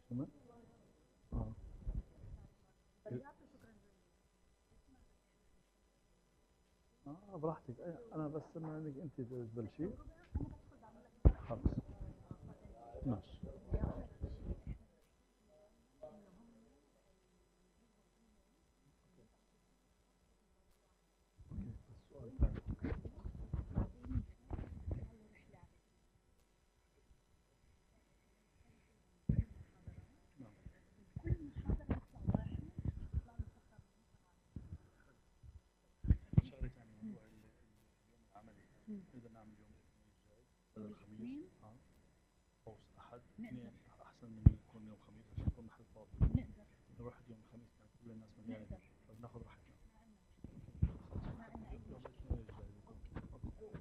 تمام. اه. براحتك. انا بس ما انك انت تبلشي. خلص. ماشي. اوكي، السؤال الثاني. نعم. شغله ثانيه، موضوع اليوم العملي، نقدر نعمل يوم الاثنين الجاي بدل الخميس. اه. او احد اثنين احسن من يكون يوم خميس عشان يكون محل فاضي. لو واحد يوم الخميس كان كل الناس مليانه فيه فبناخذ راحتنا. خلص يوم الاثنين الجاي بيكون. ممتاز.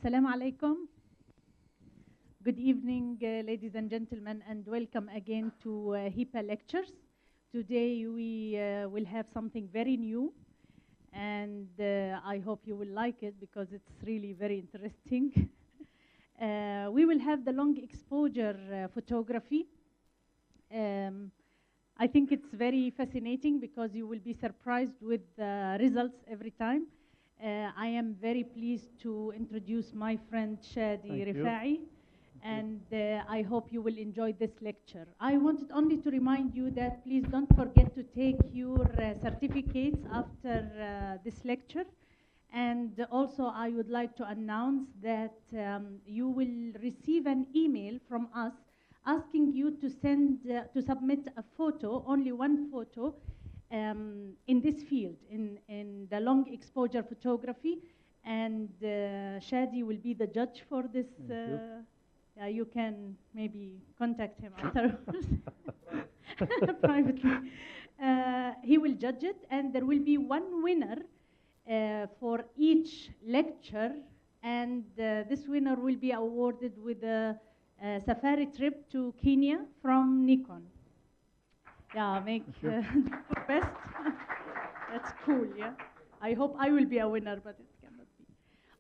Assalamu alaikum. Good evening, ladies and gentlemen, and welcome again to HIPAA lectures. Today we will have something very new, and I hope you will like it because it's really very interesting. We will have the long exposure photography. I think it's very fascinating because you will be surprised with the results every time. I am very pleased to introduce my friend Shadi Rifai, and I hope you will enjoy this lecture. I wanted only to remind you that please don't forget to take your certificates after this lecture. And also I would like to announce that you will receive an email from us asking you to submit a photo, only one photo, in this field, in the long exposure photography, and Shadi will be the judge for this. You can maybe contact him afterwards privately. He will judge it, and there will be one winner for each lecture, and this winner will be awarded with a safari trip to Kenya from Nikon. Yeah, make the best. That's cool, yeah. I hope I will be a winner, but it cannot be.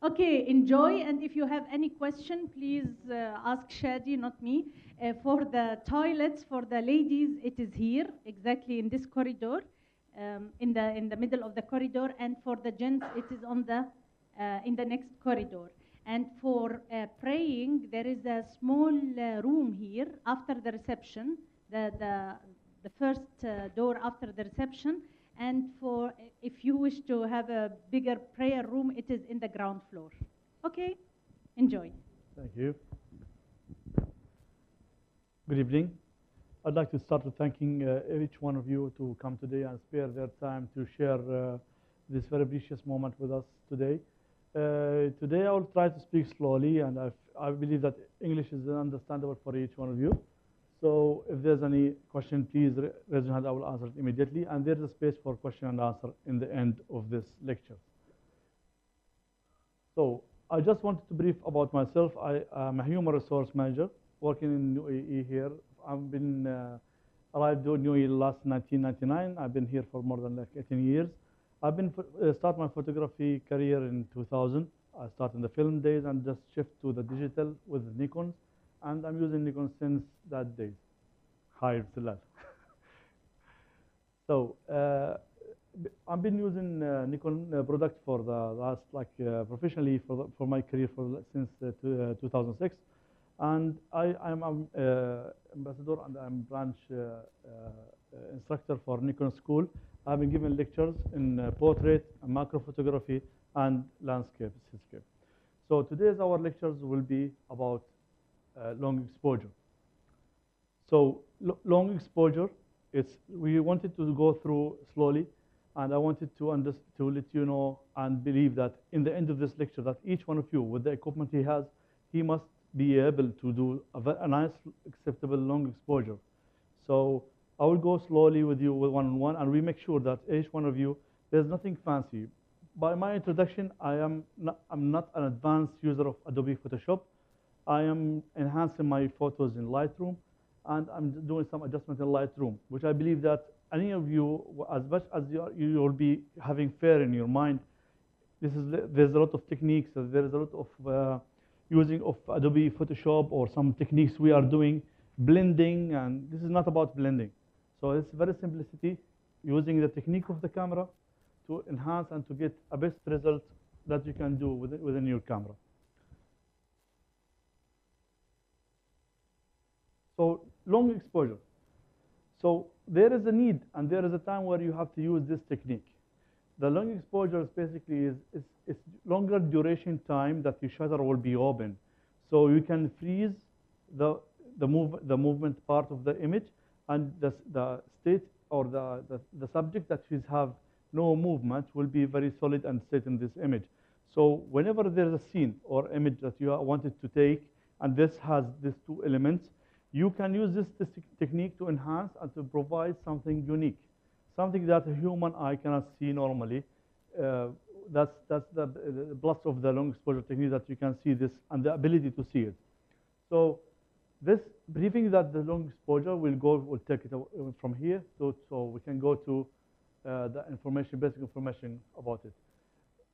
Okay, enjoy, and if you have any question, please ask Shadi, not me. For the toilets, for the ladies, it is here, exactly in this corridor, in the middle of the corridor, and for the gents, it is on the in the next corridor. And for praying, there is a small room here after the reception, the first door after the reception, and for if you wish to have a bigger prayer room, it is in the ground floor. Okay, enjoy. Thank you. Good evening. I'd like to start with thanking each one of you to come today and spare their time to share this very precious moment with us today. Today I will try to speak slowly, and I believe that English is understandable for each one of you. So if there's any question, please raise your hand. I will answer it immediately. And there's a space for question and answer in the end of this lecture. So I just wanted to brief about myself. I am a human resource manager working in UAE here. I've been arrived in UAE last 1999. I've been here for more than like 18 years. I've been start my photography career in 2000. I started in the film days and just shift to the digital with the Nikon. And I'm using Nikon since that day. Hi, Abdullah. So I've been using Nikon product for the last, professionally for my career since 2006. And I'm ambassador and I'm branch instructor for Nikon School. I've been giving lectures in portrait, macro photography, and landscape. So today's our lectures will be about long exposure. So long exposure, we wanted to go through slowly, and I wanted to let you know and believe that in the end of this lecture that each one of you with the equipment he has, he must be able to do a nice, acceptable long exposure. So I will go slowly with you with one-on-one, and we make sure that each one of you, there's nothing fancy. By my introduction, I'm not an advanced user of Adobe Photoshop. I am enhancing my photos in Lightroom, and I'm doing some adjustment in Lightroom, which I believe that any of you, as much as you will be having fear in your mind, there's a lot of techniques, there is a lot of using of Adobe Photoshop or some techniques we are doing, blending, and this is not about blending. So it's very simplicity, using the technique of the camera to enhance and to get a best result that you can do within your camera. So long exposure. So there is a need and there is a time where you have to use this technique. The long exposure is basically is longer duration time that your shutter will be open. So you can freeze the movement part of the image, and the state or the subject that is have no movement will be very solid and set in this image. So whenever there is a scene or image that you wanted to take, and this has these two elements, you can use this technique to enhance and to provide something unique, something that a human eye cannot see normally. that's the plus of the long exposure technique, that you can see this and the ability to see it. So this briefing that the long exposure will take it from here so we can go to the information, basic information about it.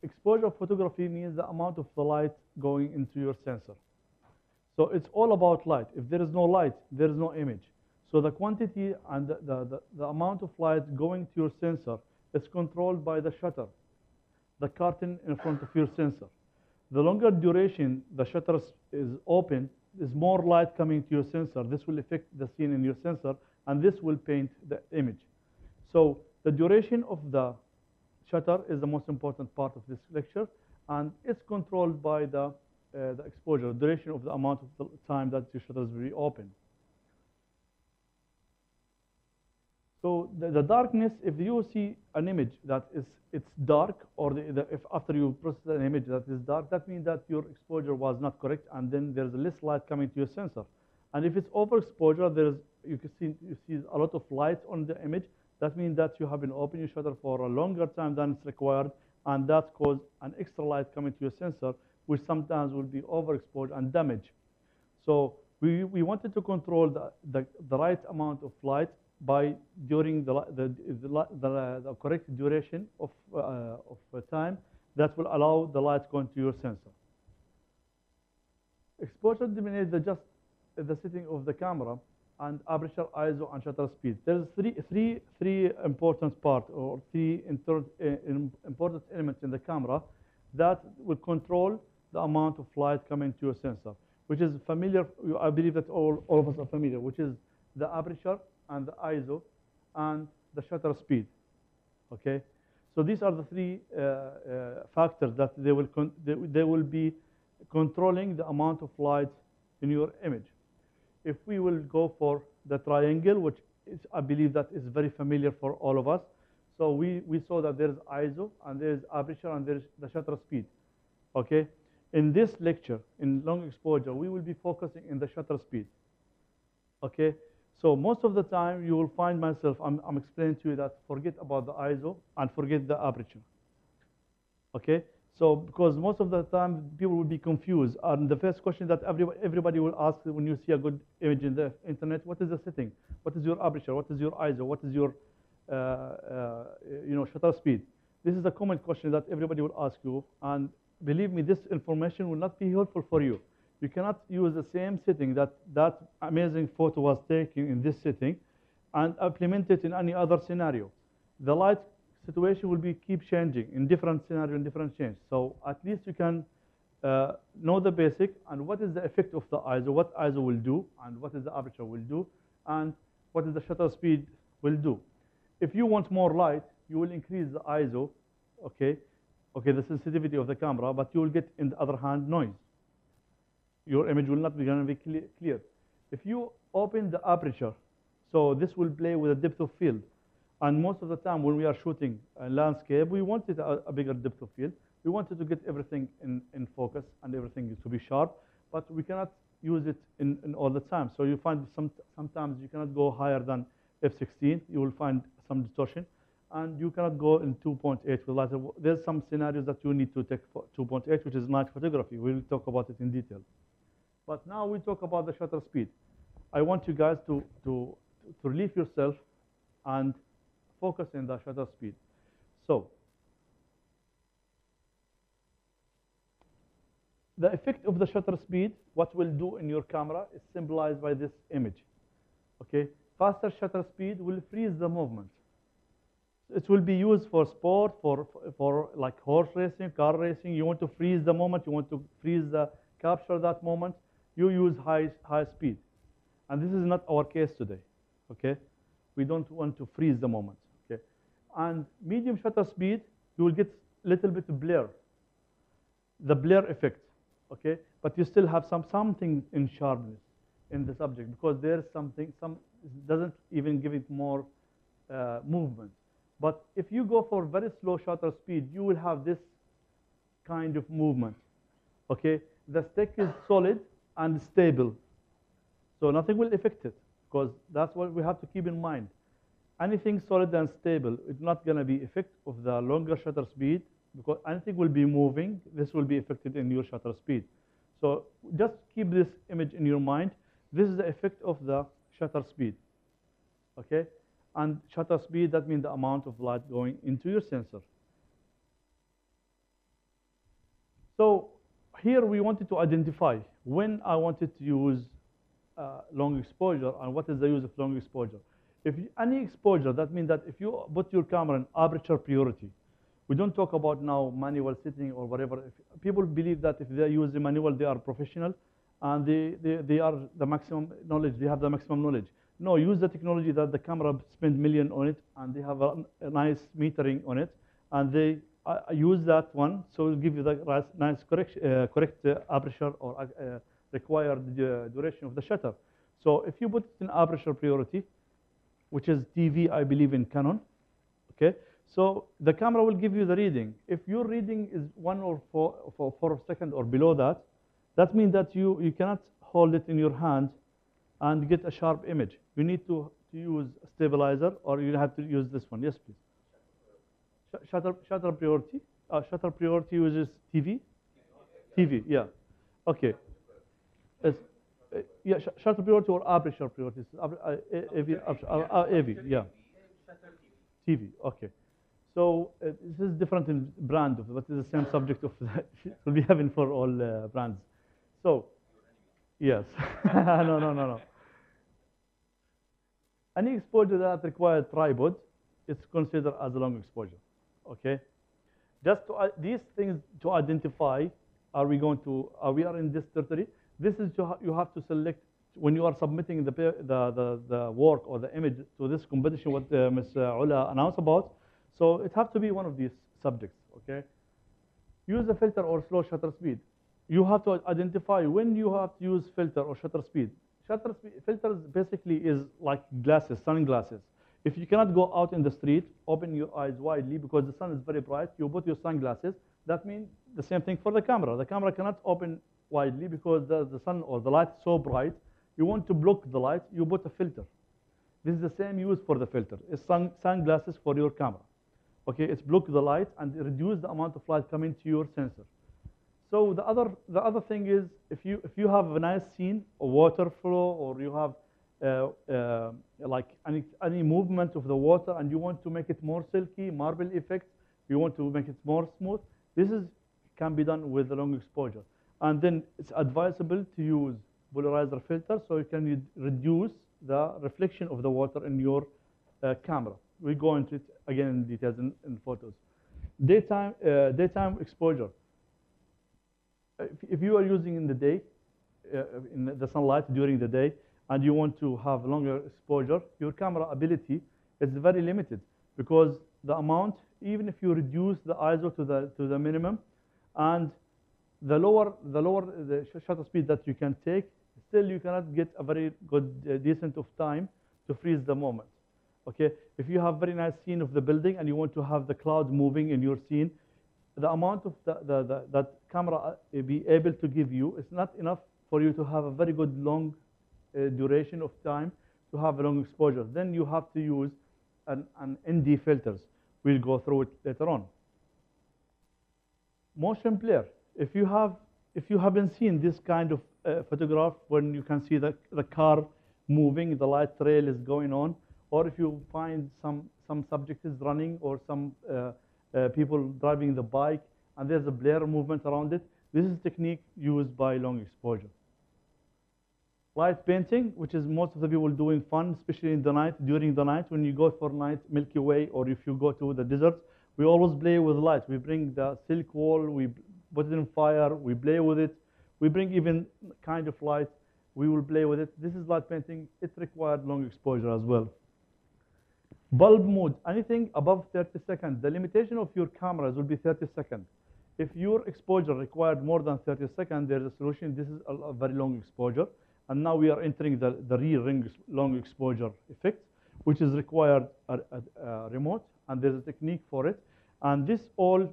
Exposure photography means the amount of the light going into your sensor. So it's all about light. If there is no light, there is no image. So the quantity and the amount of light going to your sensor is controlled by the shutter, the curtain in front of your sensor. The longer duration the shutter is open, is more light coming to your sensor. This will affect the scene in your sensor, and this will paint the image. So the duration of the shutter is the most important part of this lecture, and it's controlled by the exposure, duration of the amount of the time that your shutter is reopened. So the darkness, if you see an image that it's dark, or if after you process an image that is dark, that means that your exposure was not correct, and then there's less light coming to your sensor. And if it's overexposure, you see a lot of light on the image. That means that you have been opening your shutter for a longer time than it's required, and that causes an extra light coming to your sensor, which sometimes will be overexposed and damage. So we wanted to control the right amount of light by during the correct duration of time that will allow the light going to your sensor. Exposure dominates the setting of the camera, and aperture, ISO, and shutter speed. There's three important parts, or three important elements in the camera that will control the amount of light coming to your sensor, which is familiar. I believe that all of us are familiar, which is the aperture and the ISO and the shutter speed. Okay, so these are the three factors that they will be controlling the amount of light in your image. If we will go for the triangle, which I believe that is very familiar for all of us. So we saw that there is ISO, and there is aperture, and there is the shutter speed. Okay, in this lecture, in long exposure, we will be focusing in the shutter speed. Okay, so most of the time you will find myself, I'm explaining to you that forget about the ISO and forget the aperture. Okay, so because most of the time people will be confused, and the first question that everybody will ask when you see a good image in the internet: what is the setting? What is your aperture? What is your ISO? What is your shutter speed? This is a common question that everybody will ask you, and believe me, this information will not be helpful for you. You cannot use the same setting that amazing photo was taken in this setting and implement it in any other scenario. The light situation will keep changing in different scenario and different change. So at least you can know the basic and what is the effect of the ISO, what ISO will do, and what is the aperture will do, and what is the shutter speed will do. If you want more light, you will increase the ISO, okay, the sensitivity of the camera, but you will get, in the other hand, noise. Your image will not be going to be clear. If you open the aperture, so this will play with a depth of field. And most of the time when we are shooting a landscape, we wanted a bigger depth of field. We wanted to get everything in focus and everything to be sharp, but we cannot use it in all the time. So you find sometimes you cannot go higher than f16. You will find some distortion. And you cannot go in 2.8 with light. There's some scenarios that you need to take 2.8, which is night photography. We'll talk about it in detail. But now we talk about the shutter speed. I want you guys to relieve yourself and focus in the shutter speed. So the effect of the shutter speed, what will do in your camera, is symbolized by this image. Okay, faster shutter speed will freeze the movement. It will be used for sport, for like horse racing, car racing. You want to freeze the moment. You want to capture that moment. You use high speed, and this is not our case today. Okay, we don't want to freeze the moment. Okay, and medium shutter speed, you will get a little bit of blur, the blur effect. Okay, but you still have something in sharpness in the subject, because there is something. Doesn't even give it more movement. But if you go for very slow shutter speed, you will have this kind of movement. Okay, the stick is solid and stable, so nothing will affect it, because that's what we have to keep in mind. Anything solid and stable, it's not going to be effect of the longer shutter speed because anything will be moving. This will be affected in your shutter speed. So just keep this image in your mind. This is the effect of the shutter speed, okay? And shutter speed, that means the amount of light going into your sensor. So here we wanted to identify when I wanted to use long exposure and what is the use of long exposure. If any exposure, that means that if you put your camera in aperture priority, we don't talk about now manual setting or whatever. If people believe that if they use the manual, they are professional and they are the maximum knowledge, they have the maximum knowledge. No, use the technology that the camera spend million on it and they have a nice metering on it and they use that one, so it'll give you the nice correct aperture or required duration of the shutter. So if you put it in aperture priority, which is TV, I believe in Canon, okay? So the camera will give you the reading. If your reading is 1 or 4 seconds or below that, that means that you cannot hold it in your hand and get a sharp image. You need to use a stabilizer or you have to use this one. Yes, please. Shutter priority. Shutter priority uses TV? TV, yeah. Okay. Yeah, shutter priority or aperture priority. AV, yeah. TV, okay. So this is different in brand, but it's the same subject of we'll be having for all brands. So, yes. No. Any exposure that requires tripod, it's considered as a long exposure. Okay. Just to, these things to identify, are we in this territory? This is you have to select when you are submitting the work or the image to this competition. What Ms. Ula announced about. So it has to be one of these subjects, okay? Use a filter or slow shutter speed. You have to identify when you have to use filter or shutter speed. Filters basically is like glasses, sunglasses. If you cannot go out in the street, open your eyes widely because the sun is very bright, you put your sunglasses. That means the same thing for the camera. The camera cannot open widely because the sun or the light is so bright. You want to block the light, you put a filter. This is the same use for the filter. It's sunglasses for your camera. Okay, it's block the light and reduce the amount of light coming to your sensor. So the other thing is if you have a nice scene, a water flow, or you have like any movement of the water, and you want to make it more silky, marble effect, you want to make it more smooth. This can be done with the long exposure, and then it's advisable to use polarizer filter so you can reduce the reflection of the water in your camera. We go into it again in details in photos. Daytime exposure. If you are using in the day, in the sunlight during the day, and you want to have longer exposure, your camera ability is very limited because the amount, even if you reduce the ISO to the minimum, and the lower the shutter speed that you can take, still you cannot get a very good decent of time to freeze the moment. Okay, if you have very nice scene of the building and you want to have the cloud moving in your scene, the amount of that camera be able to give you is not enough for you to have a very good long duration of time to have a long exposure. Then you have to use an ND filters. We'll go through it later on. Motion blur. If you haven't seen this kind of photograph when you can see the car moving, the light trail is going on, or if you find some subject is running or some people driving the bike and there's a blur movement around it, this is a technique used by long exposure. Light painting, which is most of the people doing fun, especially in the night, during the night, when you go for night Milky Way or if you go to the desert, we always play with light. We bring the silk wall, we put it in fire, we play with it. We bring even kind of light, we will play with it. This is light painting. It required long exposure as well. Bulb mode, anything above 30 seconds. The limitation of your cameras will be 30 seconds. If your exposure required more than 30 seconds, there's a solution. This is a very long exposure. And now we are entering the real long exposure effect, which is required a remote, and there's a technique for it. And these all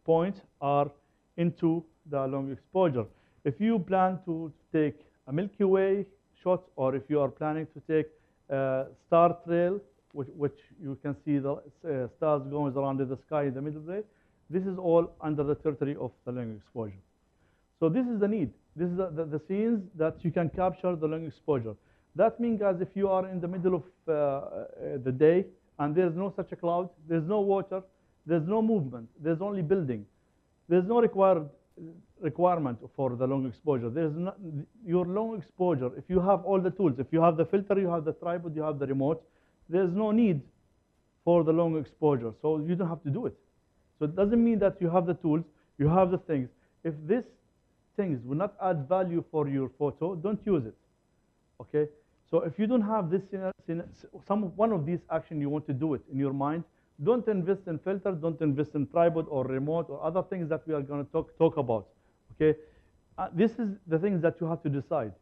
points are into the long exposure. If you plan to take a Milky Way shot, or if you are planning to take a star trail, which you can see the stars going around in the sky in the middle there, This is all under the territory of the long exposure. So this is the need. This is the scenes that you can capture the long exposure. That means, guys, if you are in the middle of the day and there's no such a cloud, there's no water, there's no movement, there's only building, there's no requirement for the long exposure. There's not, your long exposure, if you have all the tools, if you have the filter, you have the tripod, you have the remote, there's no need for the long exposure. So you don't have to do it. So it doesn't mean that you have the tools, you have the things. If these things will not add value for your photo, don't use it. Okay? So if you don't have this, one of these actions you want to do it in your mind, don't invest in filter, don't invest in tripod or remote or other things that we are going to talk about. Okay? This is the things that you have to decide.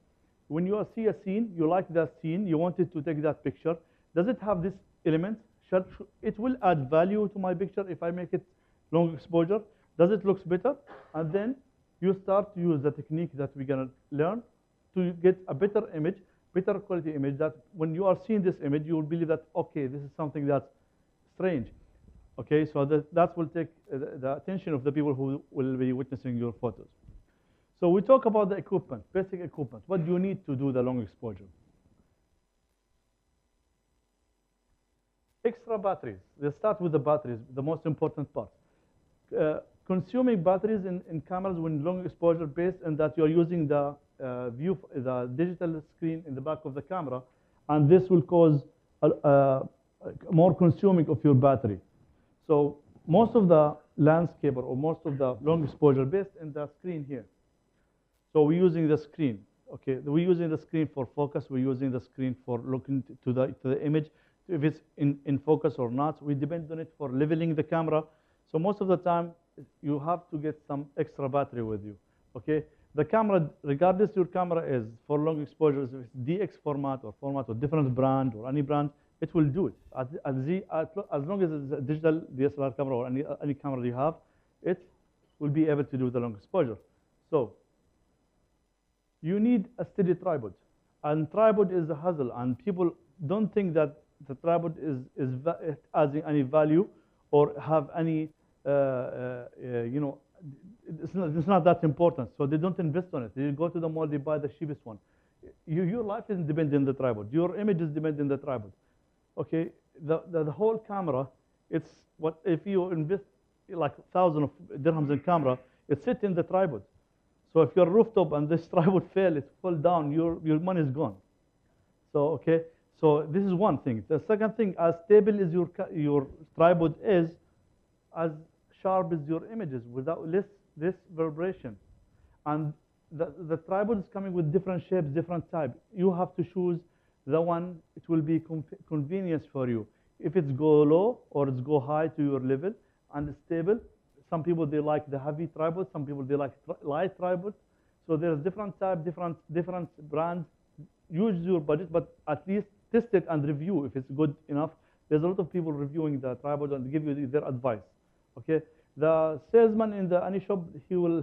When you see a scene, you like that scene, you wanted to take that picture, does it have this element? It will add value to my picture if I make it long exposure. Does it look better? And then you start to use the technique that we're going to learn to get a better image, better quality image, that when you are seeing this image, you will believe that, okay, this is something that's strange. Okay, so that will take the attention of the people who will be witnessing your photos. So we talk about the equipment, basic equipment. What do you need to do the long exposure? Extra batteries. Let's start with the batteries, the most important part. Consuming batteries in cameras when long exposure based on that you're using the the digital screen in the back of the camera, and this will cause more consuming of your battery. So most of the landscape or most of the long exposure based in the screen here. So we're using the screen. Okay, we're using the screen for focus. We're using the screen for looking to the image, if it's in focus or not. We depend on it for leveling the camera. So most of the time, you have to get some extra battery with you. Okay, the camera, regardless your camera is for long exposures, if it's DX format or different brand or any brand, it will do it. As long as it's a digital DSLR camera or any camera you have, it will be able to do the long exposure. So you need a steady tripod, and tripod is a hassle, and people don't think that the tripod is adding any value or have any you know, it's not that important, so they don't invest on it. They go to the mall, they buy the cheapest one. Your life isn't dependent on the tripod. Your image is dependent on the tripod. Okay, the whole camera, it's what if you invest like thousands of dirhams in camera, it sits in the tripod. So if your rooftop and this tripod fail, it fall down, your money is gone. So okay, so this is one thing. The second thing, as stable as your tripod is, as sharp as your images without this vibration. And the tripod is coming with different shapes, different type. You have to choose the one it will be convenience for you. If it's go low or it's go high to your level and it's stable. Some people they like the heavy tripod, some people they like light tripod. So there's different type, different brands. Use your budget, but at least test it and review if it's good enough. There's a lot of people reviewing the tripod and give you their advice. Okay, the salesman in any shop, he will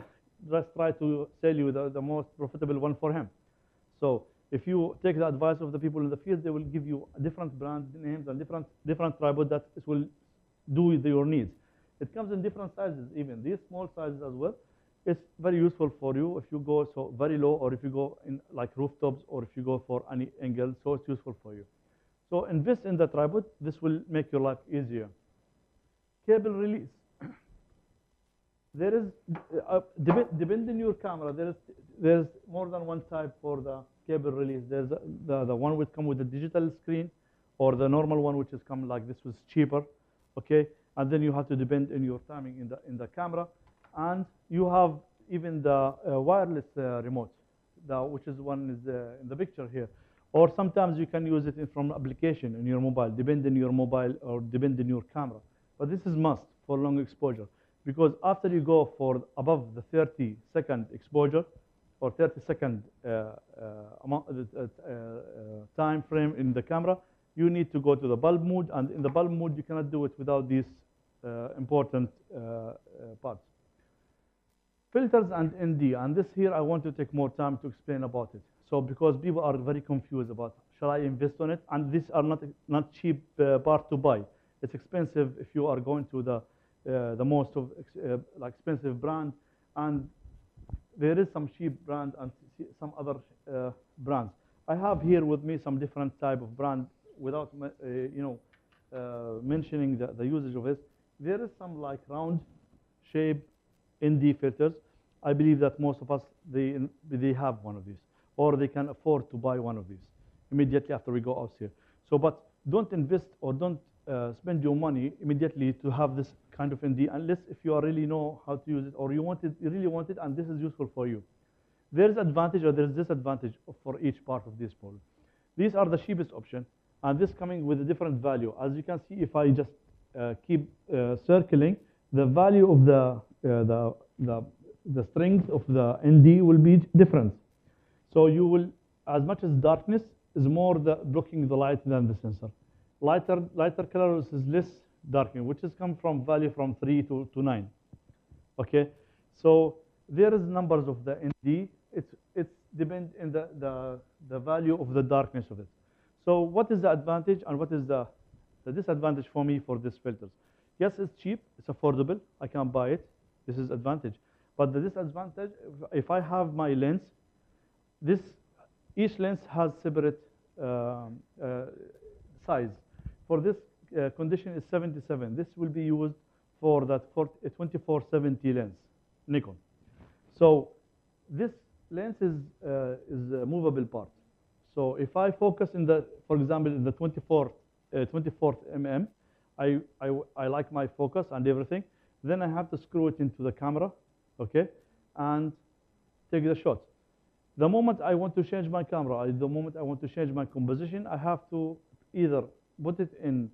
just try to sell you the most profitable one for him. So if you take the advice of the people in the field, they will give you different brand names and different tripod that will do your needs. It comes in different sizes, even these small sizes as well. It's very useful for you if you go so very low, or if you go in like rooftops, or if you go for any angle. So it's useful for you. So invest in the tripod. This will make your life easier. Cable release. There is, depending on your camera, there's more than one type for the cable release. There's the one which come with the digital screen, or the normal one which is come like this was cheaper, okay? And then you have to depend on your timing in the camera, and you have even the wireless remote, which is one is in the picture here. Or sometimes you can use it from application in your mobile, depending on your mobile or depending on your camera. But this is must for long exposure. Because after you go for above the 30-second exposure or 30-second time frame in the camera, you need to go to the bulb mode. And in the bulb mode, you cannot do it without these important parts. Filters and ND. And this here, I want to take more time to explain about it. So because people are very confused about, shall I invest on it? And these are not cheap part to buy. It's expensive if you are going to the the most of like expensive brand, and there is some cheap brand and some other brands. I have here with me some different type of brand without mentioning the usage of it. There is some like round shape ND filters. I believe that most of us they have one of these, or they can afford to buy one of these immediately after we go out here. So, but don't invest or don't spend your money immediately to have this kind of ND unless if you really know how to use it or you really want it and this is useful for you. There is advantage or there is disadvantage for each part of this model. These are the cheapest option, and this coming with a different value. As you can see, if I just keep circling, the value of the strength of the ND will be different. So you will, as much as darkness is more blocking the light than the sensor. Lighter colors is less darkening, which is come from value from 3 to 9. Okay, so there is numbers of the ND. It's depend in the value of the darkness of it. So what is the advantage and what is the disadvantage for me for these filters? Yes, it's cheap, it's affordable, I can buy it. This is advantage. But the disadvantage, if I have my lens, each lens has separate size. For this condition is 77. This will be used for that 2470 lens, Nikon. So this lens is a movable part. So if I focus for example, in the 24th mm, I like my focus and everything. Then I have to screw it into the camera, okay, and take the shot. The moment I want to change my camera, the moment I want to change my composition, I have to either put it in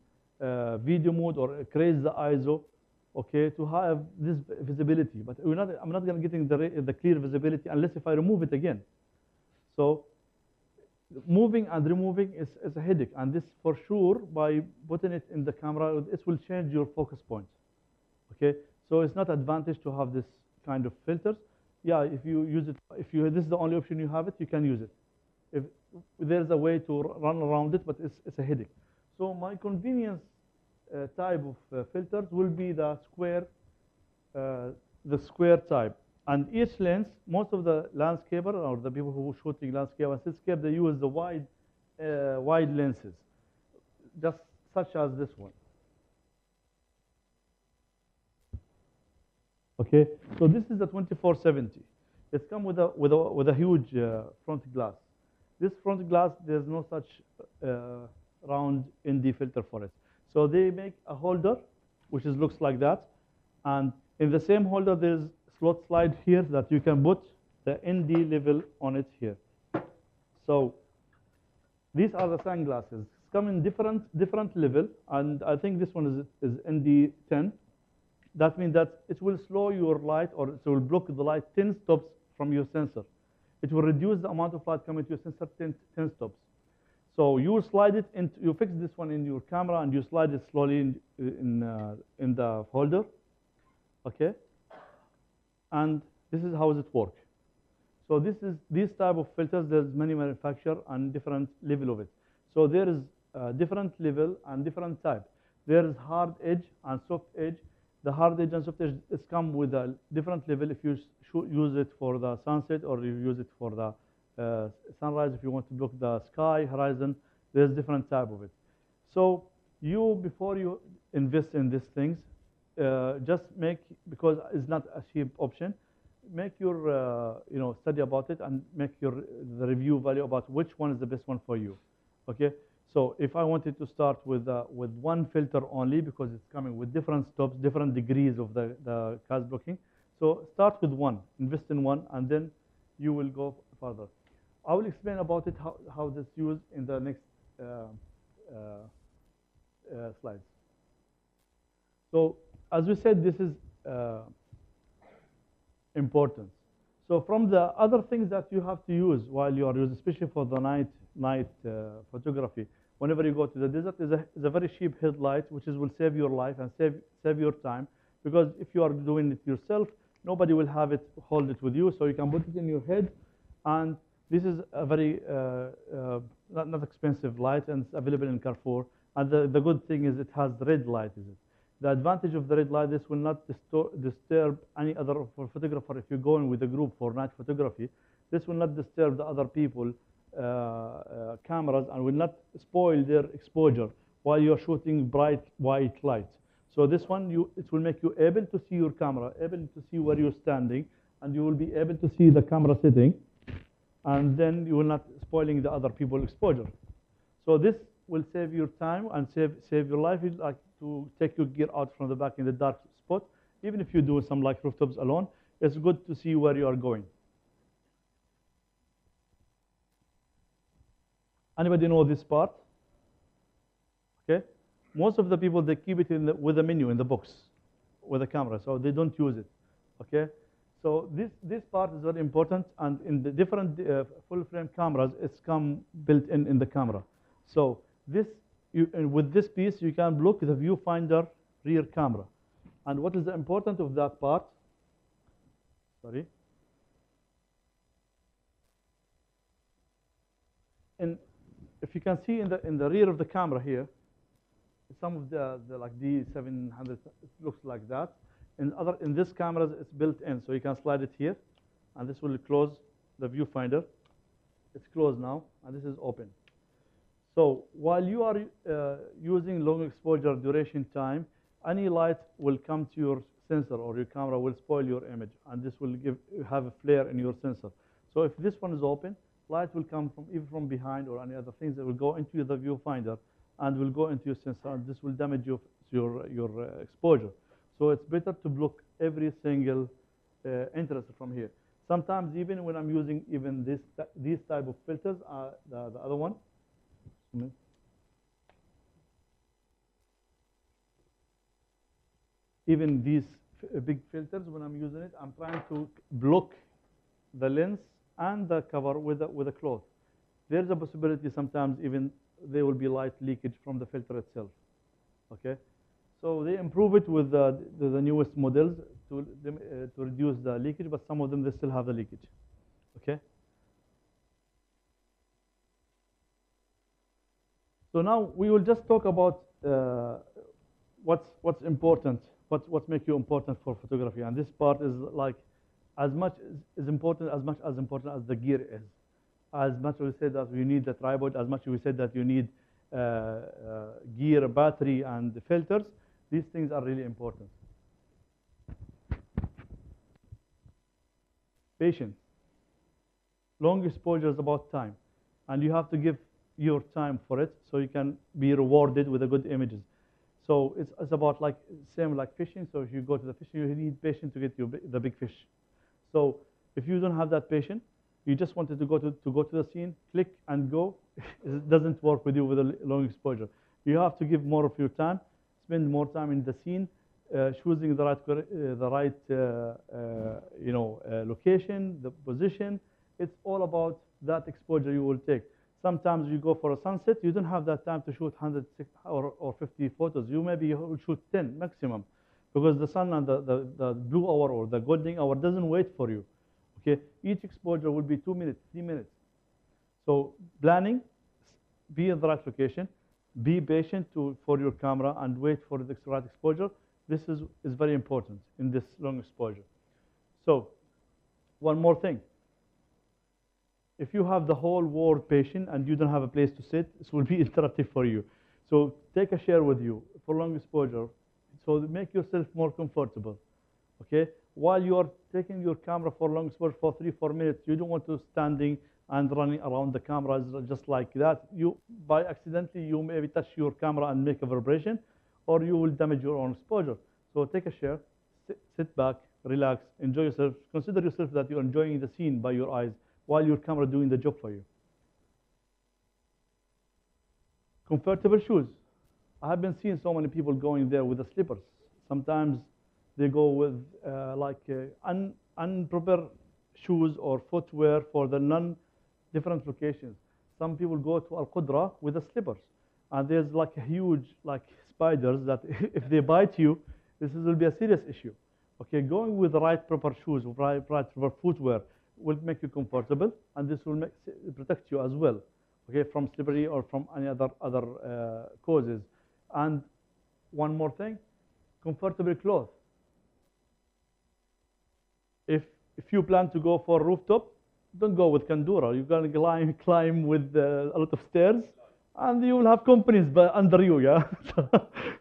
video mode or increase the ISO, okay, to have this visibility. But I'm not going to get the clear visibility unless if I remove it again. So moving and removing is a headache, and this for sure by putting it in the camera, it will change your focus point. Okay, so it's not advantage to have this kind of filters. Yeah, if you use it, this is the only option you have it, you can use it. If there's a way to run around it, but it's a headache. So my convenience type of filters will be the square type. And each lens, most of the landscaper or the people who are shooting landscape and cityscape, they use the wide lenses, just such as this one. Okay, so this is the 2470. It's come with a huge front glass. This front glass, there's no such round ND filter for it. So they make a holder, which looks like that, and in the same holder, there's slot slide here that you can put the ND level on it here. So these are the sunglasses. It's come in different level, and I think this one is ND 10. That means that it will slow your light, or it will block the light 10 stops from your sensor. It will reduce the amount of light coming to your sensor 10 stops. So you slide it into, you fix this one in your camera, and you slide it slowly in the holder. Okay. And this is how it works. So these type of filters, there's many manufacturers and different level of it. So there is different level and different type. There is hard edge and soft edge. The hard edge and soft edge is come with a different level if you use it for the sunset or you use it for the sunrise. If you want to block the sky, horizon, there's different type of it. So before you invest in these things, just because it's not a cheap option, make your study about it and make the review value about which one is the best one for you. Okay, so if I wanted to start with one filter only, because it's coming with different stops, different degrees of the cast blocking, so start with one, invest in one, and then you will go further. I will explain about it how this is used in the next slides. So as we said, this is important. So from the other things that you have to use while you are using, especially for the night photography, whenever you go to the desert, is a very cheap headlight, which will save your life and save your time. Because if you are doing it yourself, nobody will hold it with you, so you can put it in your head. And this is a very not expensive light, and it's available in Carrefour. And the good thing is it has red light, is it? The advantage of the red light, this will not disturb any other photographer if you're going with a group for night photography. This will not disturb the other people cameras and will not spoil their exposure while you're shooting bright white light. So this one, it will make you able to see your camera, able to see where you're standing, and you will be able to see the camera setting, and then you will not spoiling the other people's exposure. So this will save your time and save your life. It's like to take your gear out from the back in the dark spot. Even if you do some like rooftops alone, it's good to see where you are going. Anybody know this part? Okay. Most of the people, they keep it with a menu in the box with a camera, so they don't use it. Okay. So this part is very important, and in the different full frame cameras, it's come built in the camera. So with this piece, you can block the viewfinder rear camera. And what is the importance of that part? Sorry. If you can see in the rear of the camera here, some of the like D700, it looks like that. In this cameras, it's built in, so you can slide it here, and this will close the viewfinder. It's closed now, and this is open. So while you are using long exposure duration time, any light will come to your sensor or your camera will spoil your image, and this will have a flare in your sensor. So if this one is open, light will come even from behind or any other things that will go into the viewfinder and will go into your sensor, and this will damage your exposure. So it's better to block every single interest from here. Sometimes even when I'm using even these type of filters, the other one. Even these big filters, when I'm using it, I'm trying to block the lens and the cover with a cloth. There's a possibility sometimes even there will be light leakage from the filter itself. Okay, so they improve it with the newest models to reduce the leakage, but some of them they still have the leakage. Okay. So now we will just talk about what's important, what makes you important for photography, and this part is like as important as the gear is. As much as we said that you need the tripod, as much as we said that you need gear, battery, and filters, these things are really important. Patience. Long exposure is about time, and you have to give your time for it so you can be rewarded with the good images. So it's about like same like fishing. So if you go to the fishing, you need patience to get the big fish. So if you don't have that patience, you just wanted to go to the scene, click and go, it doesn't work with you with a long exposure. You have to give more of your time, spend more time in the scene, choosing the right location, the position. It's all about that exposure you will take. Sometimes you go for a sunset, you don't have that time to shoot 100 or 50 photos. You maybe will shoot 10 maximum, because the sun and the blue hour or the golden hour doesn't wait for you. Okay, each exposure will be 2 minutes, 3 minutes. So planning, be in the right location, be patient for your camera, and wait for the right exposure. This is very important in this long exposure. So one more thing. If you have the whole world patient and you don't have a place to sit, this will be interruptive for you. So take a chair with you for long exposure. So make yourself more comfortable. Okay? While you are taking your camera for long exposure for 3-4 minutes, you don't want to standing and running around the camera just like that. By accidentally, you maybe touch your camera and make a vibration, or you will damage your own exposure. So take a chair, sit back, relax, enjoy yourself. Consider yourself that you're enjoying the scene by your eyes while your camera doing the job for you. Comfortable shoes. I have been seeing so many people going there with the slippers. Sometimes they go with unprepared shoes or footwear for the non-different locations. Some people go to Al Qudra with the slippers, and there's like a huge spiders that if they bite you, this will be a serious issue. Okay, going with the right proper shoes, right proper footwear will make you comfortable, and this will protect you as well, okay, from slippery or from any other causes. And one more thing, comfortable clothes. If you plan to go for rooftop, don't go with Kandura. You're going to climb with a lot of stairs, and you will have companies under you, yeah?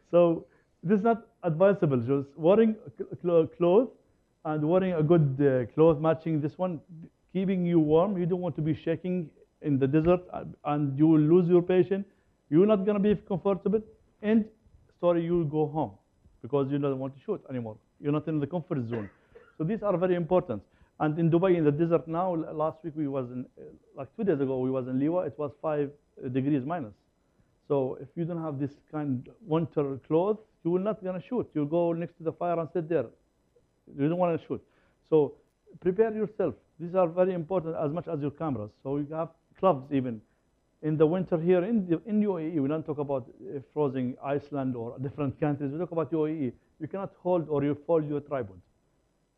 So this is not advisable. Just wearing clothes and wearing a good cloth matching this one, keeping you warm. You don't want to be shaking in the desert, and you will lose your patience. You're not going to be comfortable. And story, you will go home because you don't want to shoot anymore. You're not in the comfort zone. So these are very important. And in Dubai, in the desert now, last week we was in, like 2 days ago, we was in Liwa. It was 5 degrees minus. So if you don't have this kind of winter clothes, you will not gonna shoot. You'll go next to the fire and sit there. You don't want to shoot. So prepare yourself. These are very important as much as your cameras. So you have gloves even. In the winter here in UAE, we don't talk about frozen Iceland or different countries. We talk about UAE. You cannot hold or you fold your tripod,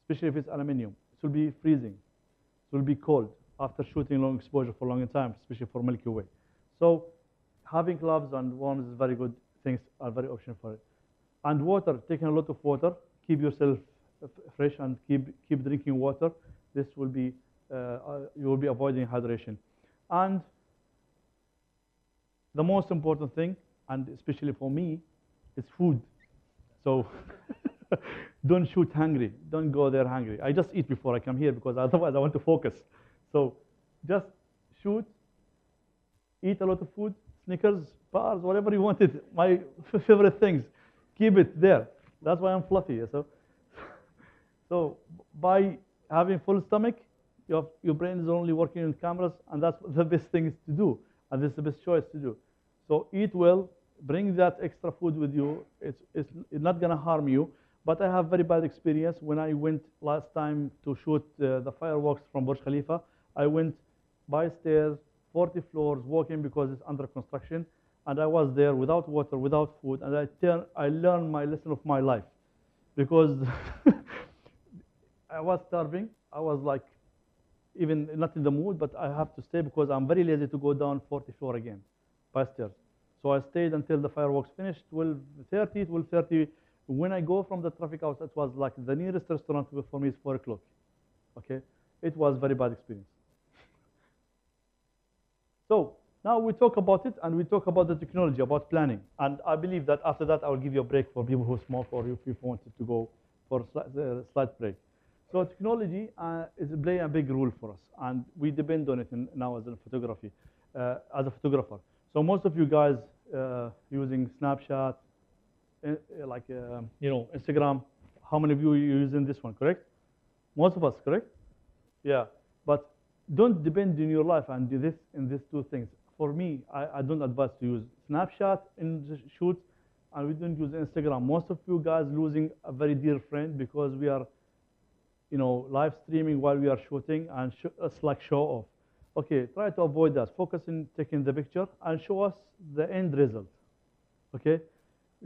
especially if it's aluminium. It will be freezing. It will be cold after shooting long exposure for a long time, especially for Milky Way. So having gloves and warms is very good. Things are very optional for it. And water, taking a lot of water, keep yourself fresh and keep drinking water. This will be, you will be avoiding hydration. And the most important thing, and especially for me, is food. So don't shoot hungry. Don't go there hungry. I just eat before I come here because otherwise I want to focus. So just shoot, eat a lot of food, Snickers, bars, whatever you wanted. My favorite things. Keep it there. That's why I'm fluffy. So by having full stomach, your brain is only working on cameras, and that's the best thing to do, and this is the best choice to do. So eat well, bring that extra food with you. It's not going to harm you. But I have very bad experience when I went last time to shoot the fireworks from Burj Khalifa. I went by stairs, 40 floors, walking because it's under construction, and I was there without water, without food, and I learned my lesson of my life because I was starving. I was like, even not in the mood, but I have to stay because I'm very lazy to go down 40 floor again by stairs. So I stayed until the fireworks finished, 12:30, 12:30. When I go from the traffic house, it was like the nearest restaurant for me is 4 o'clock. Okay, it was very bad experience. So now we talk about it, and we talk about the technology, about planning. And I believe that after that, I will give you a break for people who smoke, or if you wanted to go for a slight break. So technology is playing a big role for us, and we depend on it now as a photography, as a photographer. So most of you guys using Snapchat, Instagram. How many of you are using this one? Correct? Most of us, correct? Yeah. But don't depend in your life and do this in these two things. For me, I don't advise to use Snapchat in the shoots, and we don't use Instagram. Most of you guys losing a very dear friend because we are, live streaming while we are shooting, and it's like show off. Okay, try to avoid that. Focus on taking the picture and show us the end result. Okay,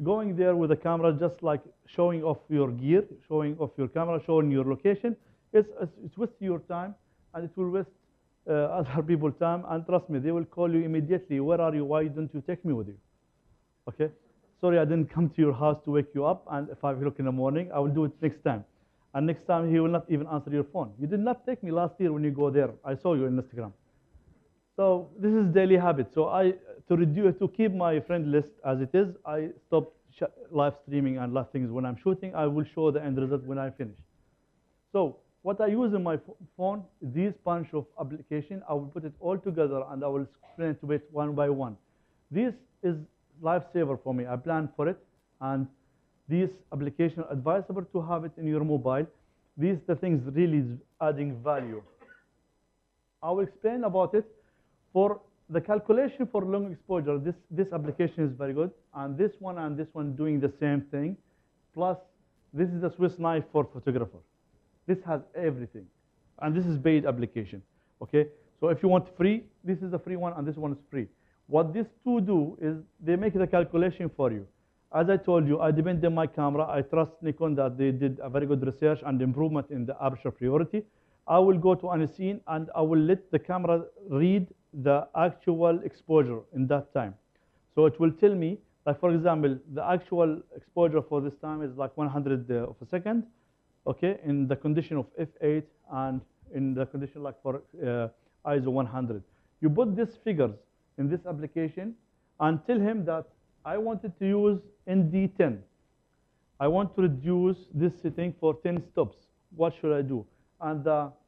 going there with a camera, just like showing off your gear, showing off your camera, showing your location, it's waste your time, and it will waste other people's time. And trust me, they will call you immediately. Where are you? Why don't you take me with you? Okay, sorry, I didn't come to your house to wake you up, and at 5 o'clock in the morning, I will do it next time. And next time, he will not even answer your phone. You did not take me last year when you go there. I saw you on Instagram. So this is daily habit. So to keep my friend list as it is, I stopped live streaming and live things when I'm shooting. I will show the end result when I finish. So what I use in my phone, this bunch of application, I will put it all together and I will explain to it one by one. This is lifesaver for me. I plan for it, and these application advisable to have it in your mobile. These the things really adding value. I will explain about it. For the calculation for long exposure, this application is very good, and this one doing the same thing. Plus, this is the Swiss knife for photographer. This has everything, and this is paid application. Okay, so if you want free, this is the free one, and this one is free. What these two do is they make the calculation for you. As I told you, I depend on my camera. I trust Nikon that they did a very good research and improvement in the aperture priority. I will go to any scene and I will let the camera read the actual exposure in that time. So it will tell me Like for example, the actual exposure for this time is like 100 of a second, okay, in the condition of f8 and in the condition like for ISO 100. You put these figures in this application and tell him that I wanted to use ND10. I want to reduce this setting for 10 stops. What should I do? And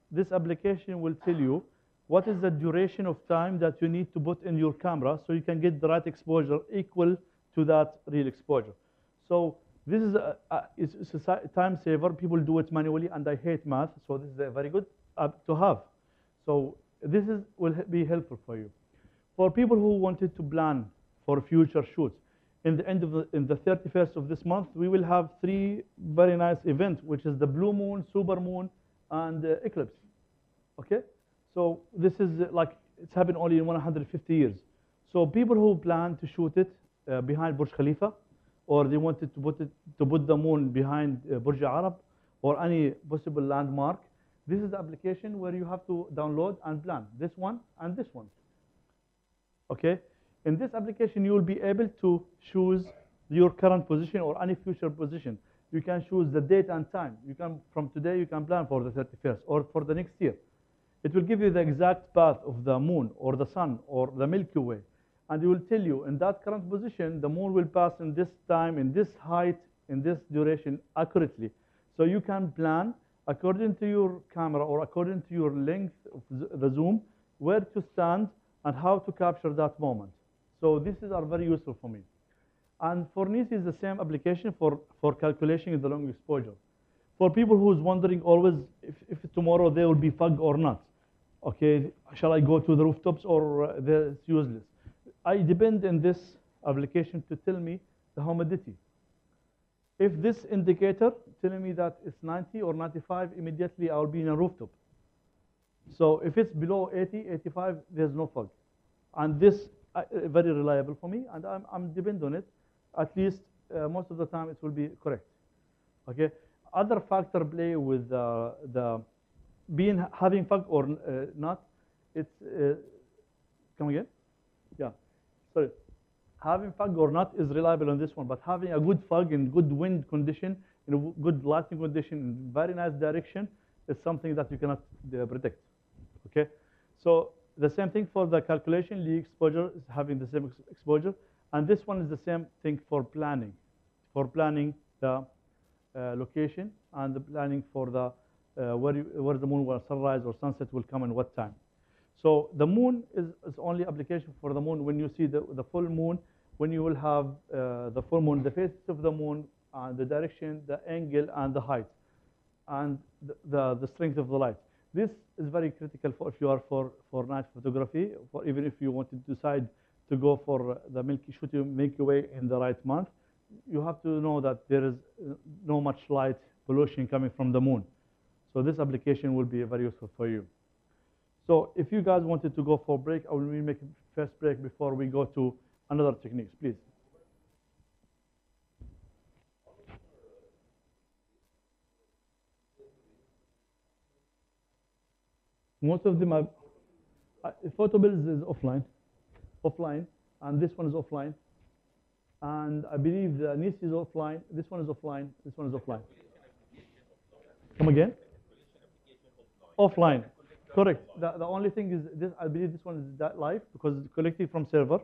this application will tell you what is the duration of time that you need to put in your camera so you can get the right exposure equal to that real exposure. So this is it's a time saver. People do it manually, and I hate math, so this is a very good app to have. So this will be helpful for you. For people who wanted to plan for future shoots, in the 31st of this month, we will have 3 very nice events, which is the blue moon, super moon, and eclipse. Okay, so this is like it's happened only in 150 years. So people who plan to shoot it behind Burj Khalifa, or they wanted to put the moon behind Burj Arab, or any possible landmark, this is the application where you have to download and plan this one and this one. Okay. In this application, you will be able to choose your current position or any future position. You can choose the date and time. You can, from today, you can plan for the 31st or for the next year. It will give you the exact path of the moon or the sun or the Milky Way. And it will tell you in that current position, the moon will pass in this time, in this height, in this duration accurately. So you can plan according to your camera or according to your length of the zoom, where to stand and how to capture that moment. So these are very useful for me. And for NIS is the same application for calculation in the long exposure. For people who's wondering always if tomorrow there will be fog or not, okay, shall I go to the rooftops or it's useless? I depend on this application to tell me the humidity. If this indicator telling me that it's 90 or 95, immediately I'll be in a rooftop. So if it's below 80, 85, there's no fog. And this very reliable for me, and I'm depend on it. At least most of the time it will be correct. Okay. Other factor play with the having fog or not. It's come again? Yeah. Sorry. Having fog or not is reliable on this one, but having a good fog in good wind condition, in a good lighting condition, in very nice direction, is something that you cannot predict. Okay. So the same thing for the calculation. Lee exposure is having the same exposure, and this one is the same thing for planning. For planning the location and the planning for the where the moon will sunrise or sunset will come and what time. So the moon is only application for the moon when you see the full moon, when you will have the full moon, the phases of the moon, the direction, the angle, and the height, and the strength of the light. This is very critical for if you are for night photography, for even if you want to decide to go for the Milky Way in the right month. You have to know that there is no much light pollution coming from the moon. So this application will be very useful for you. So if you guys wanted to go for break, I will make a first break before we go to another techniques, please. Most of them are, PhotoBills is offline, and this one is offline. And I believe the NIS is offline, this one is offline, this one is offline. Come again? Offline, correct. The only thing is this, I believe this one is that live because it's collected from server.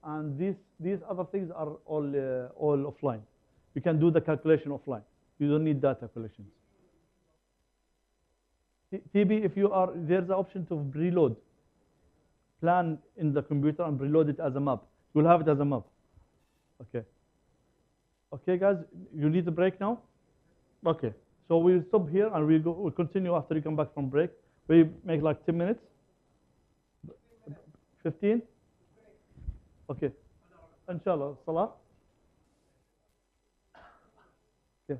And these other things are all offline. You can do the calculation offline. You don't need data collections. TB, if you are, there's the option to preload. Plan in the computer and preload it as a map. You'll have it as a map. Okay. Okay, guys, you need a break now? Okay. So we'll stop here and we'll continue after you come back from break. We make like 10 minutes? 15? Okay. Inshallah. Salah? Okay.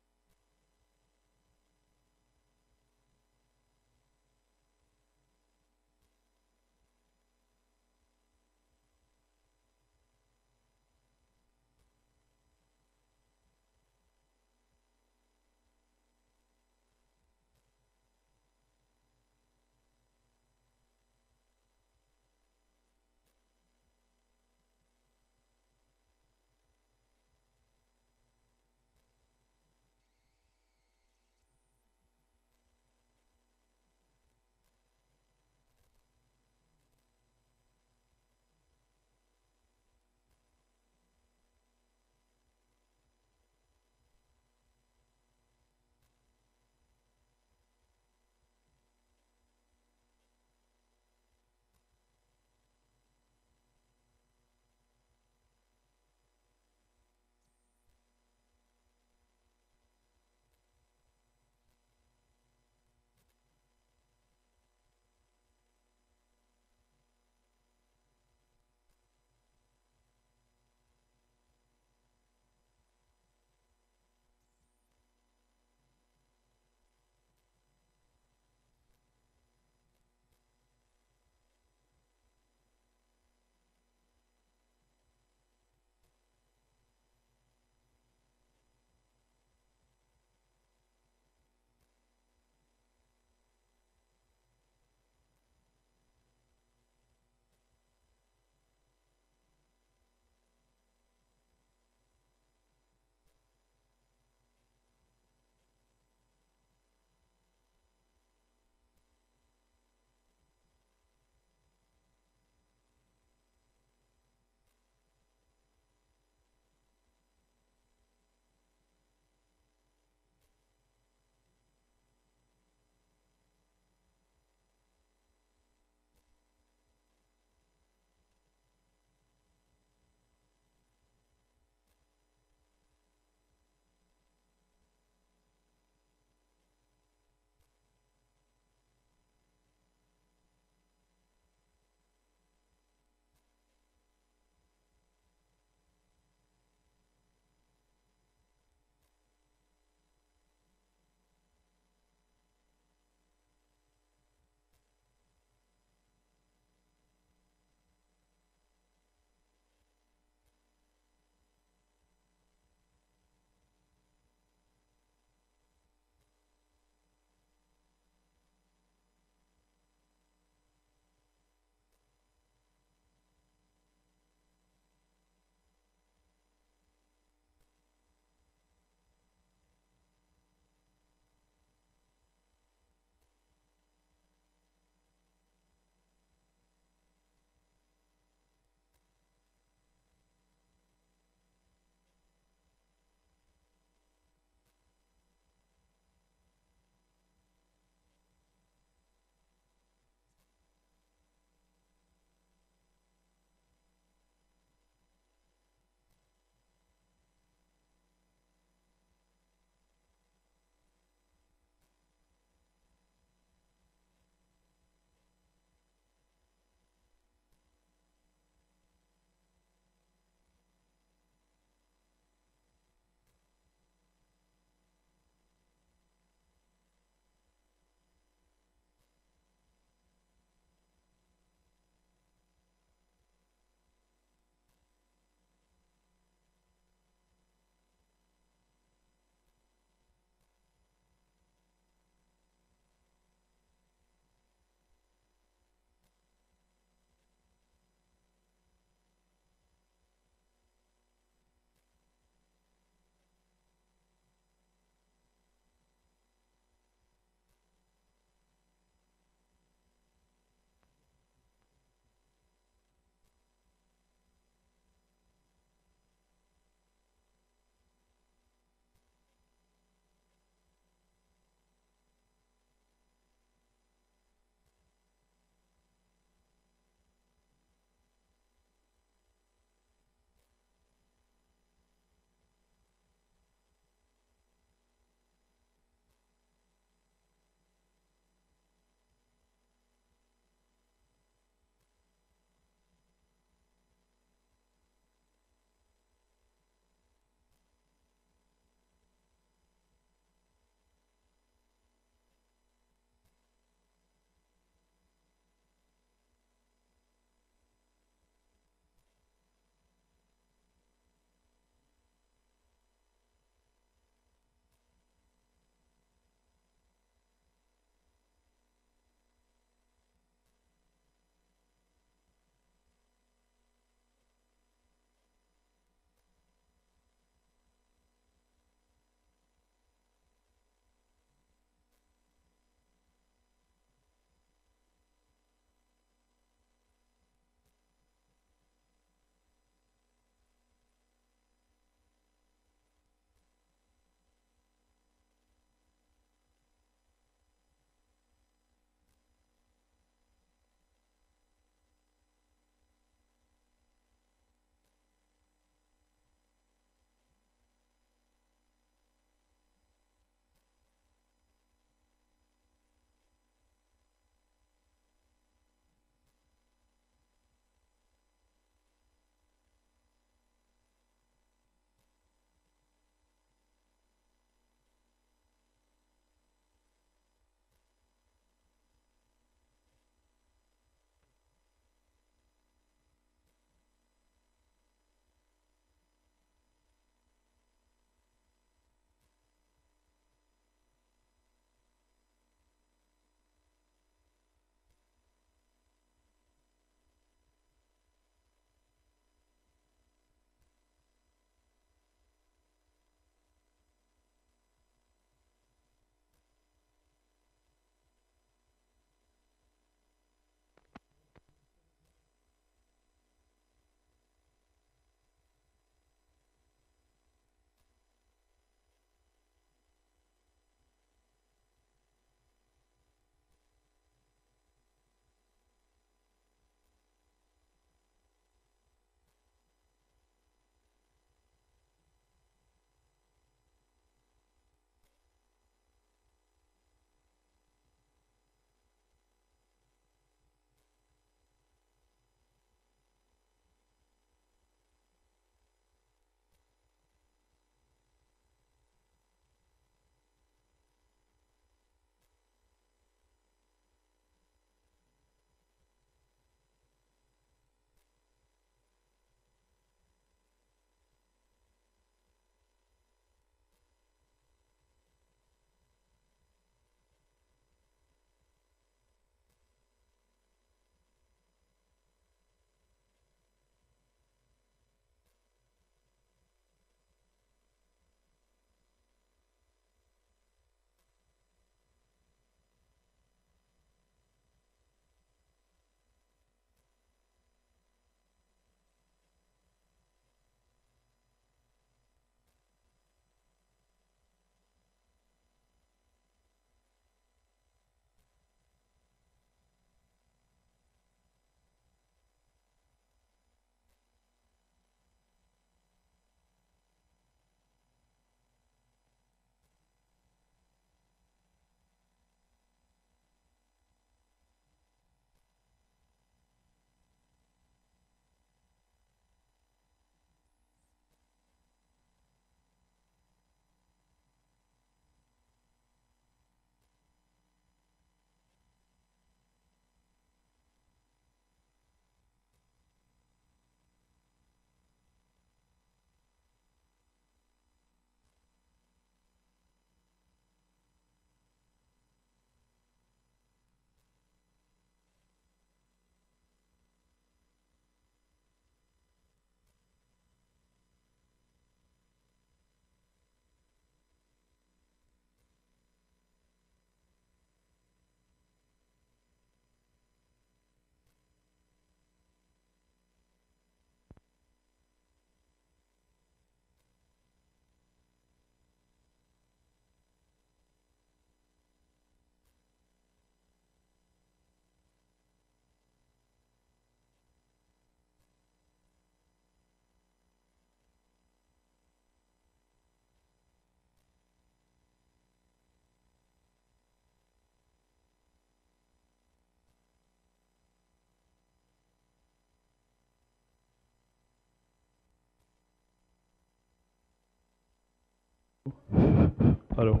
الو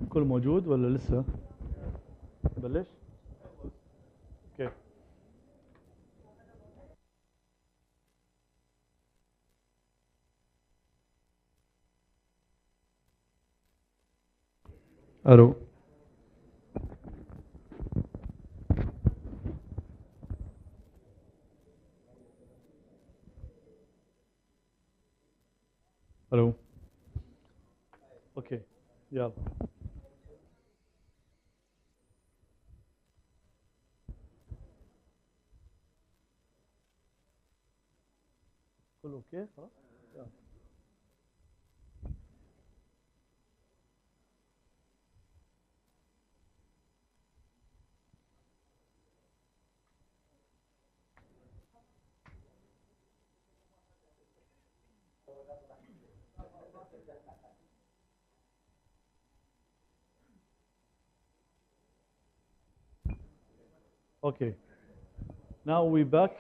كل موجود ولا لسه؟ بلش؟ اوكي الو الو اوكي يلا كله اوكي خلاص يلا. Okay, now we're back.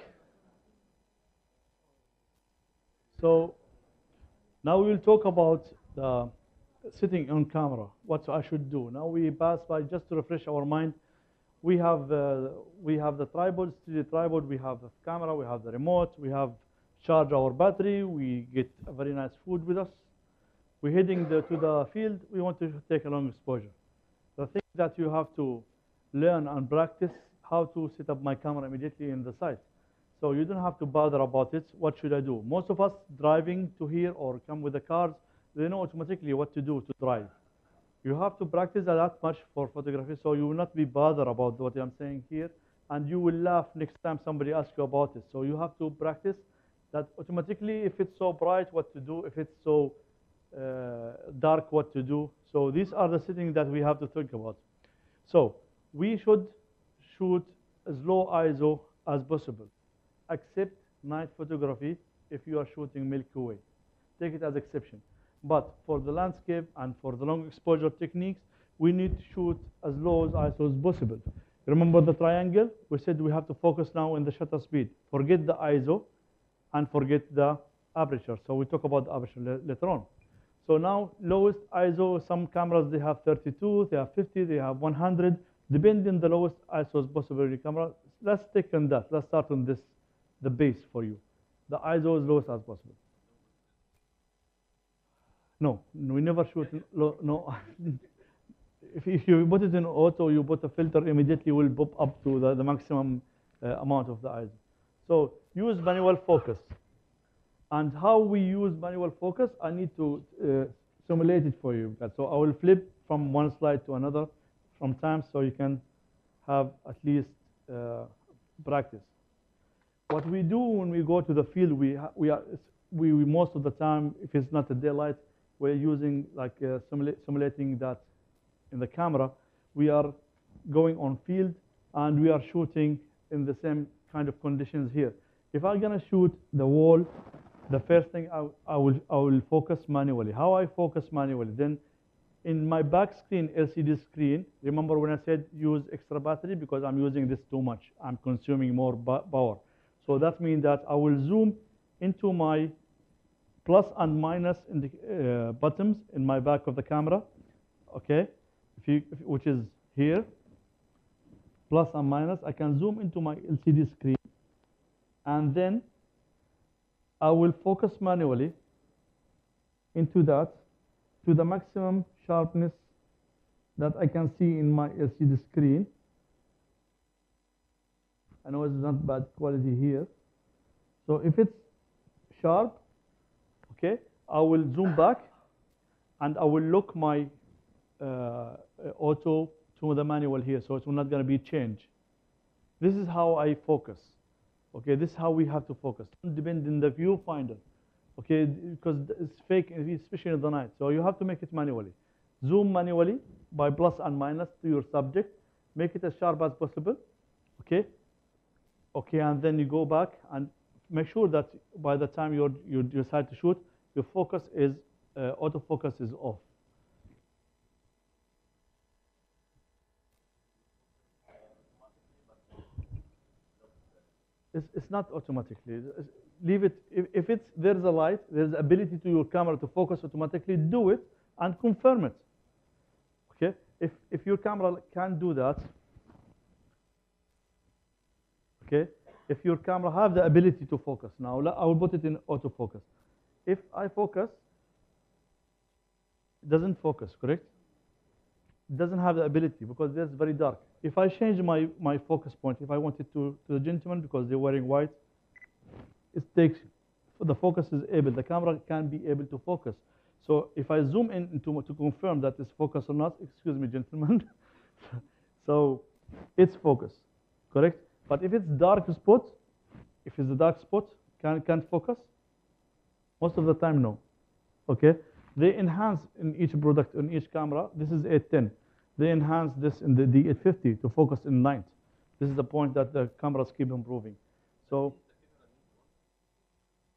So now we will talk about the sitting on camera, what I should do. Now we pass by, just to refresh our mind, we have the tripod, studio tripod, we have the camera, we have the remote, we have charge our battery, we get a very nice food with us. We're heading to the field, we want to take a long exposure. The thing that you have to learn and practice how to set up my camera immediately in the site. So you don't have to bother about it. What should I do? Most of us driving to here or come with the cars, they know automatically what to do to drive. You have to practice that much for photography, so you will not be bothered about what I'm saying here, and you will laugh next time somebody asks you about it. So you have to practice that automatically. If it's so bright, what to do. If it's so dark, what to do. So these are the settings that we have to think about. So we should shoot as low ISO as possible, except night photography if you are shooting Milky Way. Take it as exception. But for the landscape and for the long exposure techniques, we need to shoot as low as ISO as possible. Remember the triangle? We said we have to focus now in the shutter speed. Forget the ISO and forget the aperture. So we talk about the aperture later on. So now lowest ISO, some cameras, they have 32, they have 50, they have 100, depending on the lowest ISO as possible in your camera. Let's take on that. Let's start on this, the base for you. The ISO as lowest as possible. No, we never shoot low, no. if you put it in auto, you put a filter, immediately will pop up to the maximum amount of the ISO. So use manual focus. And how we use manual focus, I need to simulate it for you. So I will flip from one slide to another from time so you can have at least practice. What we do when we go to the field, we most of the time, if it's not a daylight, we're using like simulating that in the camera. We are going on field and we are shooting in the same kind of conditions here. If I'm gonna shoot the wall, the first thing I will focus manually. How I focus manually? Then in my back screen, LCD screen, remember when I said use extra battery because I'm using this too much. I'm consuming more power. So that means that I will zoom into my plus and minus in the buttons in my back of the camera, okay? Which is here, plus and minus. I can zoom into my LCD screen, and then I will focus manually into that to the maximum sharpness that I can see in my LCD screen. I know it's not bad quality here. So if it's sharp, okay, I will zoom back and I will lock my auto to the manual here, so it's not going to be changed. This is how I focus. Okay, this is how we have to focus. Depend on the viewfinder, okay, because it's fake, especially in the night. So you have to make it manually. Zoom manually by plus and minus to your subject. Make it as sharp as possible, okay? Okay, and then you go back and make sure that by the time you decide to shoot, your focus is, autofocus is off. It's not automatically. Leave it. If it's there's a light, there's the ability to your camera to focus automatically. Do it and confirm it. Okay. If your camera can't do that, okay. If your camera have the ability to focus, now I will put it in autofocus. If I focus, it doesn't focus, correct? It doesn't have the ability because it's very dark. If I change my focus point, if I want it to the gentleman because they're wearing white, it takes, the focus is able, the camera can be able to focus. So if I zoom in to confirm that it's focused or not, excuse me, gentlemen, so it's focused, correct? But if it's dark spot, if it's a dark spot, can't focus? Most of the time, no. Okay? They enhance in each product, in each camera. This is 810. They enhance this in the D850 to focus in night. This is the point that the cameras keep improving. So,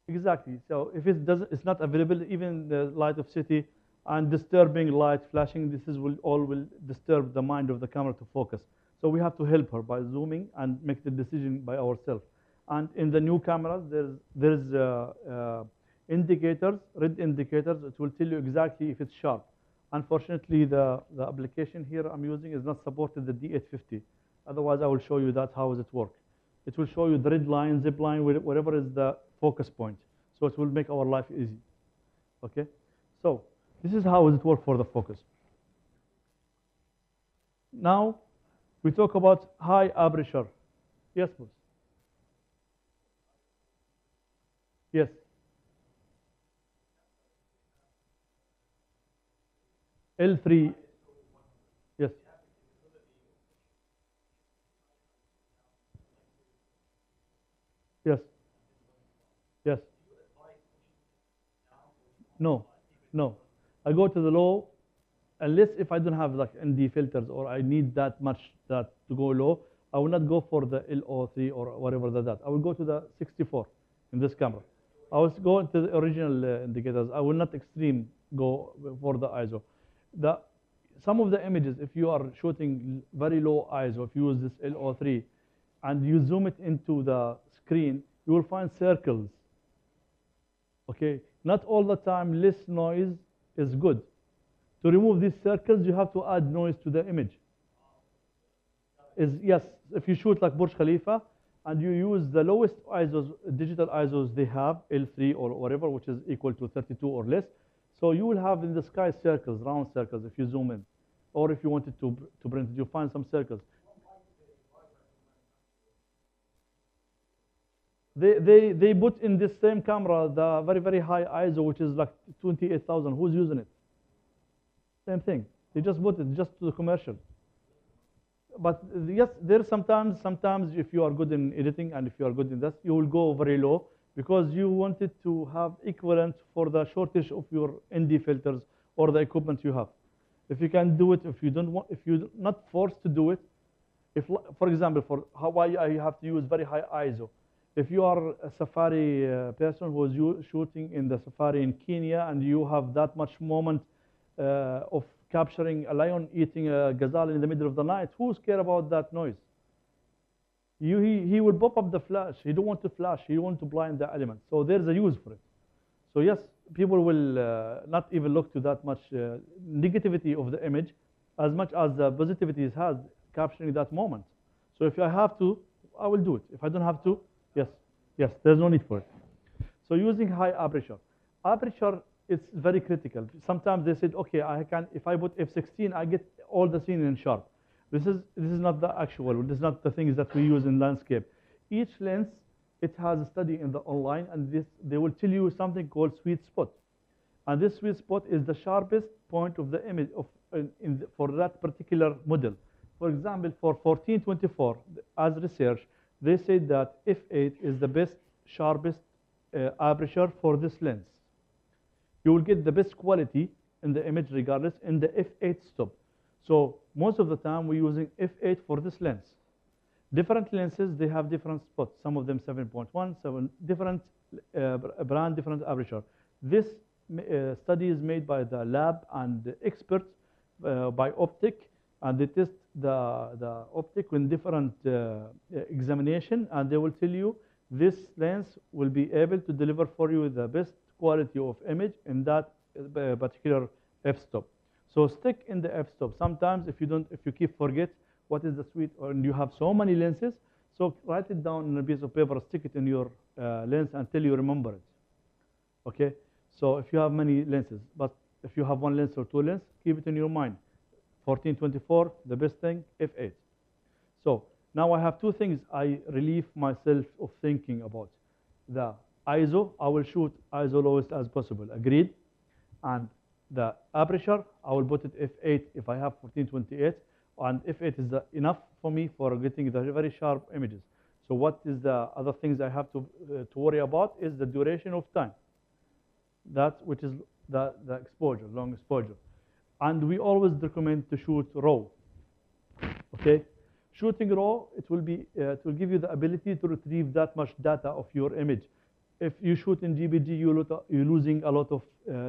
exactly. So if it's not available, even the light of city and disturbing light flashing, will disturb the mind of the camera to focus. So we have to help her by zooming and make the decision by ourselves. And in the new cameras, there's indicators, red indicators. It will tell you exactly if it's sharp. Unfortunately, the application here I'm using is not supported the D850. Otherwise, I will show you that how does it work. It will show you the red line, zip line, whatever is the focus point. So it will make our life easy. Okay? So this is how does it work for the focus. Now, we talk about high aperture. Yes, boss. Yes. L3. Yes. Yes. Yes. No. No. I go to the low, unless if I don't have like ND filters or I need that much that to go low, I will not go for the LO3 or whatever that. I will go to the 64 in this camera. I will go into the original indicators. I will not extreme go for the ISO. Some of the images, if you are shooting very low ISO, if you use this LO3 and you zoom it into the screen, you will find circles. Okay, not all the time less noise is good. To remove these circles, you have to add noise to the image. Yes, if you shoot like Burj Khalifa and you use the lowest ISOs, digital ISOs they have, L3 or whatever, which is equal to 32 or less, so you will have in the sky circles, round circles, if you zoom in. Or if you wanted to print it, you find some circles. They put in this same camera the very, very high ISO, which is like 28,000. Who's using it? Same thing. They just put it just to the commercial. But yes, there's sometimes if you are good in editing and if you are good in that, you will go very low because you wanted to have equivalent for the shortage of your ND filters or the equipment you have. If you can do it, if you're not forced to do it, for example, for why I have to use very high ISO. If you are a safari person who is shooting in the safari in Kenya and you have that much moment of capturing a lion eating a gazelle in the middle of the night, who's care about that noise? He will pop up the flash. He don't want to flash. He want to blind the element. So there's a use for it. So yes, people will not even look to that much negativity of the image as much as the positivity it has capturing that moment. So if I have to, I will do it. If I don't have to, yes, there's no need for it. So using high aperture. Aperture, it's very critical. Sometimes they said, okay, if I put f16, I get all the scene in sharp. This is not the actual. This is not the things that we use in landscape. Each lens, it has a study in the online, and they will tell you something called sweet spot. And this sweet spot is the sharpest point of the image for that particular model. For example, for 1424, as research, they said that f8 is the best, sharpest aperture for this lens. You will get the best quality in the image regardless in the f8 stop. So most of the time we're using f8 for this lens. Different lenses, they have different spots. Some of them 7.1, 7, different brand, different aperture. This study is made by the lab and the experts by optic, and they test the optic in different examination, and they will tell you this lens will be able to deliver for you the best quality of image in that particular f-stop. So stick in the f-stop. Sometimes if you keep forget what is the sweet, or you have so many lenses, so write it down on a piece of paper, stick it in your lens until you remember it. Okay? So if you have many lenses, but if you have one lens or two lenses, keep it in your mind. 14-24, the best thing, f8. So now I have two things I relieve myself of thinking about. The ISO, I will shoot ISO lowest as possible, agreed. And the aperture, I will put it f8 if I have 14-28, and f8 is enough for me for getting the very sharp images. So what is the other things I have to worry about is the duration of time. That which is the exposure, long exposure. And we always recommend to shoot RAW. Okay? Shooting RAW, it will give you the ability to retrieve that much data of your image. If you shoot in GPG, you're losing a lot of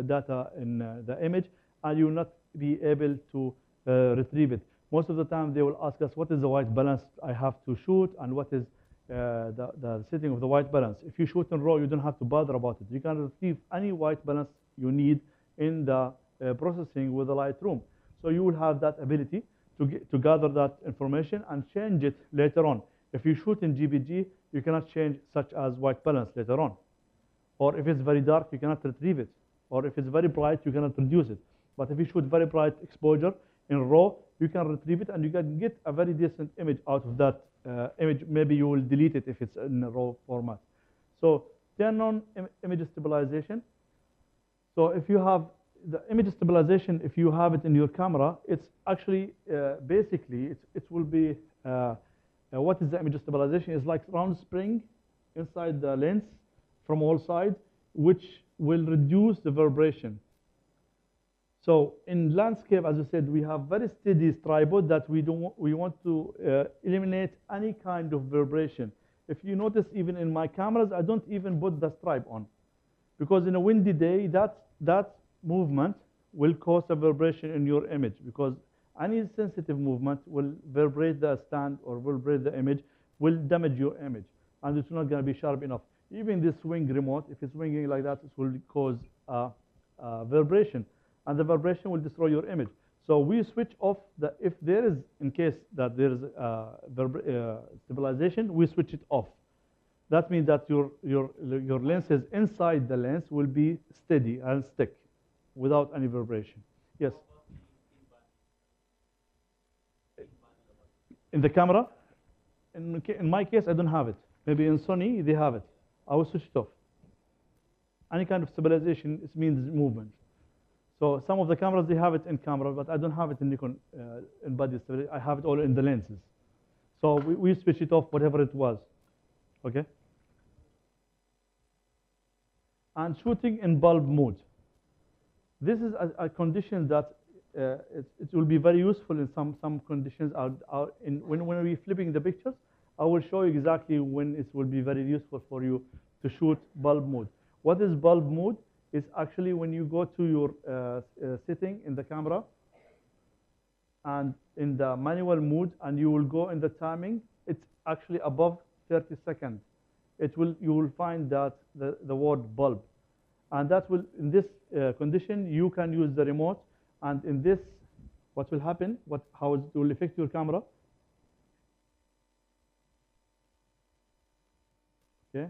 data in the image, and you'll not be able to retrieve it. Most of the time, they will ask us, what is the white balance I have to shoot, and what is the setting of the white balance. If you shoot in RAW, you don't have to bother about it. You can retrieve any white balance you need in the processing with the Lightroom. So you will have that ability to gather that information and change it later on. If you shoot in GPG, you cannot change such as white balance later on. Or if it's very dark, you cannot retrieve it. Or if it's very bright, you cannot reduce it. But if you shoot very bright exposure in RAW, you can retrieve it and you can get a very decent image out of that image. Maybe you will delete it if it's in a RAW format. So turn on image stabilization. So if you have the image stabilization, if you have it in your camera, it's actually basically it will be what is the image stabilization? It's like round spring inside the lens from all sides, which will reduce the vibration. So in landscape, as I said, we have very steady tripod that we want to eliminate any kind of vibration. If you notice, even in my cameras, I don't even put the stripe on, because in a windy day, that movement will cause a vibration in your image, because any sensitive movement will vibrate the stand or vibrate the image, will damage your image, and it's not going to be sharp enough. Even this swing remote, if it's swinging like that, it will cause vibration, and the vibration will destroy your image. So we switch off if there is, in case that there is stabilization, we switch it off. That means that your lenses inside the lens will be steady and stick without any vibration. Yes? In the camera? In my case, I don't have it. Maybe in Sony, they have it. I will switch it off. Any kind of stabilization, it means movement. So some of the cameras, they have it in camera, but I don't have it in Nikon in body stabilization. I have it all in the lenses. So we switch it off, whatever it was. Okay? And shooting in bulb mode. This is a condition that it will be very useful in some conditions. When we're flipping the pictures, I will show you exactly when it will be very useful for you to shoot bulb mode. What is bulb mode? It's actually when you go to your setting in the camera and in the manual mode, and you will go in the timing. It's actually above 30 seconds. You will find that the word bulb, and that will, in this condition, you can use the remote. And in this, what will happen? How it will affect your camera? Okay.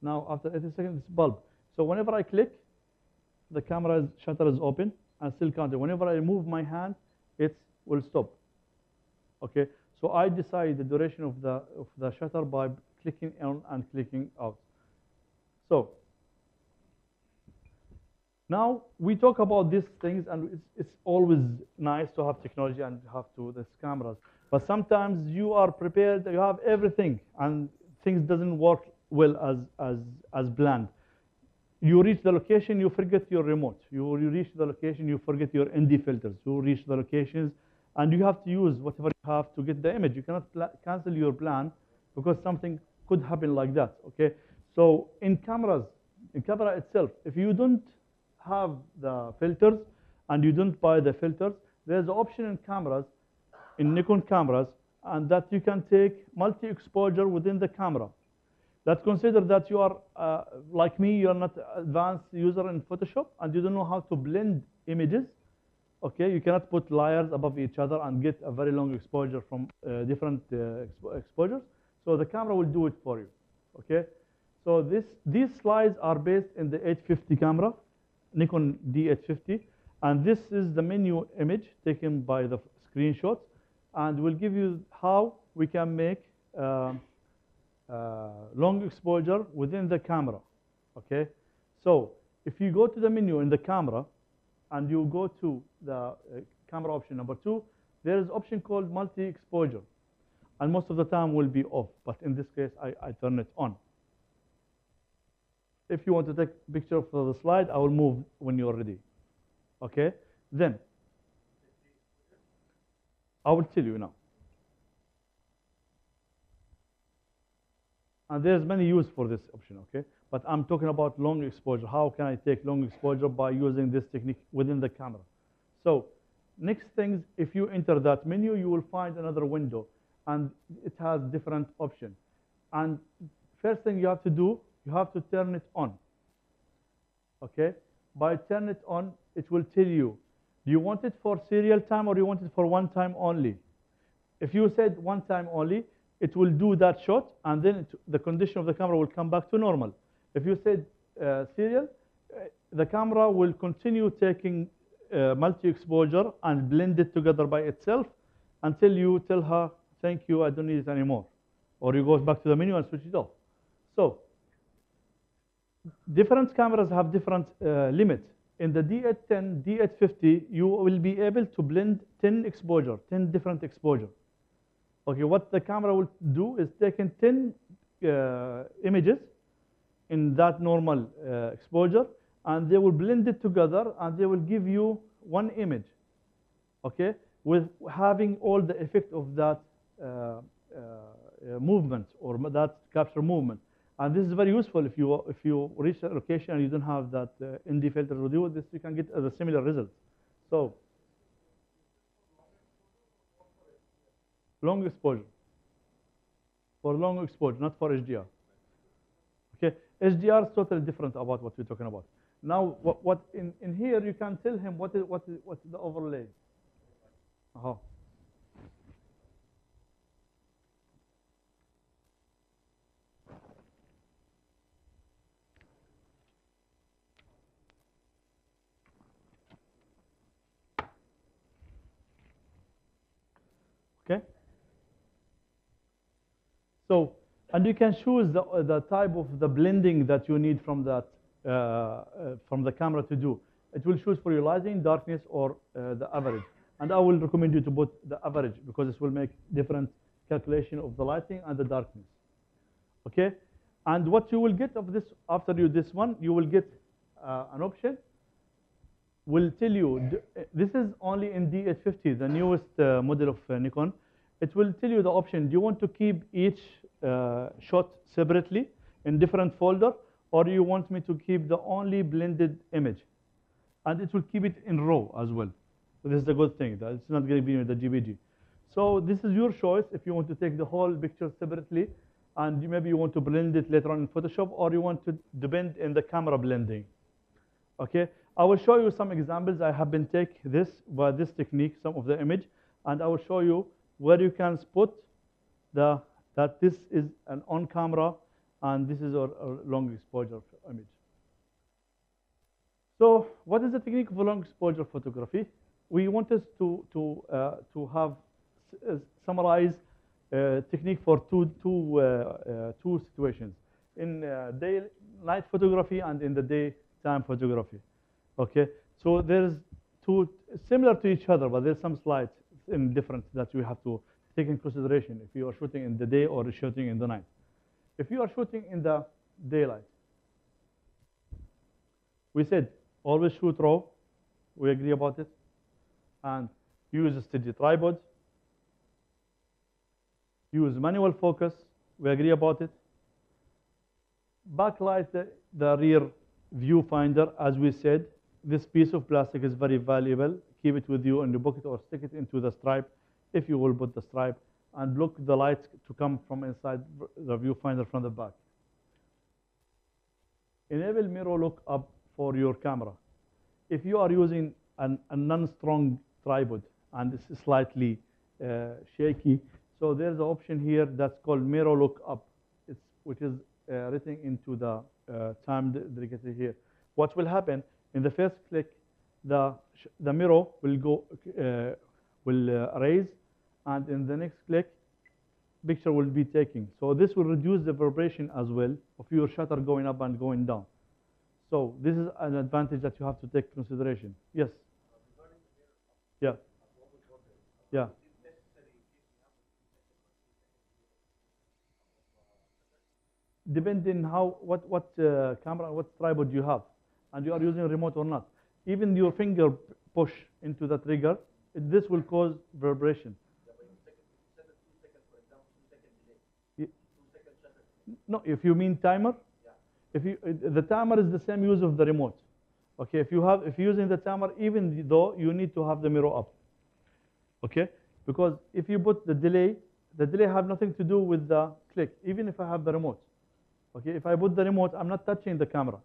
Now after 80 seconds, it's bulb. So whenever I click, the camera shutter is open and still counting. Whenever I move my hand, it will stop. Okay. So I decide the duration of the shutter by clicking on and clicking out. So now we talk about these things, and it's always nice to have technology and have these cameras. But sometimes you are prepared, you have everything, and things doesn't work well as planned. You reach the location, you forget your remote. You reach the location, you forget your ND filters. You reach the locations, and you have to use whatever you have to get the image. You cannot cancel your plan because something could happen like that. Okay. So in camera itself, if you don't have the filters and you don't buy the filters, there's an option in cameras, in Nikon cameras, and that you can take multi-exposure within the camera. Let's consider that you are, like me, you're not an advanced user in Photoshop, and you don't know how to blend images. Okay, you cannot put layers above each other and get a very long exposure from different exposures. So the camera will do it for you. Okay, so these slides are based in the 850 camera, Nikon D850, and this is the menu image taken by the screenshots, and will give you how we can make long exposure within the camera. Okay, so if you go to the menu in the camera and you go to the camera option number 2, there is option called multi-exposure, and most of the time will be off, but in this case I turn it on. If you want to take a picture for the slide, I will move when you're ready. Okay, then I will tell you now. And there's many use for this option, okay? But I'm talking about long exposure. How can I take long exposure by using this technique within the camera? So next things, if you enter that menu, you will find another window, and it has different options. And first thing you have to do, you have to turn it on, okay? By turn it on, it will tell you, do you want it for serial time or you want it for one time only? If you said one time only, it will do that shot, and then the condition of the camera will come back to normal. If you said serial, the camera will continue taking multi-exposure and blend it together by itself until you tell her, thank you, I don't need it anymore. Or you go back to the menu and switch it off. So different cameras have different limits. In the D810, D850, you will be able to blend 10 exposure, 10 different exposure. Okay, what the camera will do is take in 10 images in that normal exposure, and they will blend it together, and they will give you one image, okay, with having all the effect of that movement or that capture movement. And this is very useful if you reach a location and you don't have that ND filter to do with this, you can get a similar result. So long exposure. For long exposure, not for HDR. Okay, HDR is totally different about what we're talking about. Now, what in here you can tell him what's the overlay. Okay. So, and you can choose the type of the blending that you need from that from the camera to do. It will choose for your lighting, darkness, or the average. And I will recommend you to put the average because this will make different calculation of the lighting and the darkness. Okay. And what you will get of this after this one, you will get an option. Will tell you, this is only in D850, the newest model of Nikon. It will tell you the option, do you want to keep each shot separately in different folder, or do you want me to keep the only blended image? And it will keep it in RAW as well. So this is a good thing, that it's not going to be in the JPG. So this is your choice if you want to take the whole picture separately, and maybe you want to blend it later on in Photoshop, or you want to depend in the camera blending. Okay, I will show you some examples. I have been take this by this technique, some of the image, and I will show you where you can spot that this is an on camera and this is a long exposure image. So what is the technique for long exposure photography? We want us to have summarize technique for two situations, in night photography and in the daytime photography. Okay, so there's two similar to each other, but there's some slight in difference that you have to take in consideration if you are shooting in the day or shooting in the night. If you are shooting in the daylight, we said always shoot RAW. We agree about it, and use a steady tripod. Use manual focus. We agree about it. Backlight the rear viewfinder, as we said. This piece of plastic is very valuable. Keep it with you in your pocket or stick it into the stripe if you will put the stripe, and block the lights to come from inside the viewfinder from the back. enable mirror look up for your camera. If you are using a non-strong tripod and it's slightly shaky, so there's an option here that's called mirror look up, which is written into the time indicator here. What will happen in the first click, the mirror will raise, and in the next click, picture will be taken. So this will reduce the vibration as well of your shutter going up and going down. So this is an advantage that you have to take consideration. Yes. Yeah. Yeah. Depending what camera, what tripod you have, and you are using a remote or not. Even your finger push into the trigger, this will cause vibration. No, if you mean timer, if the timer is the same use of the remote. Okay, if you're using the timer, even though you need to have the mirror up. Okay, because if you put the delay have nothing to do with the click. Even if I have the remote. Okay, if I put the remote, I'm not touching the camera.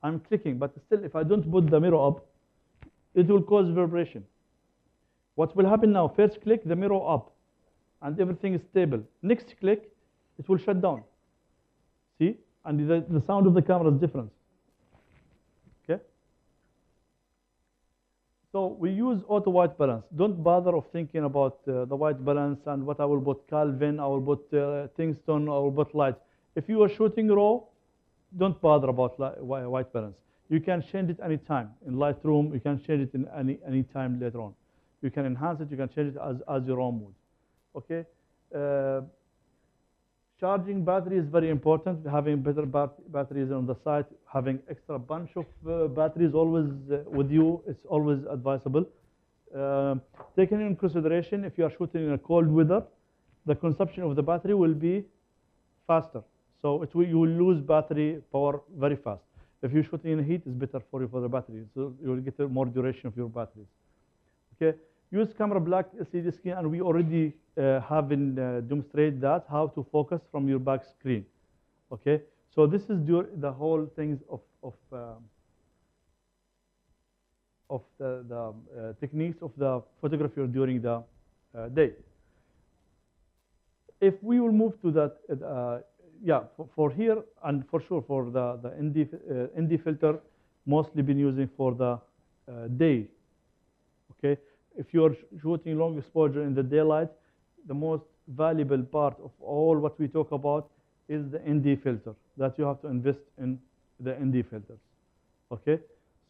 I'm clicking, but still, if I don't put the mirror up, it will cause vibration. What will happen now? First click, the mirror up, and everything is stable. Next click, it will shut down. See? And the sound of the camera is different. Okay? So we use auto white balance. Don't bother of thinking about the white balance and what I will put Kelvin, I will put tungsten, I will put light. If you are shooting raw, don't bother about white balance. You can change it anytime. In Lightroom, you can change it in any time later on. You can enhance it, you can change it as your own mood. Okay? Charging battery is very important. Having better batteries on the site, having extra bunch of batteries always with you, it's always advisable. Taking in consideration, if you are shooting in a cold weather, the consumption of the battery will be faster. So you will lose battery power very fast. If you're shooting in heat, it's better for you for the battery. So you will get more duration of your batteries. Okay. Use camera black LCD screen, and we already have demonstrated that how to focus from your back screen. Okay. So this is the whole things of the techniques of the photographer during the day. If we will move to that. Yeah, for here and for sure for the ND filter, mostly been using for the day. Okay, if you're shooting long exposure in the daylight, the most valuable part of all what we talk about is the ND filter. That you have to invest in the ND filters. Okay,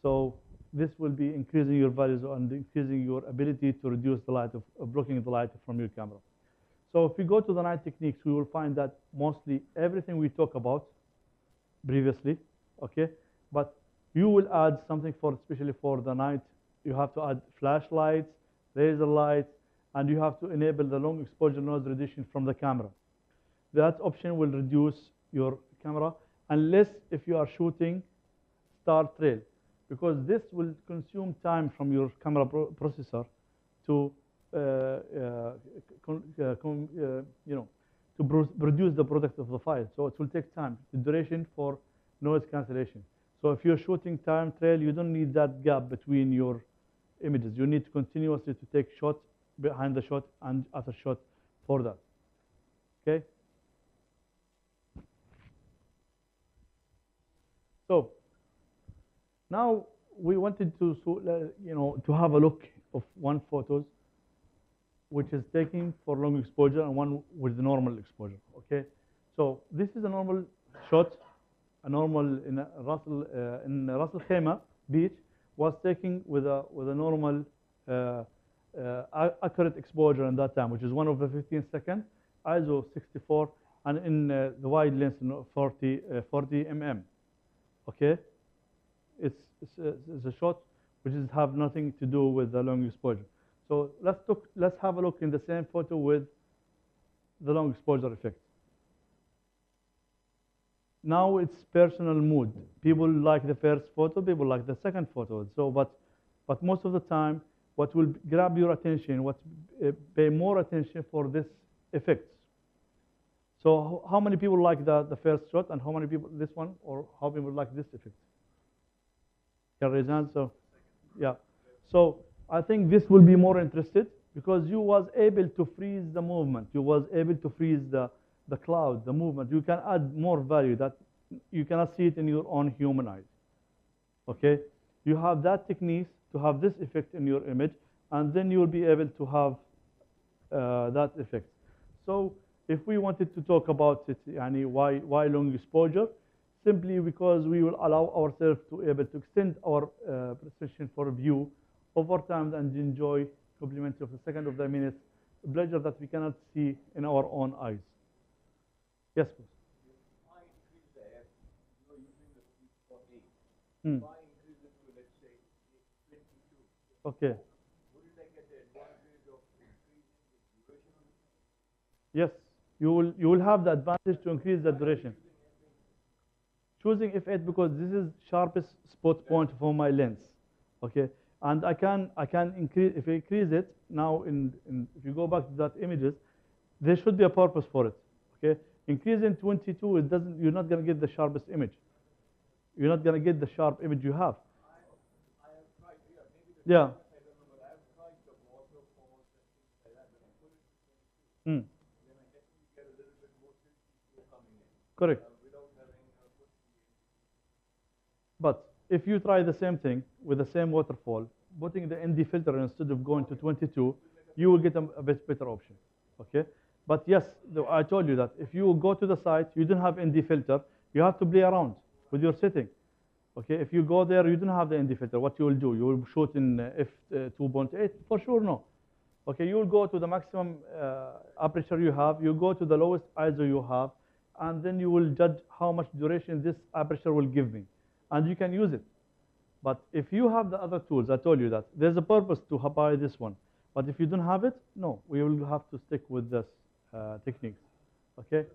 so this will be increasing your values and increasing your ability to reduce the light of blocking the light from your camera. So if we go to the night techniques, we will find that mostly everything we talk about previously, okay? But you will add something especially for the night. You have to add flashlights, laser lights, and you have to enable the long exposure noise reduction from the camera. That option will reduce your camera unless if you are shooting star trail, because this will consume time from your camera processor to produce the product of the file. So it will take time, the duration for noise cancellation. So if you're shooting time trail, you don't need that gap between your images. You need to continuously to take shot behind the shot and after shot for that. Okay. So now we wanted to to have a look of one photos which is taken for long exposure and one with the normal exposure. Okay, so this is a normal shot, a normal in Ras Al Khaimah beach was taken with a normal accurate exposure in that time, which is 1 over 15 second, ISO 64, and in the wide lens 40 mm. Okay, it's a shot which have nothing to do with the long exposure. So let's have a look in the same photo with the long exposure effect. Now it's personal mood. People like the first photo, people like the second photo. So, but most of the time, what will grab your attention, what pay more attention for this effects. So how many people like the first shot, and how many people this one, or how many people like this effect? Can raise hands. So yeah. So I think this will be more interested because you was able to freeze the movement. You was able to freeze the cloud, the movement. You can add more value that you cannot see it in your own human eyes. Okay? You have that technique to have this effect in your image, and then you will be able to have that effect. So if we wanted to talk about it, yani why long exposure? Simply because we will allow ourselves to able to extend our precision for view over time and enjoy complementary of the second of the minute pleasure that we cannot see in our own eyes. Yes, please. Hmm. Okay. Yes, you will have the advantage to increase the duration. Choosing f8 because this is sharpest spot point for my lens. Okay, and I can increase if I increase it now if you go back to that images, there should be a purpose for it. Okay, increasing 22 it doesn't you're not going to get the sharpest image. You're not going to get the sharp image you have. Yeah. Hmm. Correct. But if you try the same thing with the same waterfall, putting the ND filter instead of going to 22, you will get a bit better option. Okay? But yes, I told you that if you go to the site, you don't have ND filter, you have to play around with your setting. Okay? If you go there, you don't have the ND filter. What you will do? You will shoot in f2.8? For sure, no. Okay, you will go to the maximum aperture you have, you go to the lowest ISO you have, and then you will judge how much duration this aperture will give me. And you can use it. But if you have the other tools, I told you that, there's a purpose to buy this one. But if you don't have it, no, we will have to stick with this techniques. Okay?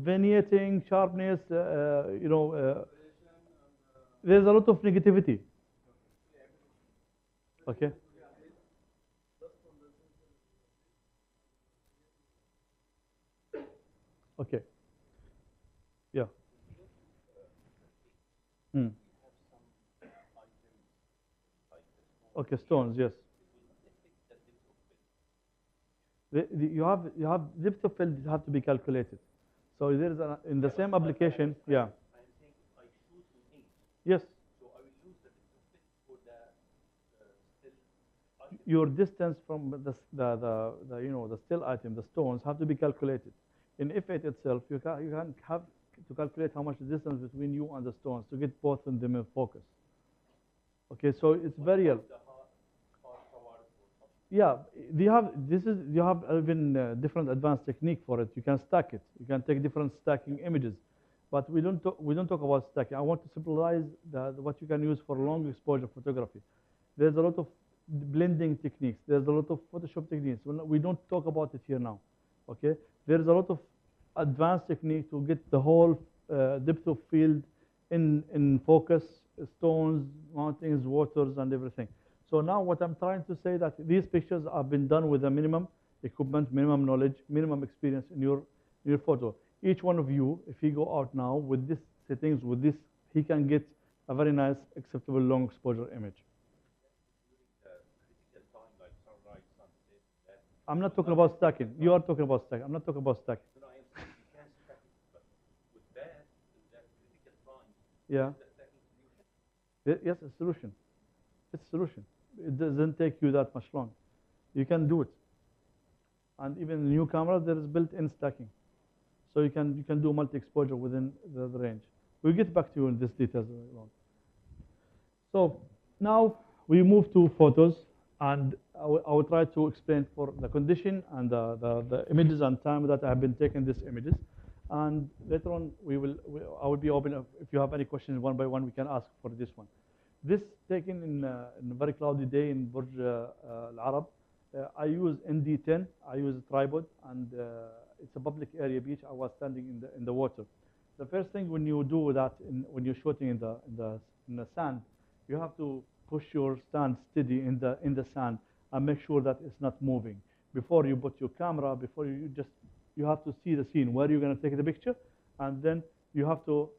Vignetting, sharpness, there's a lot of negativity. Okay? Okay. Yeah. Hmm. Okay, stones, yes. You have depth of field have to be calculated. So there is in the same application, yeah. Yes. Your distance from the still item, the stones have to be calculated. In f8 itself, you can have to calculate how much the distance between you and the stones to get both of them in focus. Okay, so it's very yeah. You have even different advanced technique for it. You can stack it. You can take different stacking images, but we don't talk about stacking. I want to simplify what you can use for long exposure photography. There's a lot of blending techniques. There's a lot of Photoshop techniques. We don't talk about it here now. Okay, there's a lot of advanced technique to get the whole depth of field in focus, stones, mountains, waters, and everything. So now what I'm trying to say that these pictures have been done with a minimum equipment, minimum knowledge, minimum experience in your photo. Each one of you, if he go out now with these settings, with this, he can get a very nice, acceptable long exposure image. I'm not talking about stacking. You are talking about stacking. I'm not talking about stacking. Yeah. Yes, it's a solution. It's a solution. It doesn't take you that much long. You can do it. And even in new cameras, there is built-in stacking. So you can do multi-exposure within the range. We'll get back to you in this details. So now we move to photos, and I will try to explain for the condition and the images and time that I have been taking these images. And later on, I will be open. If you have any questions one by one, we can ask for this one. This taken in a very cloudy day in Burj Al Arab. I use ND10. I use a tripod, and it's a public area beach. I was standing in the water. The first thing when you do that, when you're shooting in the sand, you have to push your stand steady in the sand and make sure that it's not moving. before you put your camera, before you have to see the scene where you're going to take the picture, and then you have to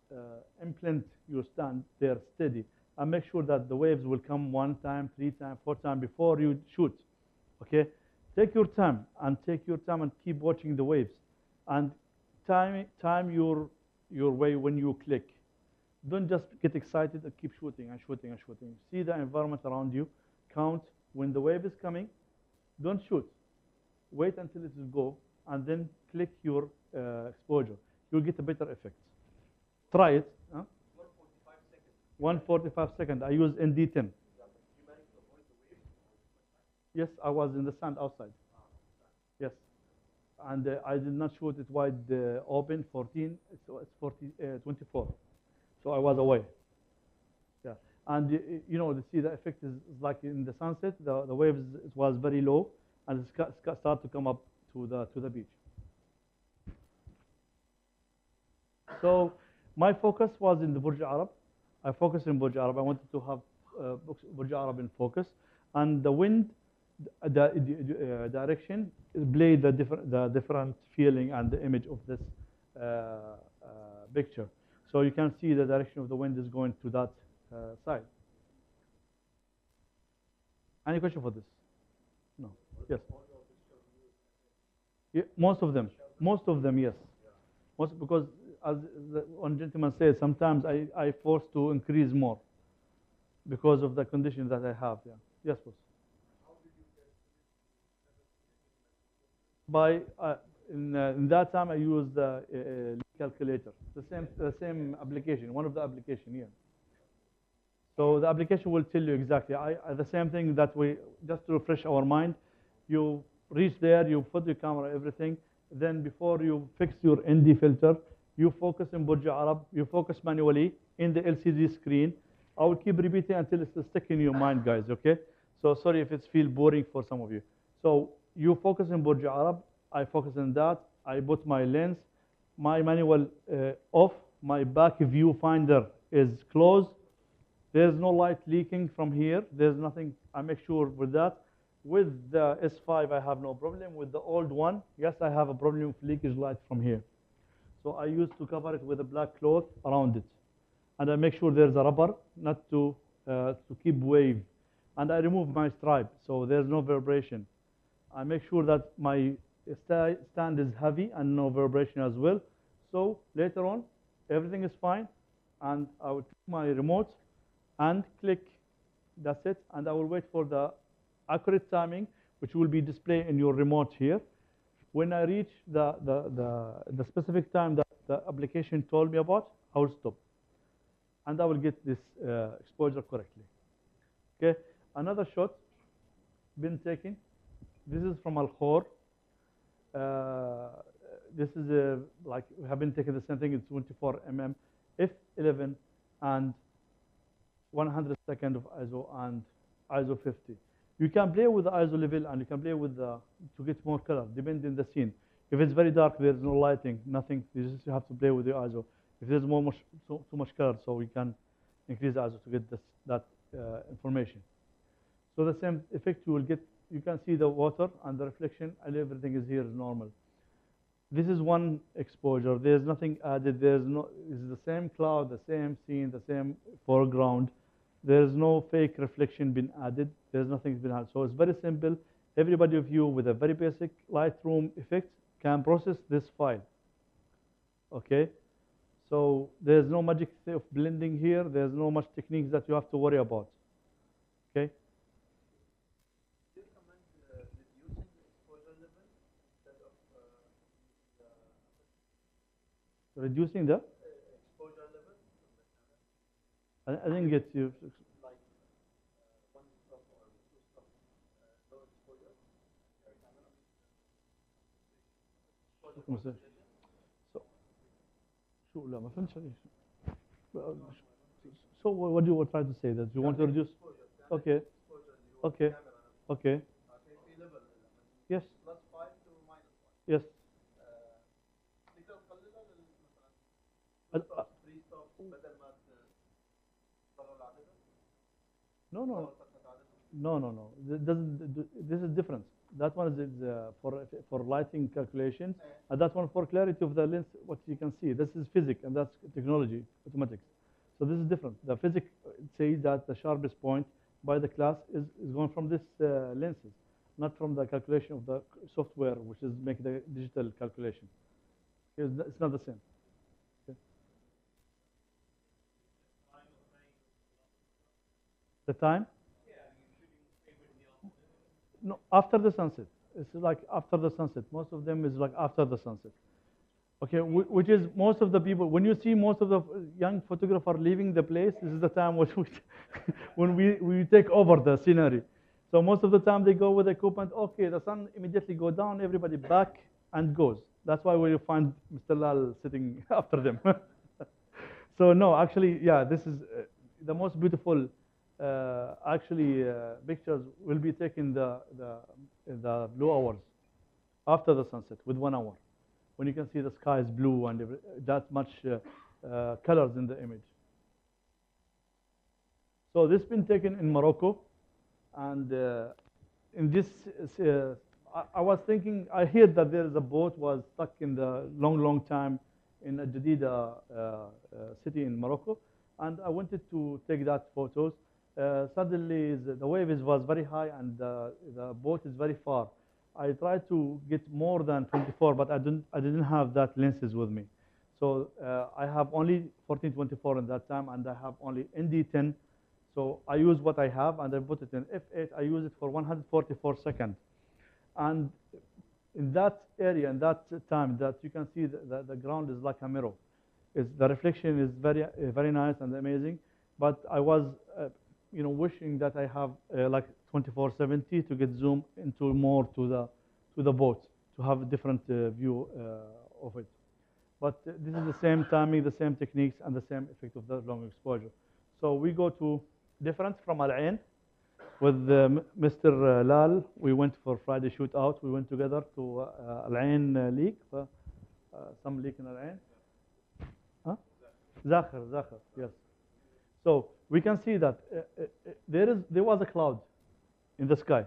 implant your stand there steady and make sure that the waves will come 1 time, 3 times, 4 times before you shoot. Okay, take your time and keep watching the waves, and time your way when you click. Don't just get excited and keep shooting and shooting and shooting. See the environment around you. Count when the wave is coming. Don't shoot. Wait until it will go, and then click your exposure. You'll get a better effect. Try it. Huh? 145 seconds. I use ND10. Yes, I was in the sand outside. Yes. And I did not shoot it wide open, 14, so it's 24. So I was away. Yeah. And you know, see the effect is like in the sunset, the waves, it was very low, and it started to come up to the beach. So my focus was in the Burj Arab. I focused in Burj Arab. I wanted to have Burj Arab in focus, and the wind, the direction played the different feeling and the image of this picture. So you can see the direction of the wind is going to that side. Any question for this? No. Yes. Yeah, most of them, yes. Because as one gentleman said, sometimes I forced to increase more because of the condition that I have. Yeah. Yes, boss. By in that time I used the calculator, the same application, one of the application here. So the application will tell you exactly. The same thing that we just to refresh our mind. You reach there, you put your camera, everything. Then before you fix your ND filter, you focus in Burj Arab. You focus manually in the LCD screen. I will keep repeating until it's stuck in your mind, guys. Okay? So sorry if it's feel boring for some of you. So you focus in Burj Arab. I focus on that. I put my lens, my manual off. My back viewfinder is closed. There's no light leaking from here. There's nothing. I make sure with that. With the S5, I have no problem. With the old one, yes, I have a problem with leakage light from here. So I used to cover it with a black cloth around it. And I make sure there's a rubber, not to keep wave. And I remove my stripe, so there's no vibration. I make sure that my stand is heavy and no vibration as well. So later on, everything is fine. And I will take my remote and click. That's it. And I will wait for the accurate timing, which will be displayed in your remote here. When I reach the specific time that the application told me about, I will stop. And I will get this exposure correctly. Okay, another shot been taken. This is from Al Khor. This is like we have been taking the same thing. It's 24 mm, f11, and 100 second of ISO and ISO 50. You can play with the ISO level and you can play with to get more color, depending on the scene. If it's very dark, there's no lighting, nothing. You just have to play with the ISO. If there's too much color, so we can increase the ISO to get that information. So the same effect you will get. You can see the water and the reflection, and everything is here is normal. This is one exposure. There's nothing added. It's the same cloud, the same scene, the same foreground. There's no fake reflection been added. There's nothing been added. So it's very simple. Everybody of you with a very basic Lightroom effect can process this file. Okay? So there's no magic of blending here. There's no much techniques that you have to worry about. Okay? Do you recommend reducing the exposure level instead of Reducing the? Exposure level from the camera? I didn't get you. Like one stop or two stop low exposure camera. So, شو لا ما فهمتش عليك. So what do you try to say? That you want to reduce? Okay. Okay. Okay. Yes. Plus 5 to minus 1. Yes. No. This is different. That one is for lighting calculation, and that one for clarity of the lens, what you can see. This is physics, and that's technology, automatics. So this is different. The physics says that the sharpest point by the class is going from this lenses, not from the calculation of the software, which is make the digital calculation. It's not the same. Okay. The time? No, after the sunset. It's like after the sunset. Most of them is like after the sunset. Okay, which is most of the people, when you see most of the young photographer leaving the place, this is the time when we take over the scenery. So most of the time they go with equipment, okay, the sun immediately go down, everybody back and goes. That's why we find Mr. Lal sitting after them. So no, actually, yeah, this is the most beautiful pictures will be taken the blue hours after the sunset with 1 hour, when you can see the sky is blue and that much colors in the image. So this has been taken in Morocco, and in this, I was thinking, I heard that there is a boat was stuck in the long time in a Jadida city in Morocco, and I wanted to take that photos. Suddenly the wave was very high and the boat is very far. I tried to get more than 24, but I didn't have that lenses with me. So I have only 14-24 in that time, and I have only ND10. So I use what I have, and I put it in f8. I use it for 144 seconds. And in that area, in that time, that you can see the ground is like a mirror. The reflection is very nice and amazing. But I was wishing that I have like 2470 to get zoom into more to the boat, to have a different view of it. But this is the same timing, the same techniques, and the same effect of the long exposure. So we go to different from Al Ain with Mr. Lal. We went for Friday shoot out. We went together to Al Ain Lake, some lake in Al Ain. Huh? Zakhir, yes. So we can see that there was a cloud in the sky.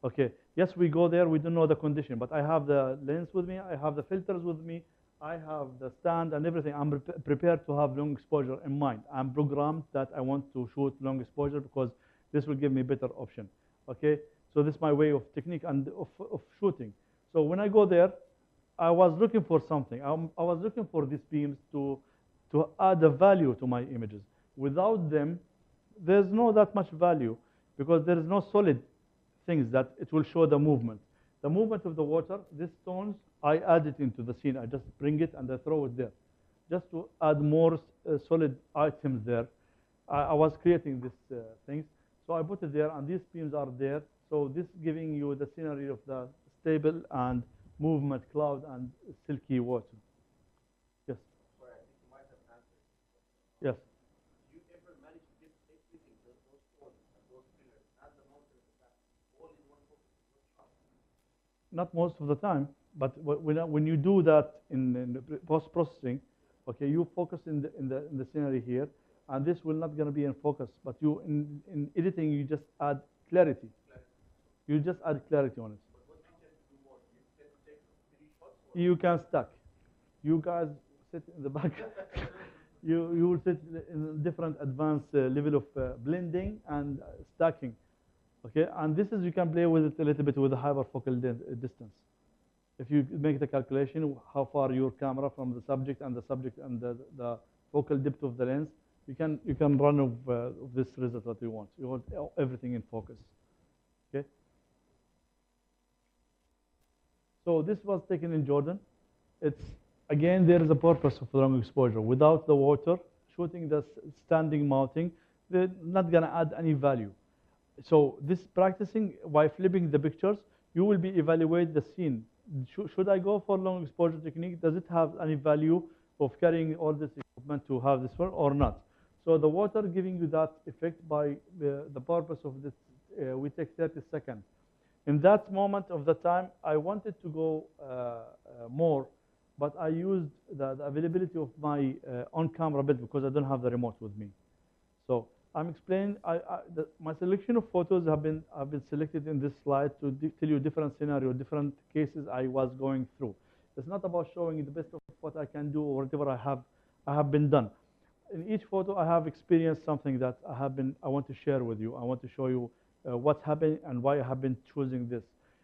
Okay. Yes, we go there. We don't know the condition, but I have the lens with me. I have the filters with me. I have the stand and everything. I'm prepared to have long exposure in mind. I'm programmed that I want to shoot long exposure because this will give me better option. Okay. So this is my way of technique and of shooting. So when I go there, I was looking for something. I was looking for these beams to add a value to my images. Without them, there's no that much value because there is no solid things that it will show the movement. The movement of the water, these stones, I add it into the scene. I just bring it and I throw it there, just to add more solid items there. I was creating these things, so I put it there, and these beams are there. So this giving you the scenery of the stable and movement cloud and silky water. Yes. Sorry, I think you might have answered. Yes. Did you ever manage to get everything, those stones and those pillars and the mountains and that, all in one focus, one shot? Not most of the time, but when you do that in post-processing, okay, you focus in the scenery here, and this will not going to be in focus. But you in editing, you just add clarity. You just add clarity on it. But what do you tend to do more? You tend to take 3 shots? You can stack. You guys sit in the back. you will sit in a different advanced level of blending and stacking. Okay, and this is, you can play with it a little bit with the hyperfocal distance. If you make the calculation how far your camera from the subject and the focal depth of the lens, you can run of this result that you want. You want everything in focus. Okay. So this was taken in Jordan. It's again, there is a purpose of long exposure. Without the water, shooting the standing mounting, they're not gonna add any value. So this practicing by flipping the pictures, you will be evaluate the scene. Should I go for long exposure technique? Does it have any value of carrying all this equipment to have this one or not? So the water giving you that effect by the purpose of this, we take 30 seconds. In that moment of the time, I wanted to go more, but I used the availability of my on-camera bit because I don't have the remote with me. So I'm explaining. My selection of photos have been selected in this slide to tell you different scenario, different cases I was going through. It's not about showing you the best of what I can do or whatever I have been done. In each photo, I have experienced something that I want to share with you. I want to show you what's happening and why I have been choosing this.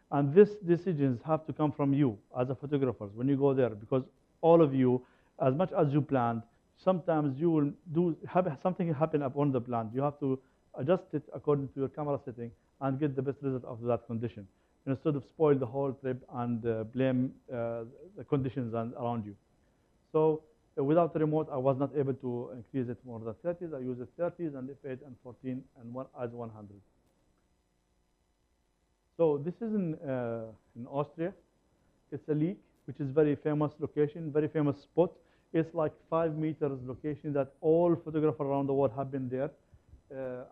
And these decisions have to come from you as a photographers when you go there, because all of you, as much as you planned, sometimes you will have something happen upon the plan. You have to adjust it according to your camera setting and get the best result of that condition, instead of spoil the whole trip and blame the conditions around you. So without the remote, I was not able to increase it more than 30s. I used it 30s and F8 and 14 and as 100. So this is in Austria. It's a lake, which is very famous location, very famous spot. It's like 5 meters location that all photographers around the world have been there.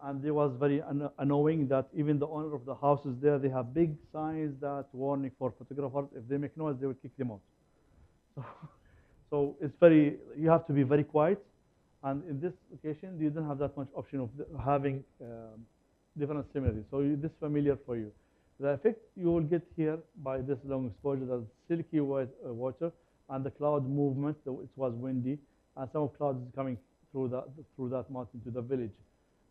And it was very annoying that even the owner of the houses there, they have big signs that warning for photographers. If they make noise, they will kick them out. So it's you have to be very quiet. And in this location, you don't have that much option of having different scenery. So this is familiar for you. The effect you will get here by this long exposure, the silky white water, and the cloud movement. It was windy, and some of clouds coming through that mountain to the village.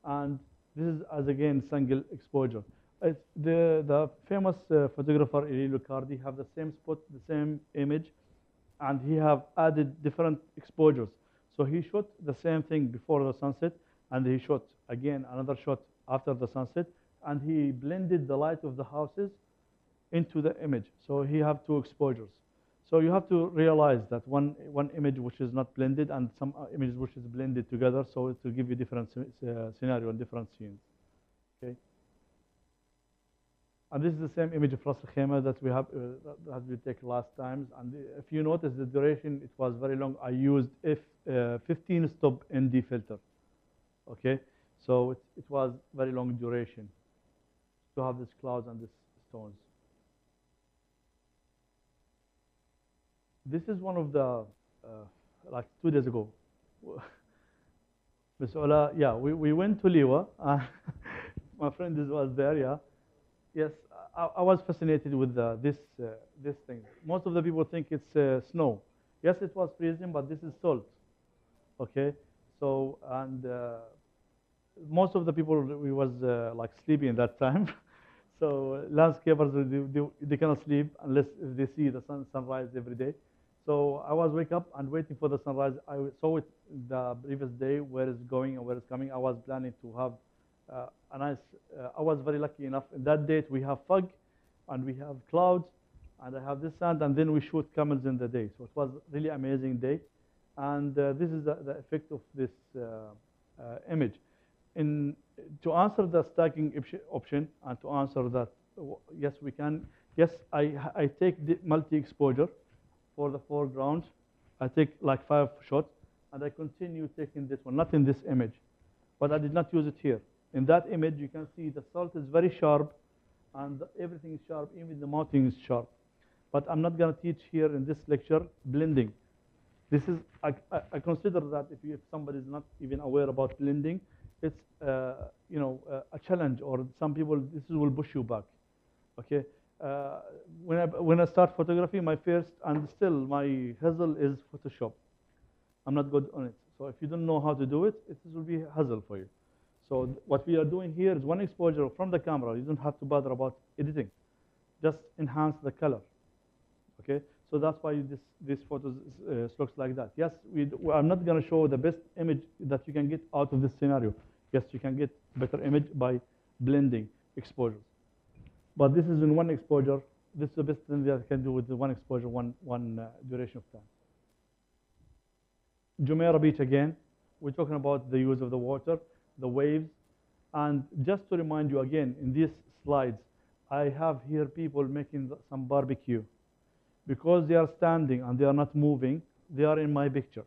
And this is, as again, single exposure. The famous photographer Elio Cardi have the same spot, the same image, and he have added different exposures. So he shot the same thing before the sunset, and he shot again another shot after the sunset, and he blended the light of the houses into the image. So he have 2 exposures. So you have to realize that one image which is not blended and some images which is blended together, so to give you different scenario and different scenes. Okay. And this is the same image of Ras Al Khaimah that we have that we take last times. And if you notice the duration, it was very long. I used 15 stop ND filter. Okay, so it was very long duration to have these clouds and these stones. This is one of the, like 2 days ago. Miss Ola, yeah, we went to Liwa. My friend was there, yeah. Yes, I was fascinated with this thing. Most of the people think it's snow. Yes, it was freezing, but this is salt. Okay, so, and most of the people, we was like sleeping that time. So landscapers, they cannot sleep unless if they see the sunrise every day. So I was wake up and waiting for the sunrise. I saw it the previous day, where it's going and where it's coming. I was planning to have a nice, I was very lucky enough. In that date, we have fog and we have clouds and I have this sand, and then we shoot camels in the day. So it was really amazing day. And this is the effect of this image. To answer the stacking option and to answer that, yes, we can. Yes, I take the multi-exposure for the foreground. I take like 5 shots, and I continue taking this one, not in this image, but I did not use it here. In that image, you can see the salt is very sharp, and everything is sharp, even the mountain is sharp. But I'm not going to teach here in this lecture blending. This is, I consider that if somebody is not even aware about blending, it's a challenge, or some people, this will push you back. Okay, when I start photography, my first and still my hassle is Photoshop. I'm not good on it. So if you don't know how to do it, it will be a hassle for you. So what we are doing here is one exposure from the camera. You don't have to bother about editing. Just enhance the color. Okay, so that's why this photo looks like that. Yes, I'm not going to show the best image that you can get out of this scenario. Yes, you can get better image by blending exposures. But this is in one exposure. This is the best thing that I can do with the one exposure, one duration of time. Jumeirah Beach again. We're talking about the use of the water, the waves. And just to remind you again, in these slides, I have here people making some barbecue. Because they are standing and they are not moving, they are in my pictures.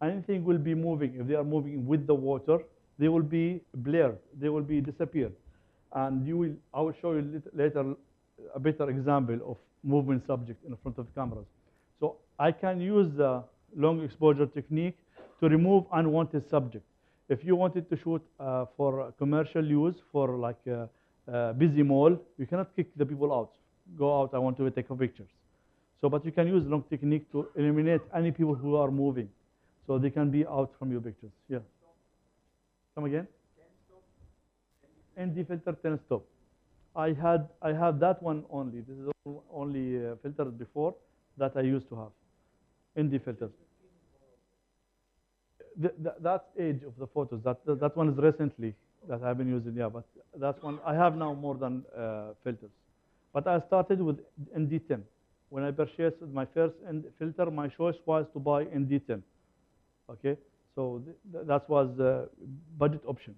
Anything will be moving. If they are moving with the water, they will be blurred. They will be disappeared. And I will show you later a better example of moving subject in front of cameras. So I can use the long exposure technique to remove unwanted subject. If you wanted to shoot for commercial use, for like a busy mall, you cannot kick the people out. Go out, I want to take pictures. So, but you can use long technique to eliminate any people who are moving. So they can be out from your pictures. Yeah. Come again? ND filter 10 stop. I have that one only. This is only filtered before that I used to have. ND filters. That age of the photos. That one is recently that I've been using. Yeah, but that's one I have now more than filters. But I started with ND10. When I purchased my first filter, my choice was to buy ND10. Okay, so that was the budget option.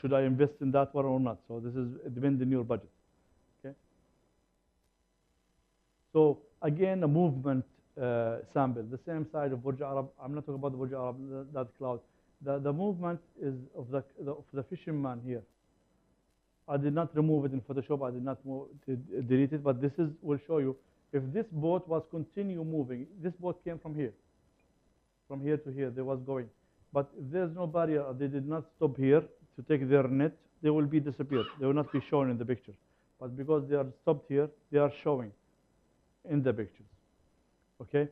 Should I invest in that one or not? So this is depending on your budget. Okay. So again, a movement sample, the same side of Burj Arab. I'm not talking about the Burj Arab, that cloud. The movement is of the fisherman here. I did not remove it in Photoshop. I did not delete it, but this will show you if this boat was continue moving. This boat came from here to here. They was going, but if there's no barrier, they did not stop here to take their net. They will be disappeared. They will not be shown in the picture. But because they are stopped here, they are showing in the pictures. Okay.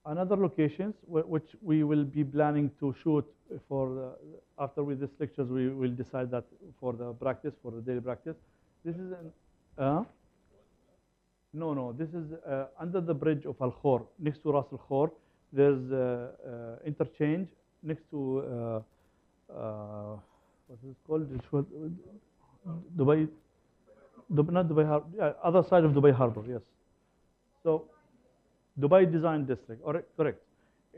Another locations which we will be planning to shoot for after with these lectures, we will decide that for the practice, for the daily practice. This is an no. This is under the bridge of Al Khor, next to Ras Al Khor. There's interchange next to what is it called? Dubai. Not Dubai Harbor. Yeah, other side of Dubai Harbor. Yes. So Dubai Design District. Correct.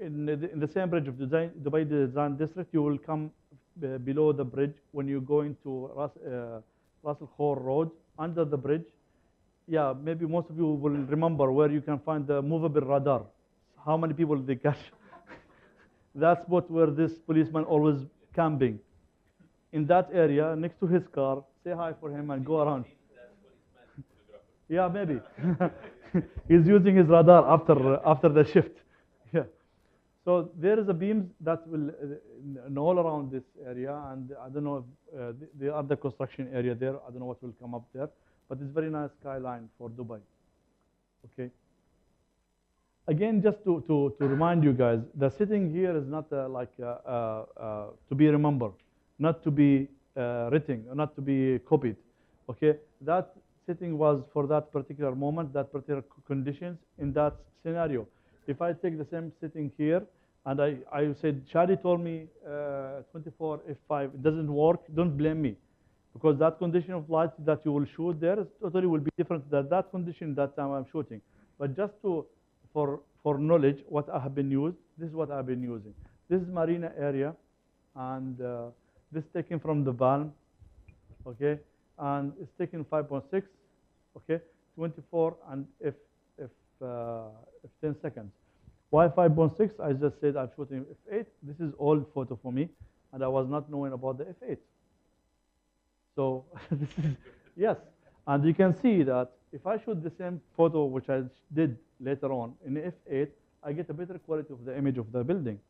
In the same bridge of Dubai Design District, you will come below the bridge when you go into Ras Al Khor Road. Under the bridge, yeah, maybe most of you will remember where you can find the movable radar. How many people they catch? That's spot where this policeman always camping. In that area, next to his car, say hi for him and go around. Yeah, maybe. He's using his radar after the shift. Yeah. So there is a beams that will all around this area, and I don't know if they are the construction area there. I don't know what will come up there, but it's very nice skyline for Dubai. Okay. Again, just to remind you guys, the setting here is not to be remembered, not to be written, not to be copied. Okay, that setting was for that particular moment, that particular conditions in that scenario. If I take the same setting here and I said, Shadi told me 24 f5, it doesn't work, don't blame me. Because that condition of light that you will shoot there totally will be different than that condition that time I'm shooting. But just for knowledge, what I have been used, this is what I've been using. This is marina area, and this taken from the Palm, okay, and it's taken 5.6, okay, 24 and if 10 seconds. Why 5.6? I just said I'm shooting f8. This is old photo for me, and I was not knowing about the f8. So this is, yes, and you can see that if I shoot the same photo which I did later on in f8, I get a better quality of the image of the building.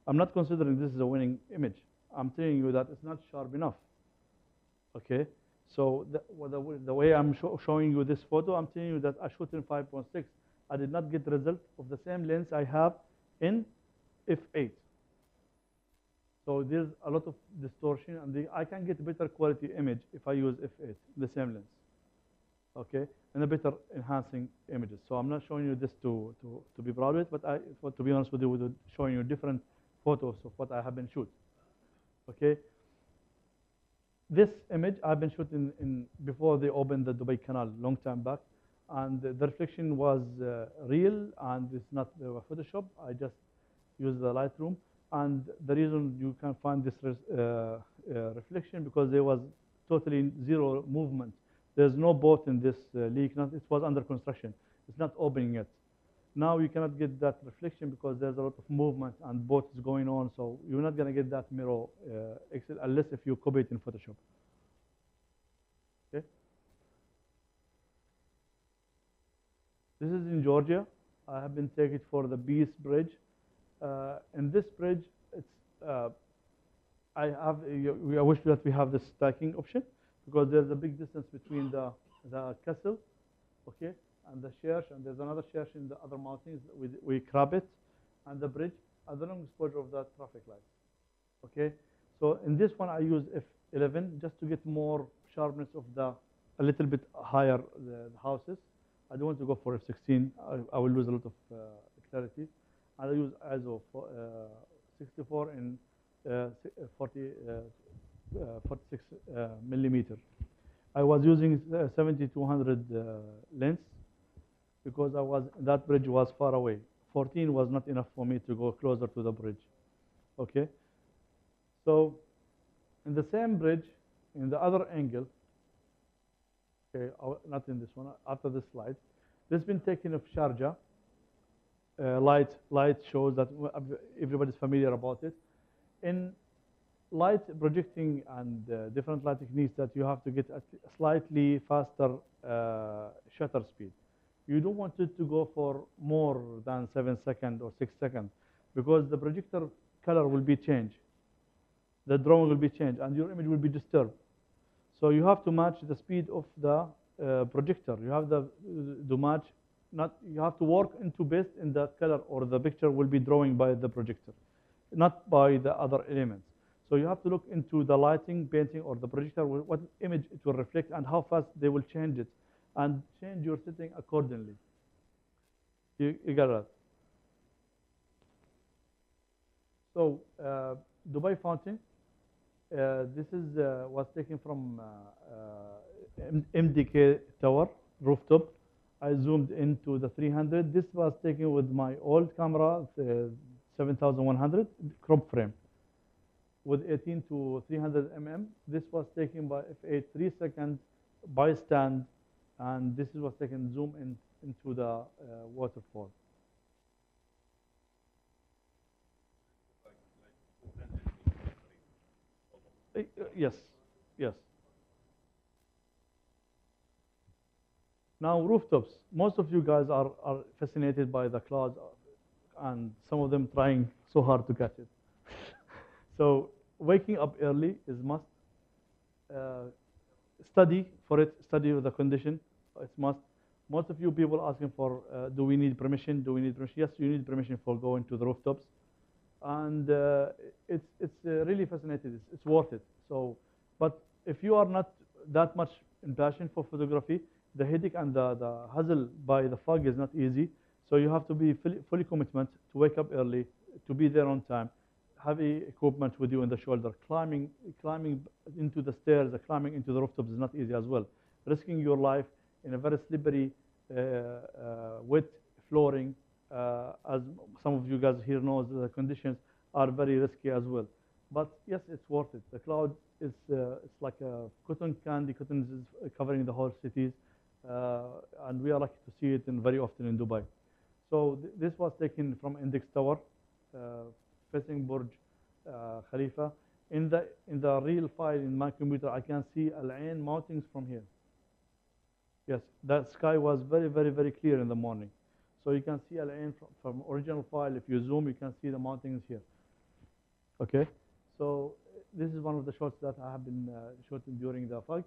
I'm not considering this is a winning image. I'm telling you that it's not sharp enough. Okay, so the way I'm showing you this photo, I'm telling you that I shoot in 5.6. I did not get the result of the same lens I have in f8. So there's a lot of distortion, and I can get better quality image if I use f8, the same lens. Okay, and a better enhancing images. So I'm not showing you this to be proud of it, but to be honest with you, showing you different photos of what I have been shooting. Okay, this image I've been shooting before they opened the Dubai Canal long time back, and the reflection was real, and it's not Photoshop. I just used the Lightroom, and the reason you can find this reflection because there was totally zero movement. There's no boat in this lake. It was under construction. It's not opening yet. Now you cannot get that reflection because there's a lot of movement and boat is going on. So you're not going to get that mirror unless if you copy it in Photoshop. Okay. This is in Georgia. I have been taken for the Peace Bridge. In this bridge, it's I wish that we have this stacking option because there's a big distance between the castle, okay, and the church, and there's another church in the other mountains. We crab it, and the bridge at the long exposure of the traffic lights, okay. So in this one, I use f11 just to get more sharpness of a little bit higher the houses. I don't want to go for f16. I will lose a lot of clarity. And I use ISO 64 in 46 millimeter. I was using 70-200 lens because that bridge was far away. 14 was not enough for me to go closer to the bridge. Okay. So in the same bridge, in the other angle, okay, not in this one, after this slide, this has been taken of Sharjah. Light shows that everybody's familiar about it. In light projecting and different light techniques that you have to get a slightly faster shutter speed. You don't want it to go for more than 7 seconds or 6 seconds because the projector color will be changed. The drawing will be changed and your image will be disturbed. So you have to match the speed of the projector. You have to match, you have to work into best in the color or the picture will be drawing by the projector, not by the other elements. So you have to look into the lighting, painting, or the projector, what image it will reflect and how fast they will change it and change your setting accordingly. You got that? So Dubai Fountain, this was taken from MDK Tower rooftop. I zoomed into the 300. This was taken with my old camera, 7100 crop frame with 18 to 300 mm. This was taken by f8 3 seconds by stand, and this was taken zoom into the waterfall. Yes, yes. Now rooftops. Most of you guys are fascinated by the clouds, and some of them trying so hard to catch it. So waking up early is must. Study for it. Study the condition. It's must. Most of you people asking for, do we need permission? Do we need permission? Yes, you need permission for going to the rooftops, and it's really fascinating. It's worth it. So, but if you are not that much in passion for photography, the headache and the hassle by the fog is not easy. So you have to be fully commitment to wake up early, to be there on time, heavy equipment with you in the shoulder. Climbing into the stairs, climbing into the rooftops is not easy as well. Risking your life in a very slippery, wet flooring, as some of you guys here know, the conditions are very risky as well. But yes, it's worth it. The cloud is it's like a cotton candy. Cotton is covering the whole cities, and we are lucky to see it very often in Dubai. So this was taken from Index Tower, facing Burj Khalifa. In the real file in my computer, I can see Al Ain mountains from here. Yes, that sky was very, very, very clear in the morning. So you can see Al Ain from original file. If you zoom, you can see the mountains here. Okay, so this is one of the shots that I have been shooting during the fog.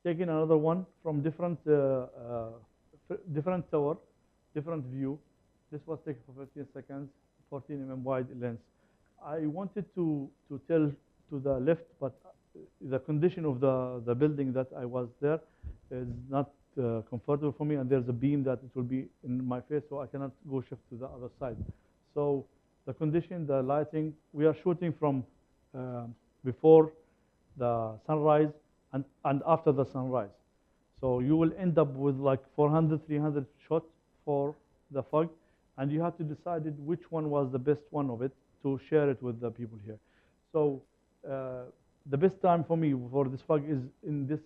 Taking another one from different tower, different view. This was taken for 15 seconds, 14 mm wide lens. I wanted to tell to the left, but the condition of the building that I was there is not comfortable for me, and there's a beam that it will be in my face, so I cannot go shift to the other side. So the condition, the lighting, we are shooting from before the sunrise and after the sunrise. So you will end up with like 400, 300 shots for the fog, and you have to decide which one was the best one of it to share it with the people here. So the best time for me for this fog is in this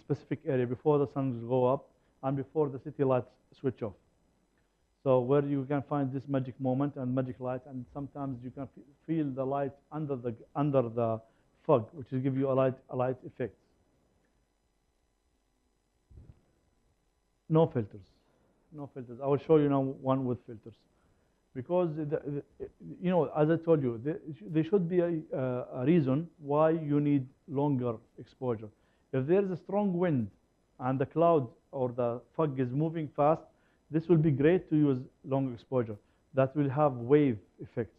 specific area before the sun go up and before the city lights switch off. So where you can find this magic moment and magic light, and sometimes you can feel the light under the fog, which will give you a light effect. No filters, no filters. I will show you now one with filters. because you know, as I told you, there should be a reason why you need longer exposure. If there is a strong wind and the cloud or the fog is moving fast, this will be great to use long exposure. That will have wave effect,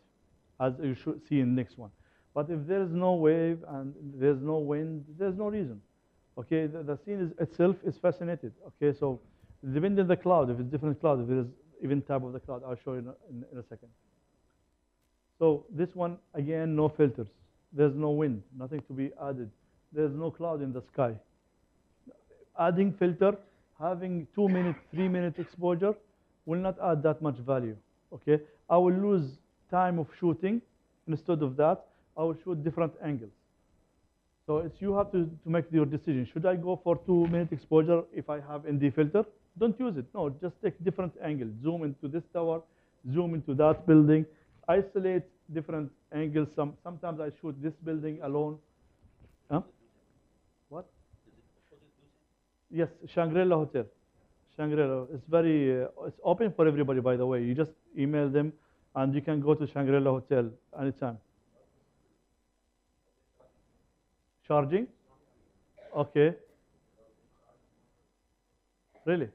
as you should see in the next one. But if there is no wave and there's no wind, there's no reason. Okay, the scene itself is fascinated. Okay, so depending on the cloud, if it's different cloud, if there is even type of the cloud, I'll show you in a second. So this one, again, no filters. There's no wind, nothing to be added. There's no cloud in the sky. Adding filter, having 2-minute, 3-minute exposure will not add that much value. Okay, I will lose time of shooting. Instead of that, I will shoot different angles. So it's you have to make your decision. Should I go for 2-minute exposure if I have ND filter? Don't use it. No, just take different angles. Zoom into this tower, zoom into that building, isolate different angles. Sometimes I shoot this building alone. Huh? What? Yes, Shangri-La Hotel. Shangri-La. It's very, it's open for everybody, by the way. You just email them, and you can go to Shangri-La Hotel anytime. Charging? Okay. Really?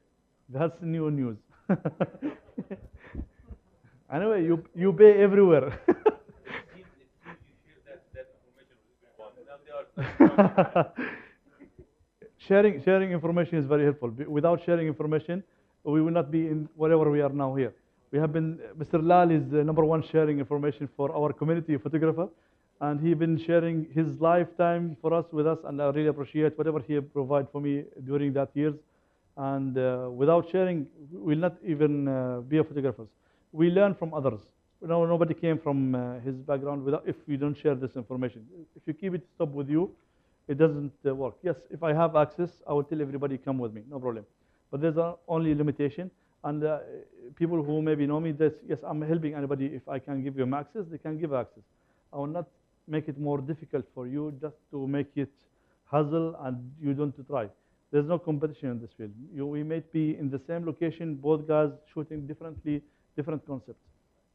That's new news. Anyway, you pay everywhere. Sharing information is very helpful. Without sharing information, we will not be in wherever we are now here. We have been, Mr. Lal is the #1 sharing information for our community photographer, and he's been sharing his lifetime for us with us, and I really appreciate whatever he provided for me during that years. And without sharing, we'll not even be a photographers. We learn from others. You know, nobody came from his background without, if we don't share this information. If you keep it stop with you, it doesn't work. Yes, if I have access, I will tell everybody come with me, no problem. But there's only limitation. And people who maybe know me, that yes, I'm helping anybody. If I can give them access, they can give access. I will not make it more difficult for you just to make it hassle and you don't try. There's no competition in this field. We may be in the same location, both guys shooting differently, different concepts.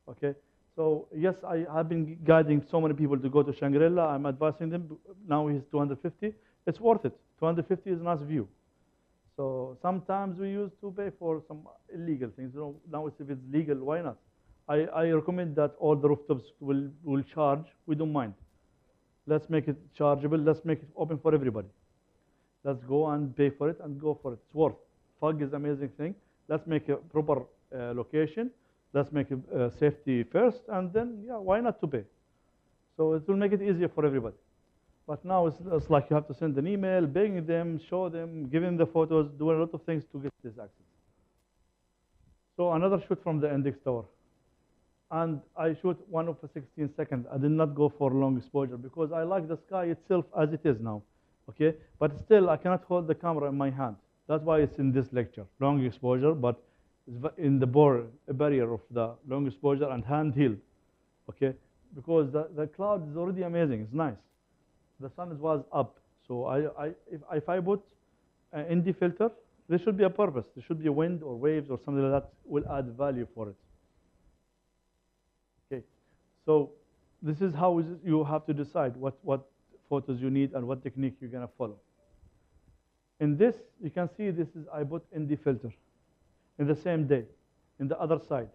Okay? So yes, I have been guiding so many people to go to Shangri-La. I'm advising them. Now he's 250. It's worth it. 250 is a nice view. So sometimes we used to pay for some illegal things. You know, now if it's legal, why not? I recommend that all the rooftops will charge. We don't mind. Let's make it chargeable. Let's make it open for everybody. Let's go and pay for it and go for it. It's worth. Fog is an amazing thing. Let's make a proper location. Let's make it safety first, and then, yeah, why not to pay? So it will make it easier for everybody. But now it's like you have to send an email, begging them, show them, give them the photos, do a lot of things to get this access. So another shoot from the index tower. And I shoot 1 of a 16 seconds. I did not go for long exposure because I like the sky itself as it is now. Okay, but still I cannot hold the camera in my hand. That's why it's in this lecture, long exposure, but it's in the barrier of the long exposure and handheld. Okay, because the cloud is already amazing. It's nice. The sun was up, so if I put an ND filter, there should be a purpose. There should be a wind or waves or something like that will add value for it. Okay, so this is how you have to decide what photos you need and what technique you're going to follow. In this, you can see this is, I put ND filter in the same day. In the other side,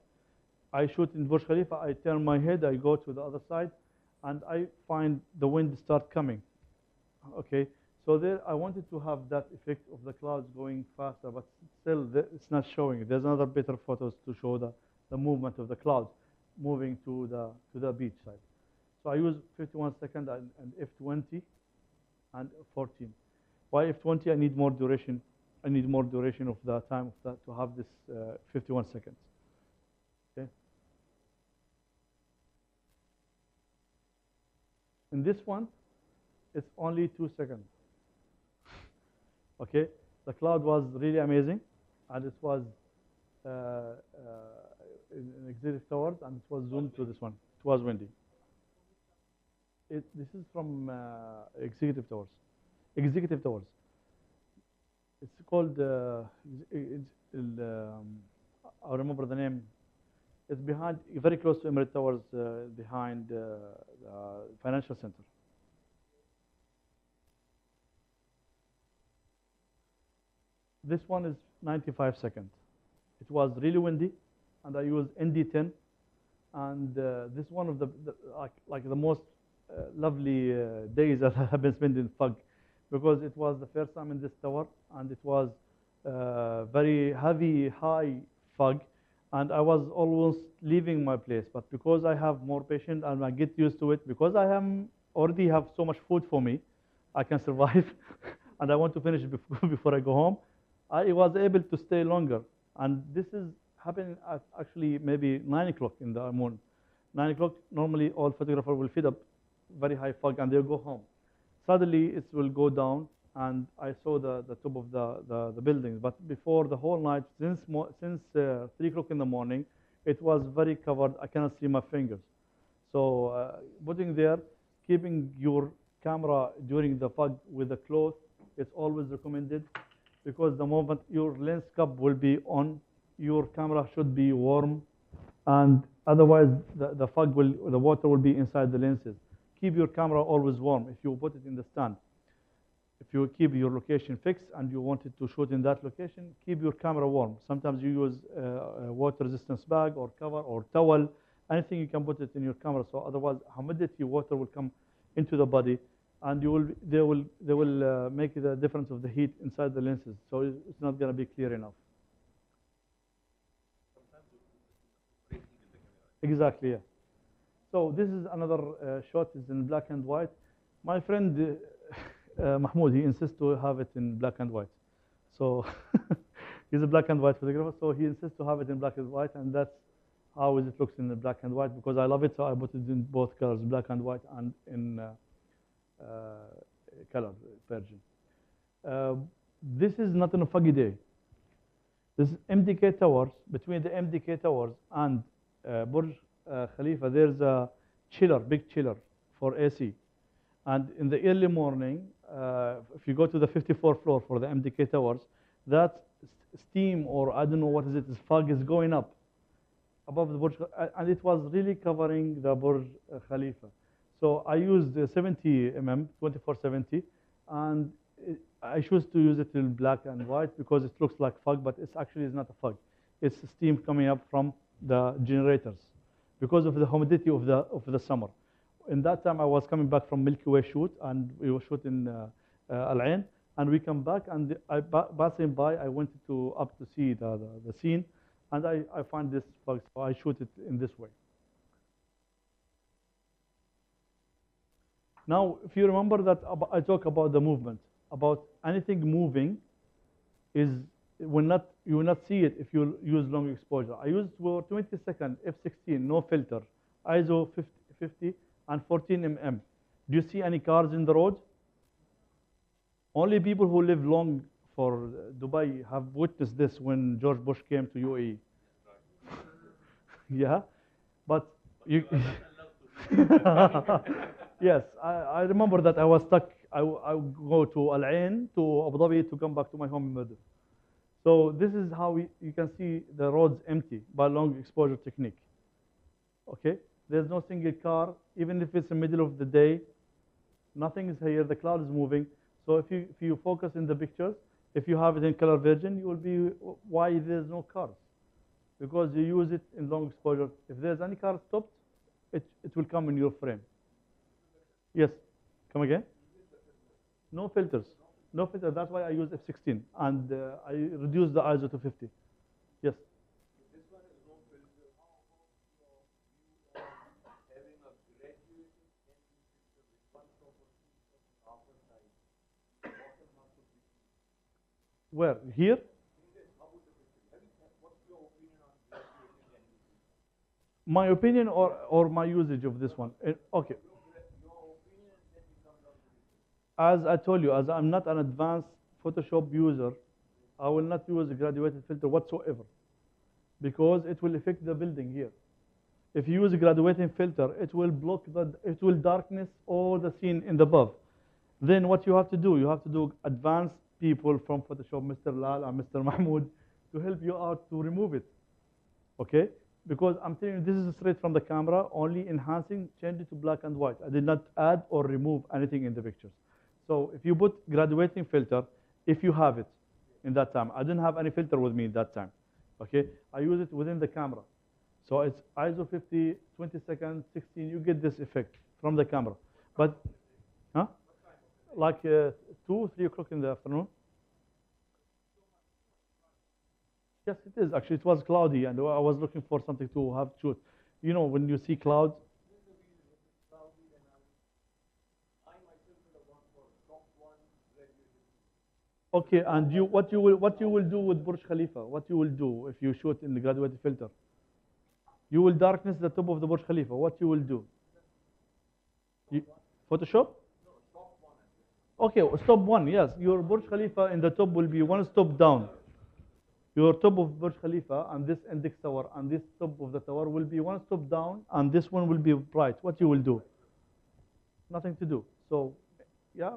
I shoot in Burj Khalifa, I turn my head, I go to the other side, and I find the wind start coming. Okay, so there I wanted to have that effect of the clouds going faster, but still it's not showing. There's another better photos to show the movement of the clouds moving to the beach side. So I use 51 seconds and F20 and 14. Why F20? I need more duration. I need more duration of the time of that to have this 51 seconds. Okay. In this one, it's only 2 seconds. Okay. The cloud was really amazing, and it was in executive towers, and it was zoomed to this one. It was windy. This is from executive towers. Executive towers. It's called, I remember the name. It's behind, very close to Emirate Towers, behind the financial center. This one is 95 seconds. It was really windy, and I used ND10, and this is one of the like the most lovely days that I have been spending in FUG, because it was the first time in this tower, and it was very heavy, high FUG, and I was almost leaving my place. But because I have more patience and I get used to it, because I am already have so much food for me, I can survive, and I want to finish before I go home. I was able to stay longer, and this is happening at actually maybe 9 o'clock in the morning. 9 o'clock, normally all photographers will feed up very high fog and they'll go home. Suddenly it will go down, and I saw the top of the buildings. But before the whole night, since 3 o'clock in the morning, it was very covered. I cannot see my fingers. So putting there, keeping your camera during the fog with a cloth, it's always recommended, because the moment your lens cap will be on, your camera should be warm, and otherwise the water will be inside the lenses. Keep your camera always warm if you put it in the stand. If you keep your location fixed and you wanted to shoot in that location, keep your camera warm. Sometimes you use a water resistance bag or cover or towel, anything you can put it in your camera, so otherwise humidity, water will come into the body, and they will make the difference of the heat inside the lenses, so it's not going to be clear enough. Exactly, yeah. So this is another shot, is in black and white. My friend Mahmoud, he insists to have it in black and white. So he's a black and white photographer, so he insists to have it in black and white, and that's how it looks in the black and white, because I love it, so I put it in both colors, black and white, and in color version. This is not a foggy day. This is MDK Towers. Between the MDK Towers and Burj Khalifa, there's a chiller, big chiller for AC. And in the early morning, if you go to the 54th floor for the MDK Towers, that steam, or I don't know what is it, this fog is going up above the Burj, and it was really covering the Burj Khalifa. So I used 70 mm, 2470, and I choose to use it in black and white because it looks like fog, but it's actually is not a fog. It's steam coming up from the generators because of the humidity of the summer. In that time, I was coming back from Milky Way shoot, and we were shooting Al Ain, and we come back, and passing by, I went up to see the scene, and I find this fog, so I shoot it in this way. Now, if you remember that I talk about the movement, about anything moving you will not see it if you use long exposure. I used for 20 second f16, no filter, ISO 50 and 14 mm. Do you see any cars in the road? Only people who live long for Dubai have witnessed this when George Bush came to UAE. Yeah, but you. Yes, I remember that I was stuck. I would go to Al Ain, to Abu Dhabi, to come back to my home in Madrid. So this is how you can see the roads empty by long exposure technique. Okay, there's no single car, even if it's the middle of the day. Nothing is here. The cloud is moving. So if you focus in the pictures, if you have it in color version, you will be why there's no cars, because you use it in long exposure. If there's any car stopped, it will come in your frame. Yes, come again? No filters. No filter. That's why I use f16, and I reduce the ISO to 50. Yes. This one is no filter. How about having a graduated ND filter with one property from the upper side, bottom half of the Where? Here? How would the picture? What's your opinion on graduated ND filter? My opinion or my usage of this one? Okay. As I told you, as I'm not an advanced Photoshop user, I will not use a graduated filter whatsoever, because it will affect the building here. If you use a graduated filter, it will darkness all the scene in the above. Then what you have to do advanced people from Photoshop, Mr. Lal and Mr. Mahmoud, to help you out to remove it. Okay? because I'm telling you, this is straight from the camera, only enhancing, change it to black and white. I did not add or remove anything in the pictures. So if you put graduating filter, if you have it in that time, I didn't have any filter with me in that time. Okay, I use it within the camera. So it's ISO 50, 20 seconds, 16, you get this effect from the camera. But, huh? Like 2, 3 o'clock in the afternoon. Yes, it is. Actually, it was cloudy, and I was looking for something to have shoot. You know, when you see clouds. Okay, and what you will do with Burj Khalifa? What you will do if you shoot in the graduated filter? You will darkness the top of the Burj Khalifa. What you will do? Photoshop? Okay, stop one. Yes, your Burj Khalifa in the top will be one stop down. Your top of Burj Khalifa and this index tower and this top of the tower will be one stop down, and this one will be bright. What you will do? Nothing to do. So, yeah,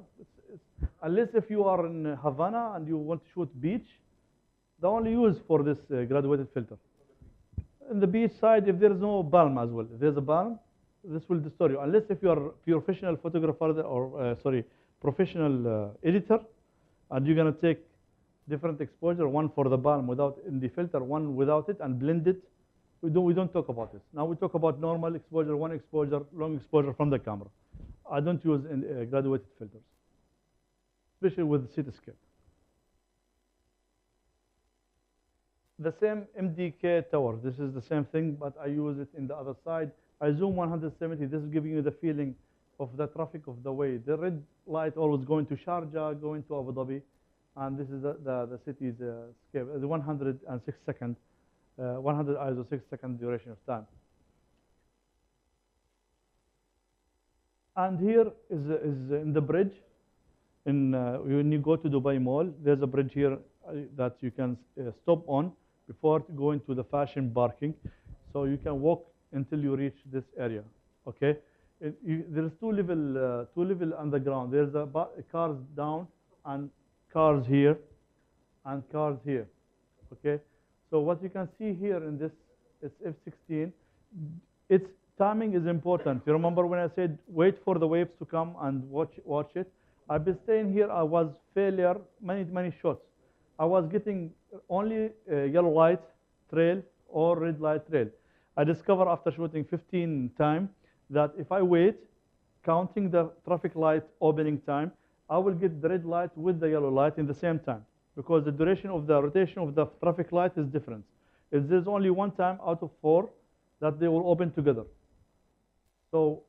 unless if you are in Havana and you want to shoot beach, the only use for this graduated filter. In the beach side, if there is no palm as well, if there's a palm, this will distort you. Unless if you are professional photographer or professional editor, and you're gonna take different exposure, one for the palm without in the filter, one without it, and blend it. We don't talk about this. Now we talk about normal exposure, one exposure, long exposure from the camera. I don't use graduated filters, especially with cityscape. The same MDK tower. This is the same thing, but I use it in the other side. I zoom 170. This is giving you the feeling of the traffic of the way. The red light always going to Sharjah, going to Abu Dhabi. And this is the city's scale, the 106 second, 100 ISO 6 second duration of time. And here is in the bridge. When you go to Dubai Mall, there's a bridge here that you can stop on before going to the fashion parking. So you can walk until you reach this area. Okay, there's two level underground. There's cars down and cars here and cars here. Okay, so what you can see here in this is F-16. Its timing is important. You remember when I said wait for the waves to come and watch it? I've been staying here. I was failure many shots. I was getting only yellow light trail or red light trail. I discovered after shooting 15 times that if I wait, counting the traffic light opening time, I will get the red light with the yellow light in the same time, because the duration of the rotation of the traffic light is different. If there's only one time out of 4 that they will open together. So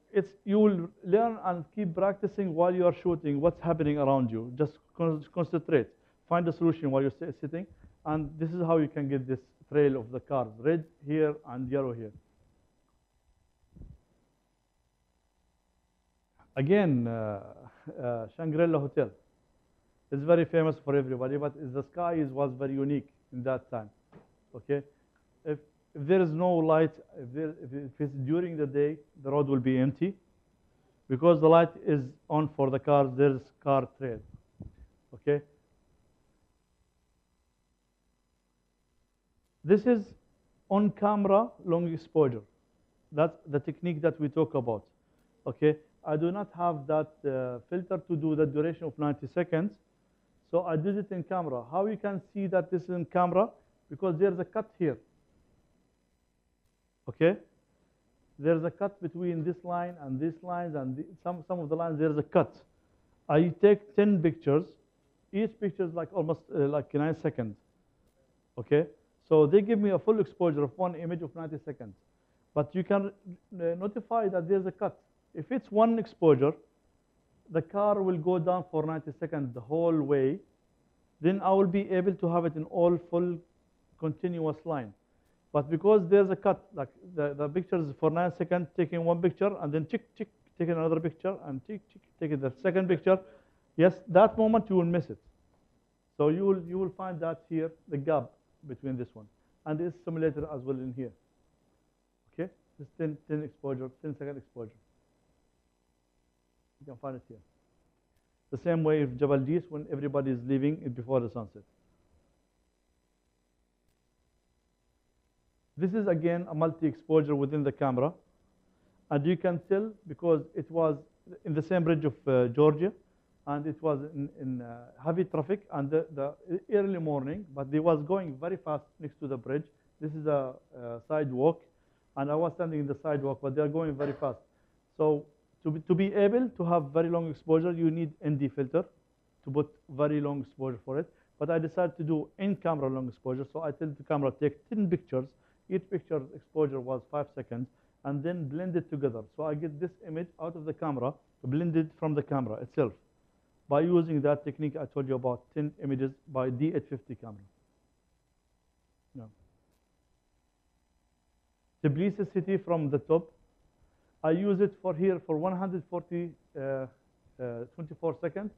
you will learn and keep practicing while you are shooting what's happening around you. Just concentrate. Find a solution while you're sitting, and this is how you can get this trail of the cars, red here and yellow here. Again, Shangri-La Hotel. It's very famous for everybody, but the sky was very unique in that time. Okay, if there is no light, if it's during the day, the road will be empty, because the light is on for the cars. There's car trail. Okay. This is on camera long exposure. That's the technique that we talk about. Okay. I do not have that filter to do the duration of 90 seconds. So I did it in camera. How you can see that this is in camera? Because there's a cut here. Okay? There's a cut between this line and this lines, and some of the lines there's a cut. I take 10 pictures. Each picture is like almost like 9 seconds. Okay? So they give me a full exposure of one image of 90 seconds. But you can notify that there's a cut. If it's one exposure, the car will go down for 90 seconds the whole way. Then I will be able to have it in all full continuous line. But because there's a cut, like the picture is for 9 seconds, taking one picture, and then tick, tick, taking another picture, and tick, tick, taking the second picture. Yes, that moment you will miss it. So you will find that here, the gap between this one. And it's simulated as well in here. Okay? This 10 exposure, 10-second exposure. You can find it here. The same way if Jabal Dis, when everybody is leaving it before the sunset. This is again a multi-exposure within the camera. And you can tell because it was in the same bridge of Georgia, and it was in heavy traffic and the early morning, but they was going very fast next to the bridge. This is a sidewalk, and I was standing in the sidewalk, but they're going very fast. So to be able to have very long exposure, you need ND filter to put very long exposure for it. But I decided to do in-camera long exposure, so I tell the camera take 10 pictures. Each picture exposure was 5 seconds, and then blend it together. So I get this image out of the camera, blended from the camera itself, by using that technique I told you about, 10 images by D850 camera. Yeah. Tbilisi city from the top. I use it for here for 140, 24 seconds,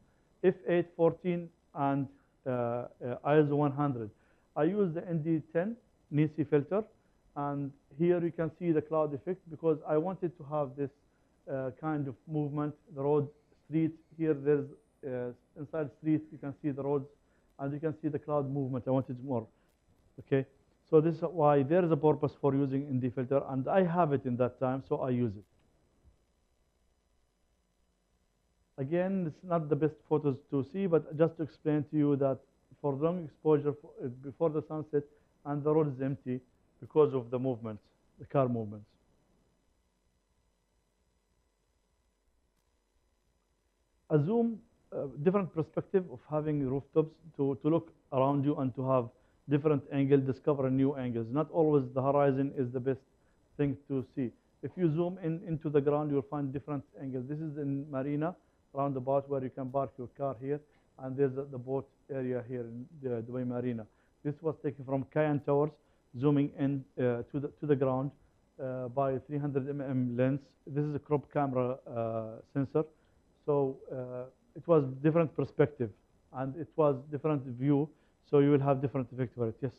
f8, 14, and ISO 100. I use the ND10 Nisi filter, and here you can see the cloud effect because I wanted to have this kind of movement, the road, street. Here there's inside street, you can see the roads, and you can see the cloud movement. I wanted more, okay? So this is why there is a purpose for using ND filter, and I have it in that time, so I use it. Again, it's not the best photos to see, but just to explain to you that for long exposure before the sunset, and the road is empty because of the movements, the car movements. A zoom, different perspective of having rooftops to look around you and to have different angles, discover new angles. Not always the horizon is the best thing to see. If you zoom into the ground, you'll find different angles. This is in Marina, roundabout, where you can park your car here, and there's the boat area here in the Dubai Marina. This was taken from Cayenne Towers, zooming in to the ground by 300 mm lens. This is a crop camera sensor. So it was different perspective, and it was different view, so you will have different effect for it. Yes?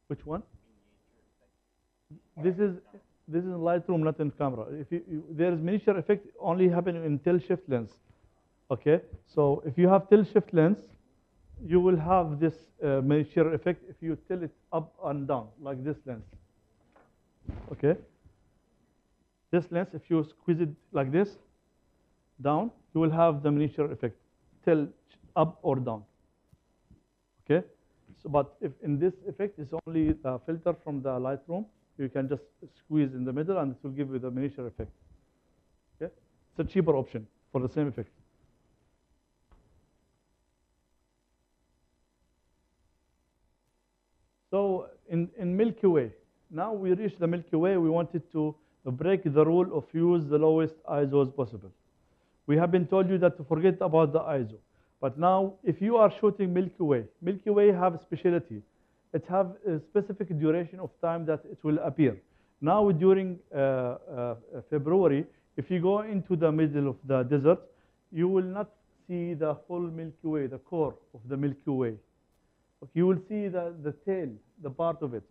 Which one? This is in Lightroom, not in camera. If there is miniature effect only happening in tilt shift lens. Okay, so if you have tilt shift lens, you will have this miniature effect if you tilt it up and down like this lens. Okay, this lens, if you squeeze it like this down, you will have the miniature effect, tilt up or down. Okay, so but if in this effect is only the filter from the Lightroom, you can just squeeze in the middle and it will give you the miniature effect. Okay, it's a cheaper option for the same effect. So in Milky Way, now we reached the Milky Way, we wanted to break the rule of use the lowest ISOs possible. We have been told you that to forget about the ISO. But now, if you are shooting Milky Way have a specialty. It have a specific duration of time that it will appear. Now during February, if you go into the middle of the desert, you will not see the full Milky Way, the core of the Milky Way. You will see the tail, the part of it,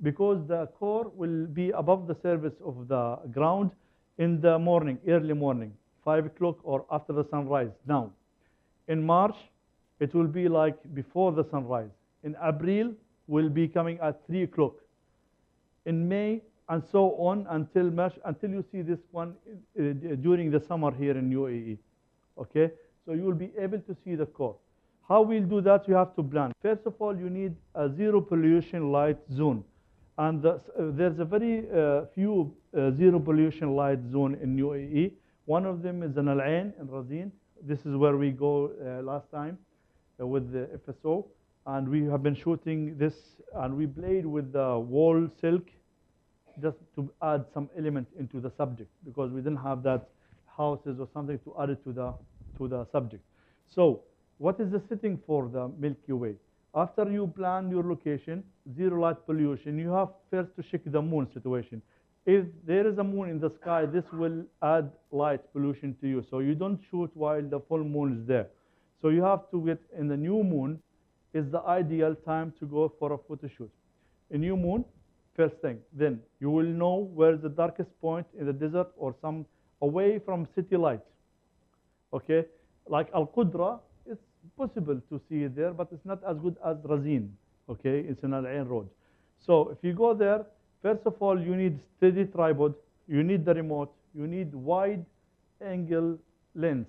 because the core will be above the surface of the ground in the morning, early morning, 5 o'clock or after the sunrise. Now, in March, it will be like before the sunrise. In April, will be coming at 3 o'clock. In May, and so on until March, until you see this one during the summer here in UAE. Okay, so you will be able to see the core. How we'll do that? You have to plan. First of all, you need a zero pollution light zone. And there's a very few zero pollution light zone in UAE. One of them is in Al Ain in Razin. This is where we go last time with the FSO. And we have been shooting this, and we played with the wall silk just to add some element into the subject, because we didn't have that houses or something to add it to the subject. So what is the setting for the Milky Way? After you plan your location, zero light pollution, you have first to check the moon situation. If there is a moon in the sky, this will add light pollution to you. So you don't shoot while the full moon is there. So you have to get in the new moon is the ideal time to go for a photo shoot. A new moon, first thing. Then you will know where is the darkest point in the desert or some away from city light. Okay, like Al Qudra, it's possible to see it there, but it's not as good as Razin. Okay, it's in Al Ain Road. So if you go there, first of all, you need steady tripod, you need the remote, you need wide angle lens.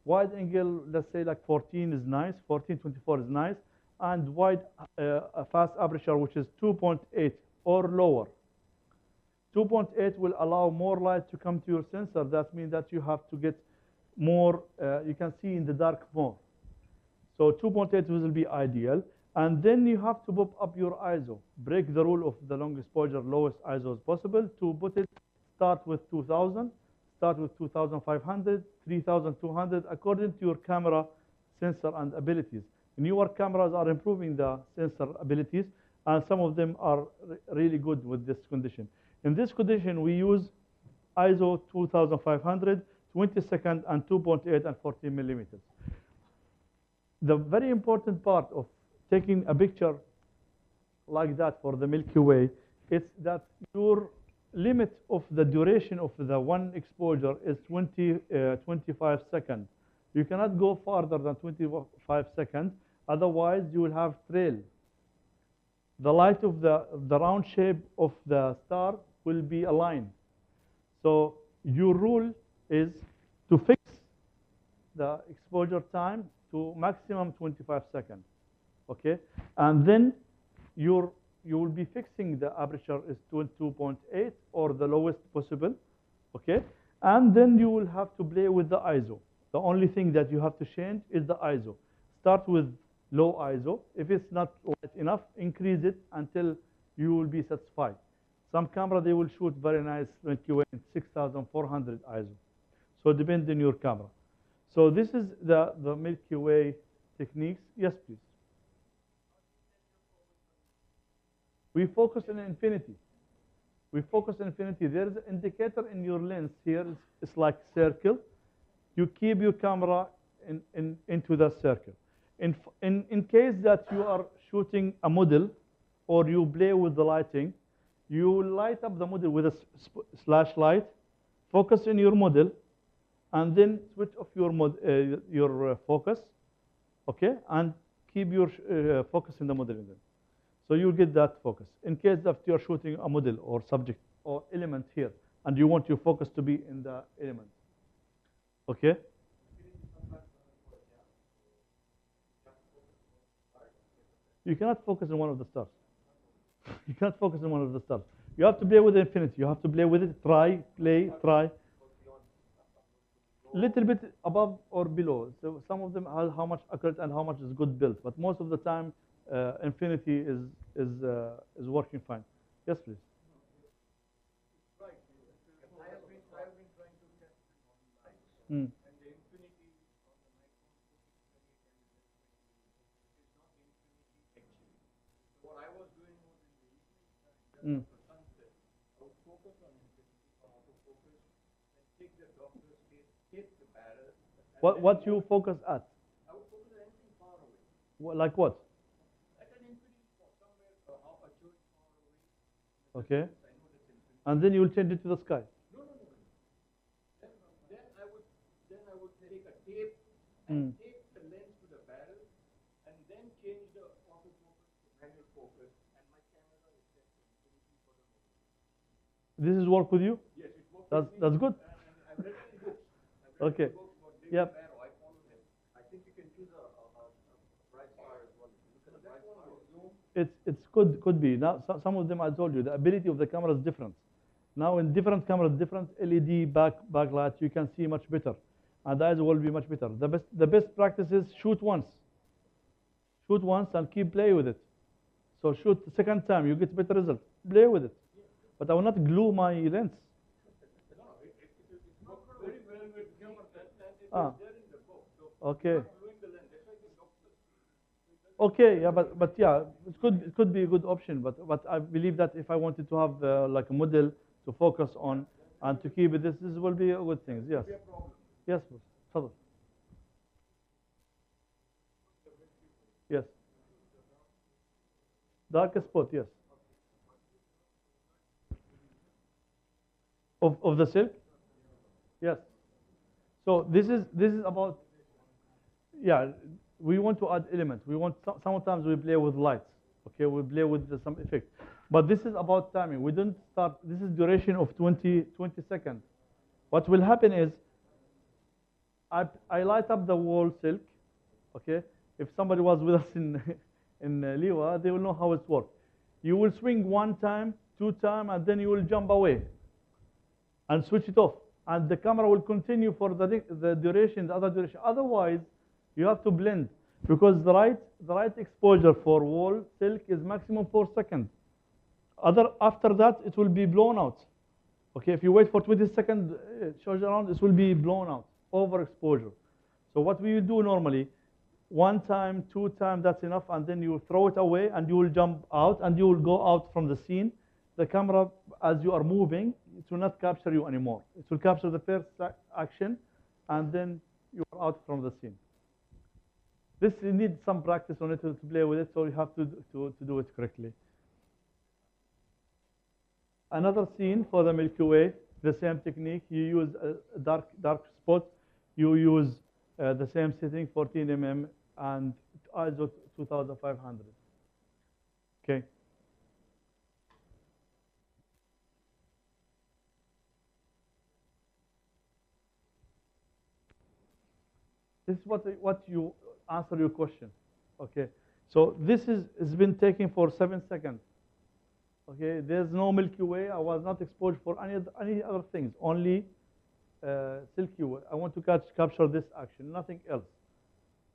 Wide angle, let's say like 14 is nice, 14-24 is nice, and wide fast aperture, which is 2.8 or lower. 2.8 will allow more light to come to your sensor. That means that you have to get more, you can see in the dark more. So 2.8 will be ideal. And then you have to pop up your ISO. Break the rule of the long exposure, lowest ISO as possible. To put it, start with 2000, start with 2500, 3200, according to your camera sensor and abilities. Newer cameras are improving the sensor abilities, and some of them are really good with this condition. In this condition, we use ISO 2500, 20-second, and 2.8 and 14 millimeters. The very important part of taking a picture like that for the Milky Way is that your limit of the duration of the one exposure is 25 seconds. You cannot go farther than 25 seconds, otherwise you will have trail. The light of the round shape of the star will be aligned. So your rule is to fix the exposure time to maximum 25 seconds. Okay, and then you will be fixing the aperture is 2.8 or the lowest possible. Okay, and then you will have to play with the ISO. The only thing that you have to change is the ISO. Start with low ISO. If it's not light enough, increase it until you will be satisfied. Some camera, they will shoot very nice Milky Way in 6400 ISO. So it depends on your camera. So this is the Milky Way techniques. Yes, please. We focus on infinity. We focus on infinity. There is an indicator in your lens here. It's like circle. You keep your camera into the circle. In case that you are shooting a model or you play with the lighting, you light up the model with a flashlight, focus in your model, and then switch off your focus, okay, and keep your focus in the model. So you'll get that focus. In case that you're shooting a model or subject or element here, and you want your focus to be in the element, okay? You cannot focus on one of the stars. You cannot focus on one of the stars. You have to play with infinity. You have to play with it. Try, play, try. Little bit above or below. So some of them are how much accurate and how much is good built. But most of the time, infinity is working fine. Yes, please. Right. I have been trying to test it on light, Mm. and the infinity on the Nikon 4628 is not infinity actually. So what I was doing was in the evening time, just Mm. after sunset, I would focus on infinity on autofocus and take the Doppler state, hit the barrel. What you focus at? I would focus on anything far away. Like what? At an infinity spot, somewhere a church far away. Okay. I know that's infinity. And then you will change it to the sky. No. Then I would take a tape and tape the lens to the barrel, and then change the autofocus to manual focus, and my camera is set to infinity for the moment. This is work with you? Yes, it works. That's good. I've read it in books. Okay. Books about David Yep. Barrow. I follow him. I think you can choose a bright star as well. Look at the bright star. It's could be. Now some of them I told you the ability of the camera is different. Now in different cameras, different LED backlight, you can see much better, and the eyes will be much better. The best practice is shoot once and keep play with it. So shoot the second time, you get better result. Play with it, but I will not glue my lens. It works very well with camera, and it Ah. is there in the book. So Okay. not gluing the lens. That's why the Doppler. Okay, yeah, but yeah, it could be a good option. But I believe that if I wanted to have like a model to focus on and to keep it, this will be a good thing. Yes. Be a problem. Yes, boss. تفضل. Yes. Dark spot, yes. Of the silk? Yes. So this is about, yeah, we want to add elements. We want sometimes we play with lights. Okay, we play with some effect. But this is about timing. We don't start. This is duration of 20 seconds. What will happen is I light up the wall silk. Okay, if somebody was with us in Liwa, they will know how it works. You will swing 1 time, 2 times, and then you will jump away and switch it off. And the camera will continue for the duration, the other duration. Otherwise, you have to blend because the right exposure for wall silk is maximum 4 seconds. After that, it will be blown out. Okay, if you wait for 20 seconds, charge around, it will be blown out, overexposure. So what we do normally, 1 time, 2 times, that's enough, and then you throw it away, and you will jump out, and you will go out from the scene. The camera, as you are moving, it will not capture you anymore. It will capture the first action, and then you are out from the scene. This, you need some practice on it to play with it, so you have to do it correctly. Another scene for the Milky Way, the same technique. You use a dark spot. You use the same setting, 14 mm, and ISO 2500. Okay. This is what you answer your question. Okay. So this has been taken for 7 seconds. Okay, there's no Milky Way. I was not exposed for any other things, only Silky Way. I want to capture this action, nothing else.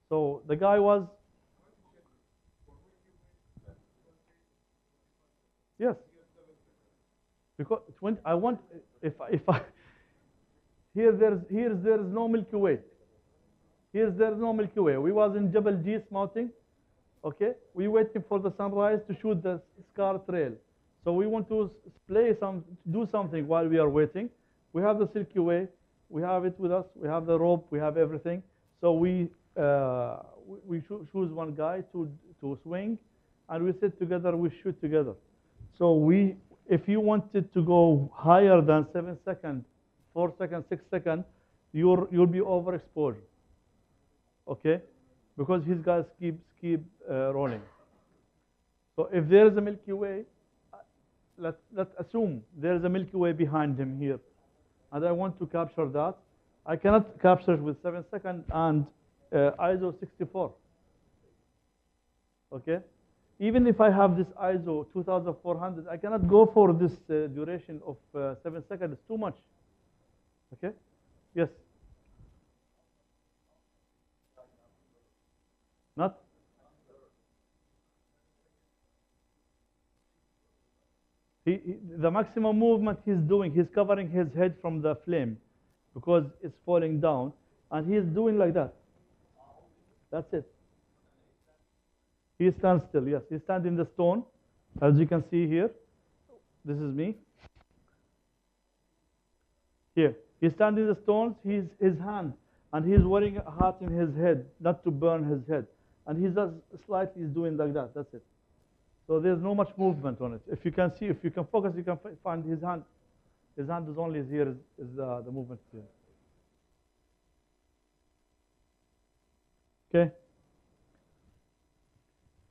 So the guy was, yes, because I want if I here there's no Milky Way. There's no Milky Way. We was in Jebel Jis mountain. Okay, we waiting for the sunrise to shoot the Scar Trail. So we want to do something while we are waiting. We have the Silky Way, we have it with us, we have the rope, we have everything. So we choose one guy to swing, and we sit together, we shoot together. So if you wanted to go higher than 7 seconds, 4 seconds, 6 seconds, you'll be overexposed. Okay, because his guys keep rolling. So if there is a Milky Way, let's assume there is a Milky Way behind him here, and I want to capture that. I cannot capture it with 7 seconds and ISO 64. Okay, even if I have this ISO 2400, I cannot go for this duration of 7 seconds. It's too much. Okay, yes. Not? The maximum movement he's doing, he's covering his head from the flame because it's falling down, and he's doing like that. That's it. He stands still, yes. He stands in the stone, as you can see here. This is me. Here. He stands in the stones, his hand, and he's wearing a hat in his head, not to burn his head. And he's just slightly doing like that, that's it. So there's no much movement on it. If you can see, if you can focus, you can find his hand. His hand is only here, is the movement here. Okay.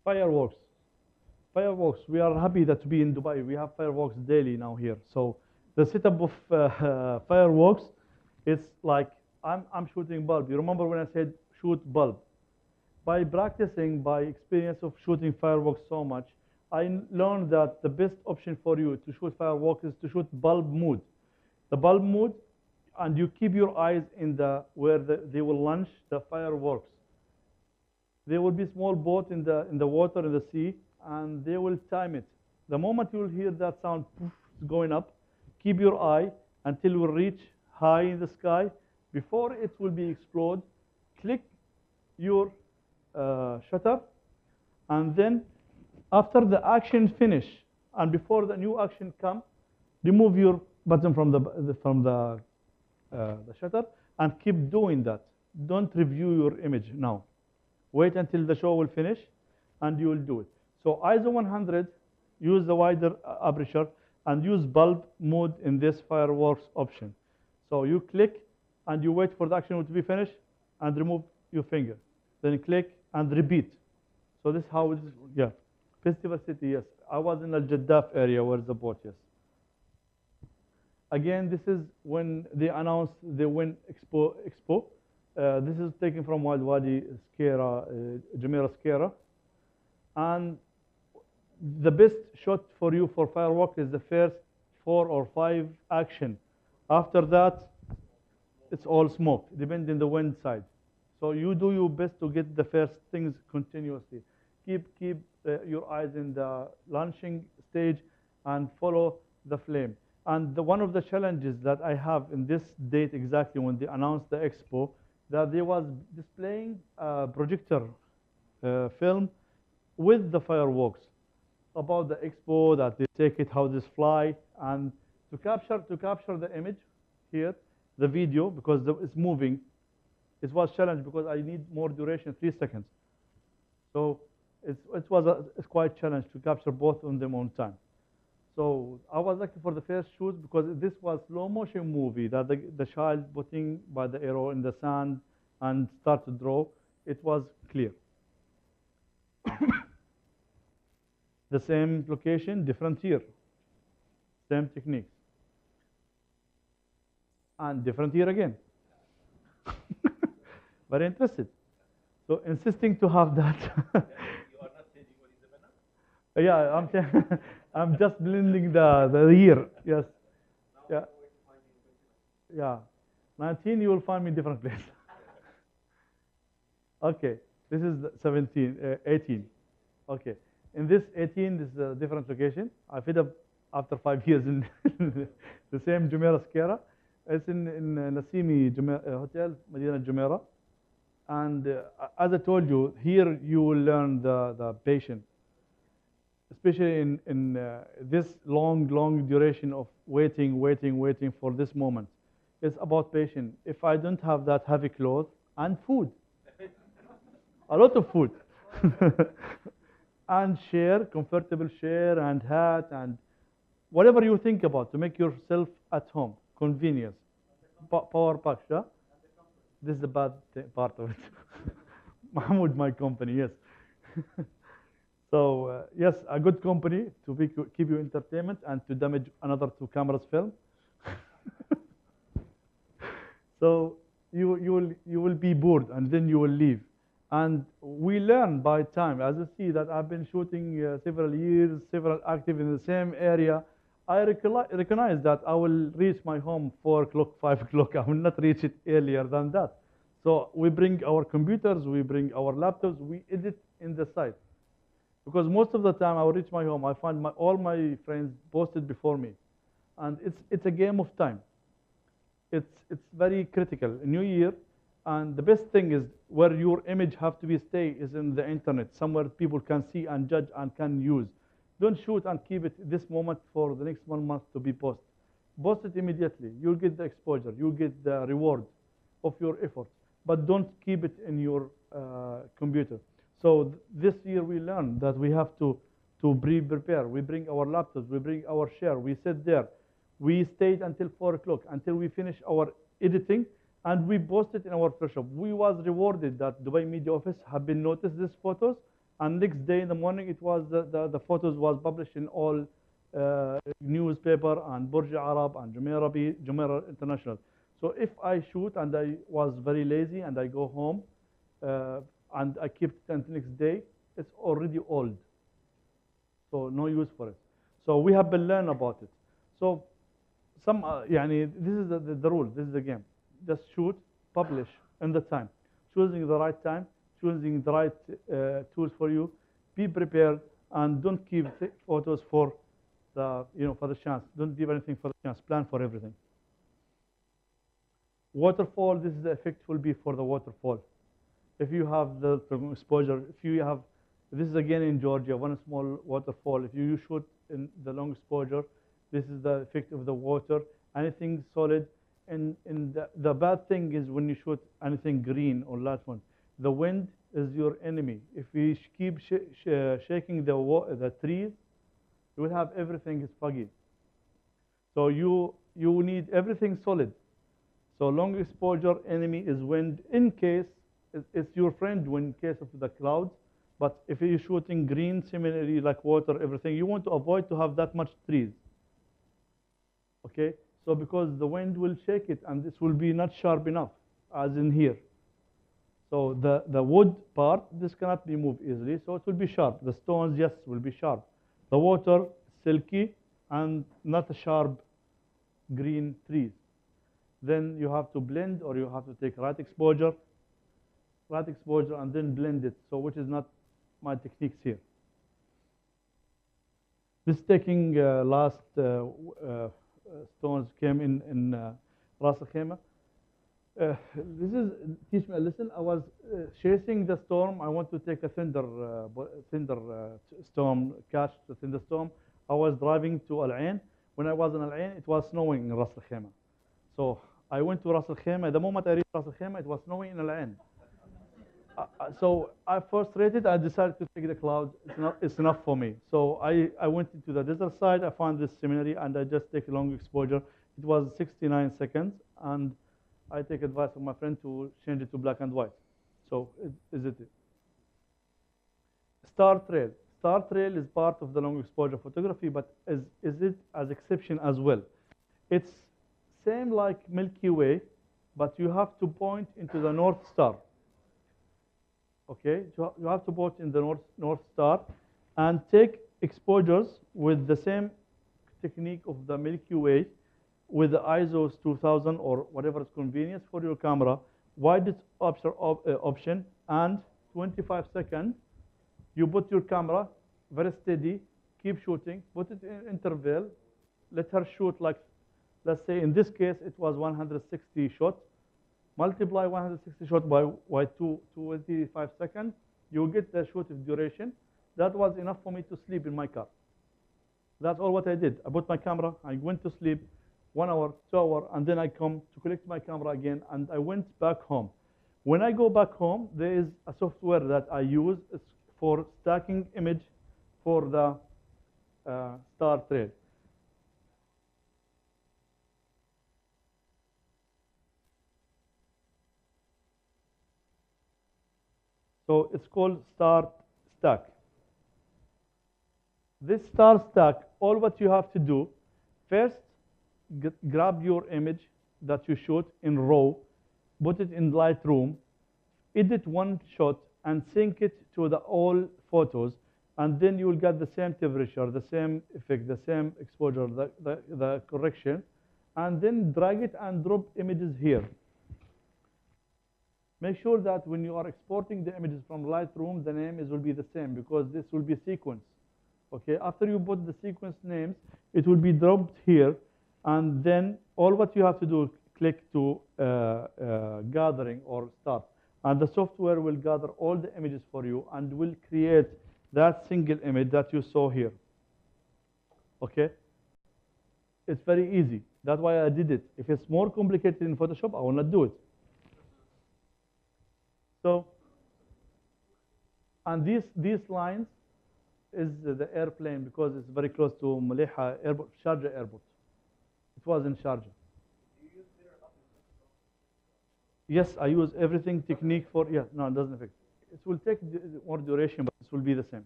Fireworks. Fireworks. We are happy that to be in Dubai. We have fireworks daily now here. So the setup of fireworks, it's like I'm shooting bulb. You remember when I said shoot bulb? By practicing, by experience of shooting fireworks so much, I learned that the best option for you to shoot fireworks is to shoot bulb mode. The bulb mode, and you keep your eyes in where they will launch the fireworks. There will be small boat in the water, in the sea, and they will time it. The moment you will hear that sound poof, going up, keep your eye until you reach high in the sky. Before it will be explode, click your shutter, and then after the action finish and before the new action come, remove your button from the shutter and keep doing that. Don't review your image now. Wait until the show will finish, and you will do it. So ISO 100, use the wider aperture, and use bulb mode in this fireworks option. So you click, and you wait for the action to be finished, and remove your finger. then click and repeat. So this is how it is, yeah. Festival City, yes. I was in Al Jaddaf area where the boat, yes. Again, this is when they announced the Wind Expo. This is taken from Wild Wadi Skera, Jumeirah Skera. And the best shot for you for firework is the first 4 or 5 action. After that, it's all smoke, depending on the wind side. So you do your best to get the first things continuously. Keep your eyes in the launching stage and follow the flame. And one of the challenges that I have in this date exactly when they announced the expo, that they was displaying a projector film with the fireworks about the expo, that they take it, how this fly, and to capture the image here, the video, because it's moving. It was challenged because I need more duration, 3 seconds. So it was quite challenged to capture both of them on time. So I was lucky for the first shoot because this was slow motion movie that the child putting by the arrow in the sand and start to draw. It was clear. The same location, different year, same techniques. And different year again. Very interested. So insisting to have that. You are not changing what is the winner? Yeah, I'm just blending the year. Yes. Yeah. Yeah. 19, you will find me in different place. Okay. This is 18. Okay. In this 18, this is a different location. I fit up after 5 years in the same Jumeirah Skera. It's in Nasimi Hotel, Medina Jumeirah. And as I told you, here you will learn the patience, especially in this long duration of waiting for this moment. It's about patience. If I don't have that heavy clothes and food, a lot of food, and comfortable chair and hat and whatever you think about to make yourself at home, convenience, power pack, yeah? This is the bad part of it. Mahmoud, my company, yes. So, yes, a good company to keep you entertainment and to damage another 2 cameras film. So you will be bored and then you will leave. And we learn by time. As you see that I've been shooting several years, several active in the same area. I recognize that I will reach my home 4 o'clock, 5 o'clock. I will not reach it earlier than that. So we bring our computers, we bring our laptops, we edit in the site. Because most of the time I will reach my home, I find all my friends posted before me. And it's a game of time. It's very critical. New Year, and the best thing is where your image have to be stay is in the internet, somewhere people can see and judge and can use. Don't shoot and keep it this moment for the next 1 month to be posted. Post it immediately. You'll get the exposure. You'll get the reward of your effort. But don't keep it in your computer. So this year we learned that we have to prepare. We bring our laptops. We bring our chair. We sit there. We stayed until 4 o'clock until we finish our editing, and we posted in our workshop. We was rewarded that Dubai Media Office have been noticed these photos. And next day in the morning, it was the photos was published in all newspaper and Burj Arab and Jumeirah International. So if I shoot and I was very lazy and I go home and I keep it until next day, it's already old. So no use for it. So we have been learn about it. So this is the rule. This is the game. Just shoot, publish in the time, choosing the right time, choosing the right tools for you. Be prepared and don't keep photos for the chance. Don't give anything for the chance. Plan for everything. Waterfall. This is the effect will be for the waterfall. If you have the exposure, this is again in Georgia, one small waterfall. If you shoot in the long exposure, this is the effect of the water. Anything solid. And the bad thing is when you shoot anything green or last one, the wind is your enemy. If we keep shaking the trees, you will have everything is foggy. So you need everything solid. So long exposure enemy is wind in case it's your friend when in case of the clouds. But if you're shooting green, similarly like water, everything, you want to avoid to have that much trees. Okay, so because the wind will shake it, and this will be not sharp enough, as in here. So the wood part, this cannot be moved easily, so it will be sharp. The stones, yes, will be sharp. The water, silky, and not a sharp green trees. Then you have to blend, or you have to take right exposure, and then blend it, so which is not my techniques here. This taking last stones came in Ras Al Khaimah. This is teach me a lesson. I was chasing the storm. I want to take a storm, catch the thunderstorm. I was driving to Al Ain. When I was in Al Ain, it was snowing in Ras Al Khaimah. So I went to Ras Al Khaimah. The moment I reached Ras Al Khaimah, it was snowing in Al Ain. So I frustrated. I decided to take the clouds. It's enough for me. So I went into the desert side. I found this seminary, and I just take a long exposure. It was 69 seconds, and I take advice from my friend to change it to black and white. So is it? Star Trail. Star Trail is part of the long exposure photography, but is it as exception as well? It's same like Milky Way, but you have to point into the North Star. Okay, you have to point in the North Star and take exposures with the same technique of the Milky Way, with the ISO 2000 or whatever is convenient for your camera, widest option, and 25 seconds. You put your camera very steady, keep shooting, put it in interval, let her shoot like, let's say in this case it was 160 shots. Multiply 160 shots by 25 seconds, you get the shoot of duration. That was enough for me to sleep in my car. That's all what I did. I put my camera, I went to sleep, 1 hour, 2 hours, and then I come to collect my camera again, and I went back home. When I go back home, there is a software that I use for stacking image for the Star Trail. So it's called Star Stack. This Star Stack, all what you have to do, first grab your image that you shoot in RAW, put it in Lightroom, edit one shot, and sync it to the all photos, and then you will get the same temperature, the same effect, the same exposure, the correction, and then drag it and drop images here. Make sure that when you are exporting the images from Lightroom, the name will be the same, because this will be sequence. Okay, after you put the sequence names, it will be dropped here, and then all what you have to do, click to gathering or start, and the software will gather all the images for you and will create that single image that you saw here. Okay, it's very easy. That's why I did it. If it's more complicated in Photoshop, I will not do it. So, and these lines is the airplane, because it's very close to Maliha Airport, Sharjah Airport. It was in Sharjah. Yes, I use everything technique for, yeah, no, it doesn't affect. It will take more duration, but it will be the same.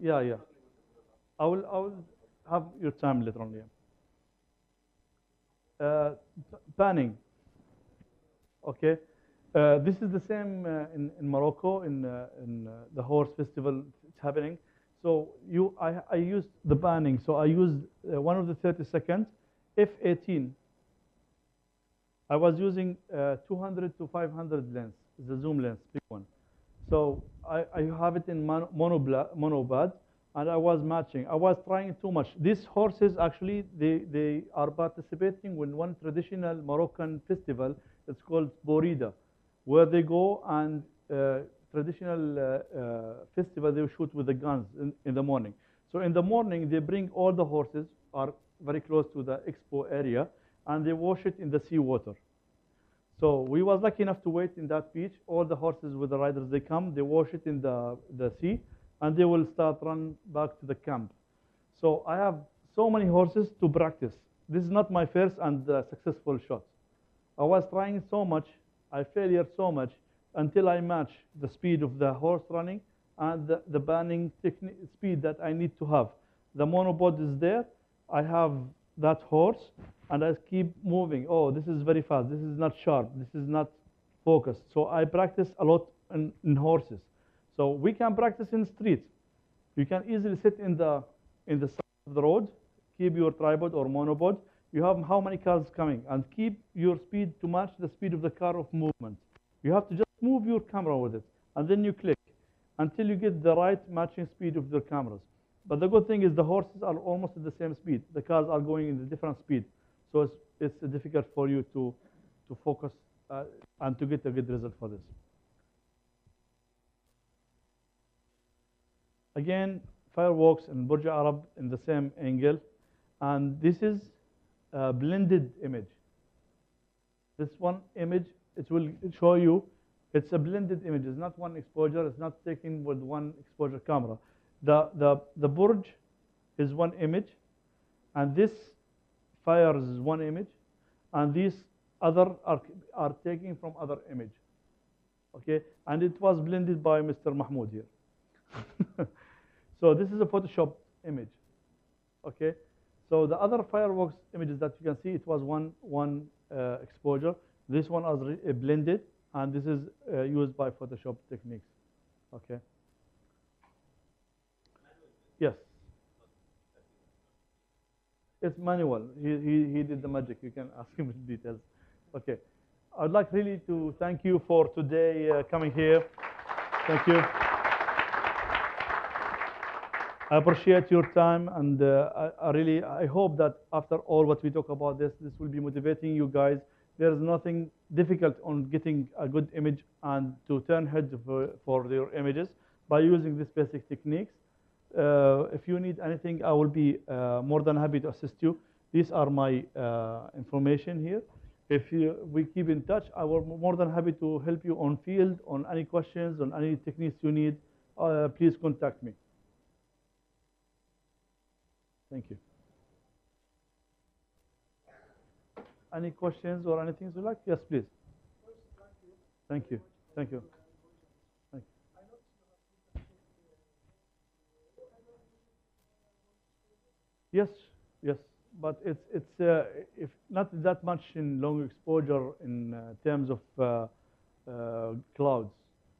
Yeah, yeah. I will have your time later on, yeah. Panning. Okay. This is the same in Morocco, in the horse festival it's happening. So I used the panning. So I used one of the 30 seconds, f/18. I was using 200 to 500 lens, the zoom lens, big one. So I have it in monopod, and I was matching. I was trying too much. These horses actually, they are participating in one traditional Moroccan festival. It's called Bourida, where they go and traditional festival, they shoot with the guns in the morning. So in the morning, they bring all the horses, are very close to the expo area, and they wash it in the seawater. So we was lucky enough to wait in that beach. All the horses with the riders, they come, they wash it in the sea, and they will start run back to the camp. So I have so many horses to practice. This is not my first and successful shot. I was trying so much. I failure so much until I match the speed of the horse running and the banning speed that I need to have. The monopod is there. I have that horse, and I keep moving. Oh, this is very fast. This is not sharp. This is not focused. So I practice a lot in horses. So we can practice in streets. You can easily sit in the side of the road, keep your tripod or monopod. You have how many cars coming, and keep your speed to match the speed of the car of movement. You have to just move your camera with it, and then you click until you get the right matching speed of the cameras. But the good thing is the horses are almost at the same speed. The cars are going in a different speed. So it's difficult for you to focus and to get a good result for this. Again, fireworks in Burj Arab in the same angle. And this is a blended image. This one image, it will show you, it's a blended image. It's not one exposure. It's not taken with one exposure camera. The Burj is one image, and this fire is one image, and these other are taken from other image. Okay, and it was blended by Mr. Mahmoud here. So this is a Photoshop image. Okay, so the other fireworks images that you can see, it was one exposure. This one was blended, and this is used by Photoshop techniques. Okay. Yes. It's manual. He did the magic. You can ask him in details. Okay. I'd like really to thank you for today coming here. Thank you. I appreciate your time, and I hope that after all what we talk about this will be motivating you guys. There is nothing difficult on getting a good image and to turn heads for your images by using these basic techniques. If you need anything, I will be more than happy to assist you. These are my information here. If we keep in touch, I will be more than happy to help you on field, on any questions, on any techniques you need. Please contact me. Thank you. Any questions or anything you like? Yes, please. Thank you. Thank you. Thank you. Yes, yes, but it's if not that much in long exposure in terms of clouds,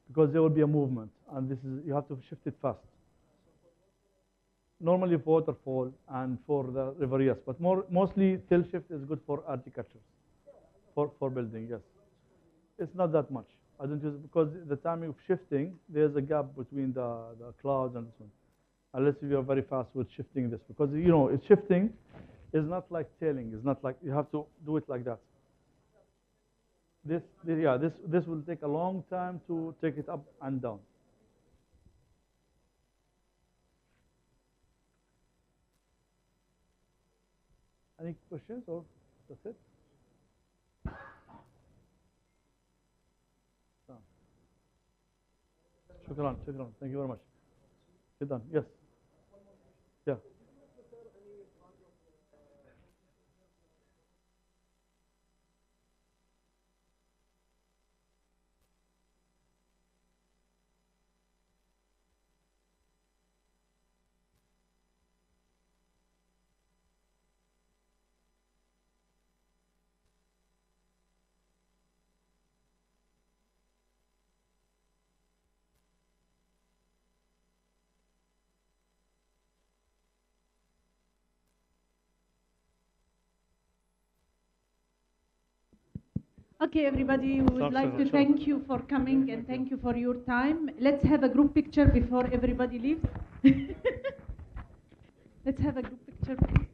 because there will be a movement, and this is you have to shift it fast. Normally for waterfall and for the river, yes, but mostly tilt shift is good for horticulture, for building, yes. It's not that much. I don't use it because the timing of shifting, there's a gap between the clouds and this one. Unless you are very fast with shifting this, because you know it's shifting is not like tailing. It's not like you have to do it like that. This will take a long time to take it up and down. Any questions or that's it? Shukran. Thank you very much. Sit down. Yes. Yeah. Okay, everybody, we would like to thank you for coming and thank you for your time. Let's have a group picture before everybody leaves. Let's have a group picture, please.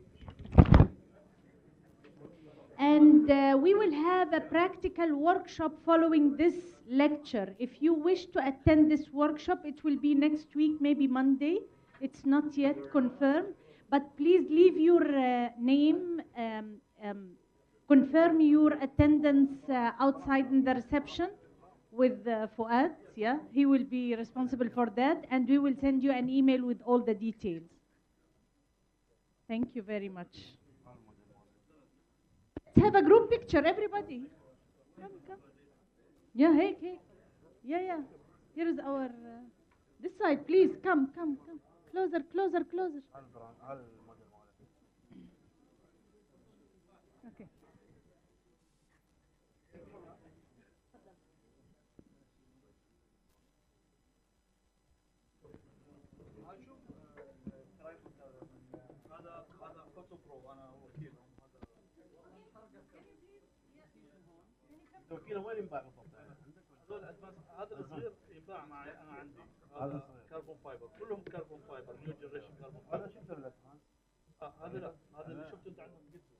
And we will have a practical workshop following this lecture. If you wish to attend this workshop, it will be next week, maybe Monday. It's not yet confirmed, but please leave your name, confirm your attendance outside in the reception with Fuad. Yeah, he will be responsible for that, and we will send you an email with all the details. Thank you very much. Let's have a group picture, everybody. Come. Yeah, hey. Yeah. Here is our this side. Please come. Closer. Okay. هذا فوتو برو، انا وكيلهم. هذا وكيلهم وين ينباع بالضبط؟ هذول ادفانس، هذا الصغير ينباع معي انا عندي. هذا كربون فايبر، كلهم كربون فايبر، نيو جنريشن كربون فايبر. هذا شفته بالادفانس؟ هذا لا، هذا اللي شفته انت عندهم قلته.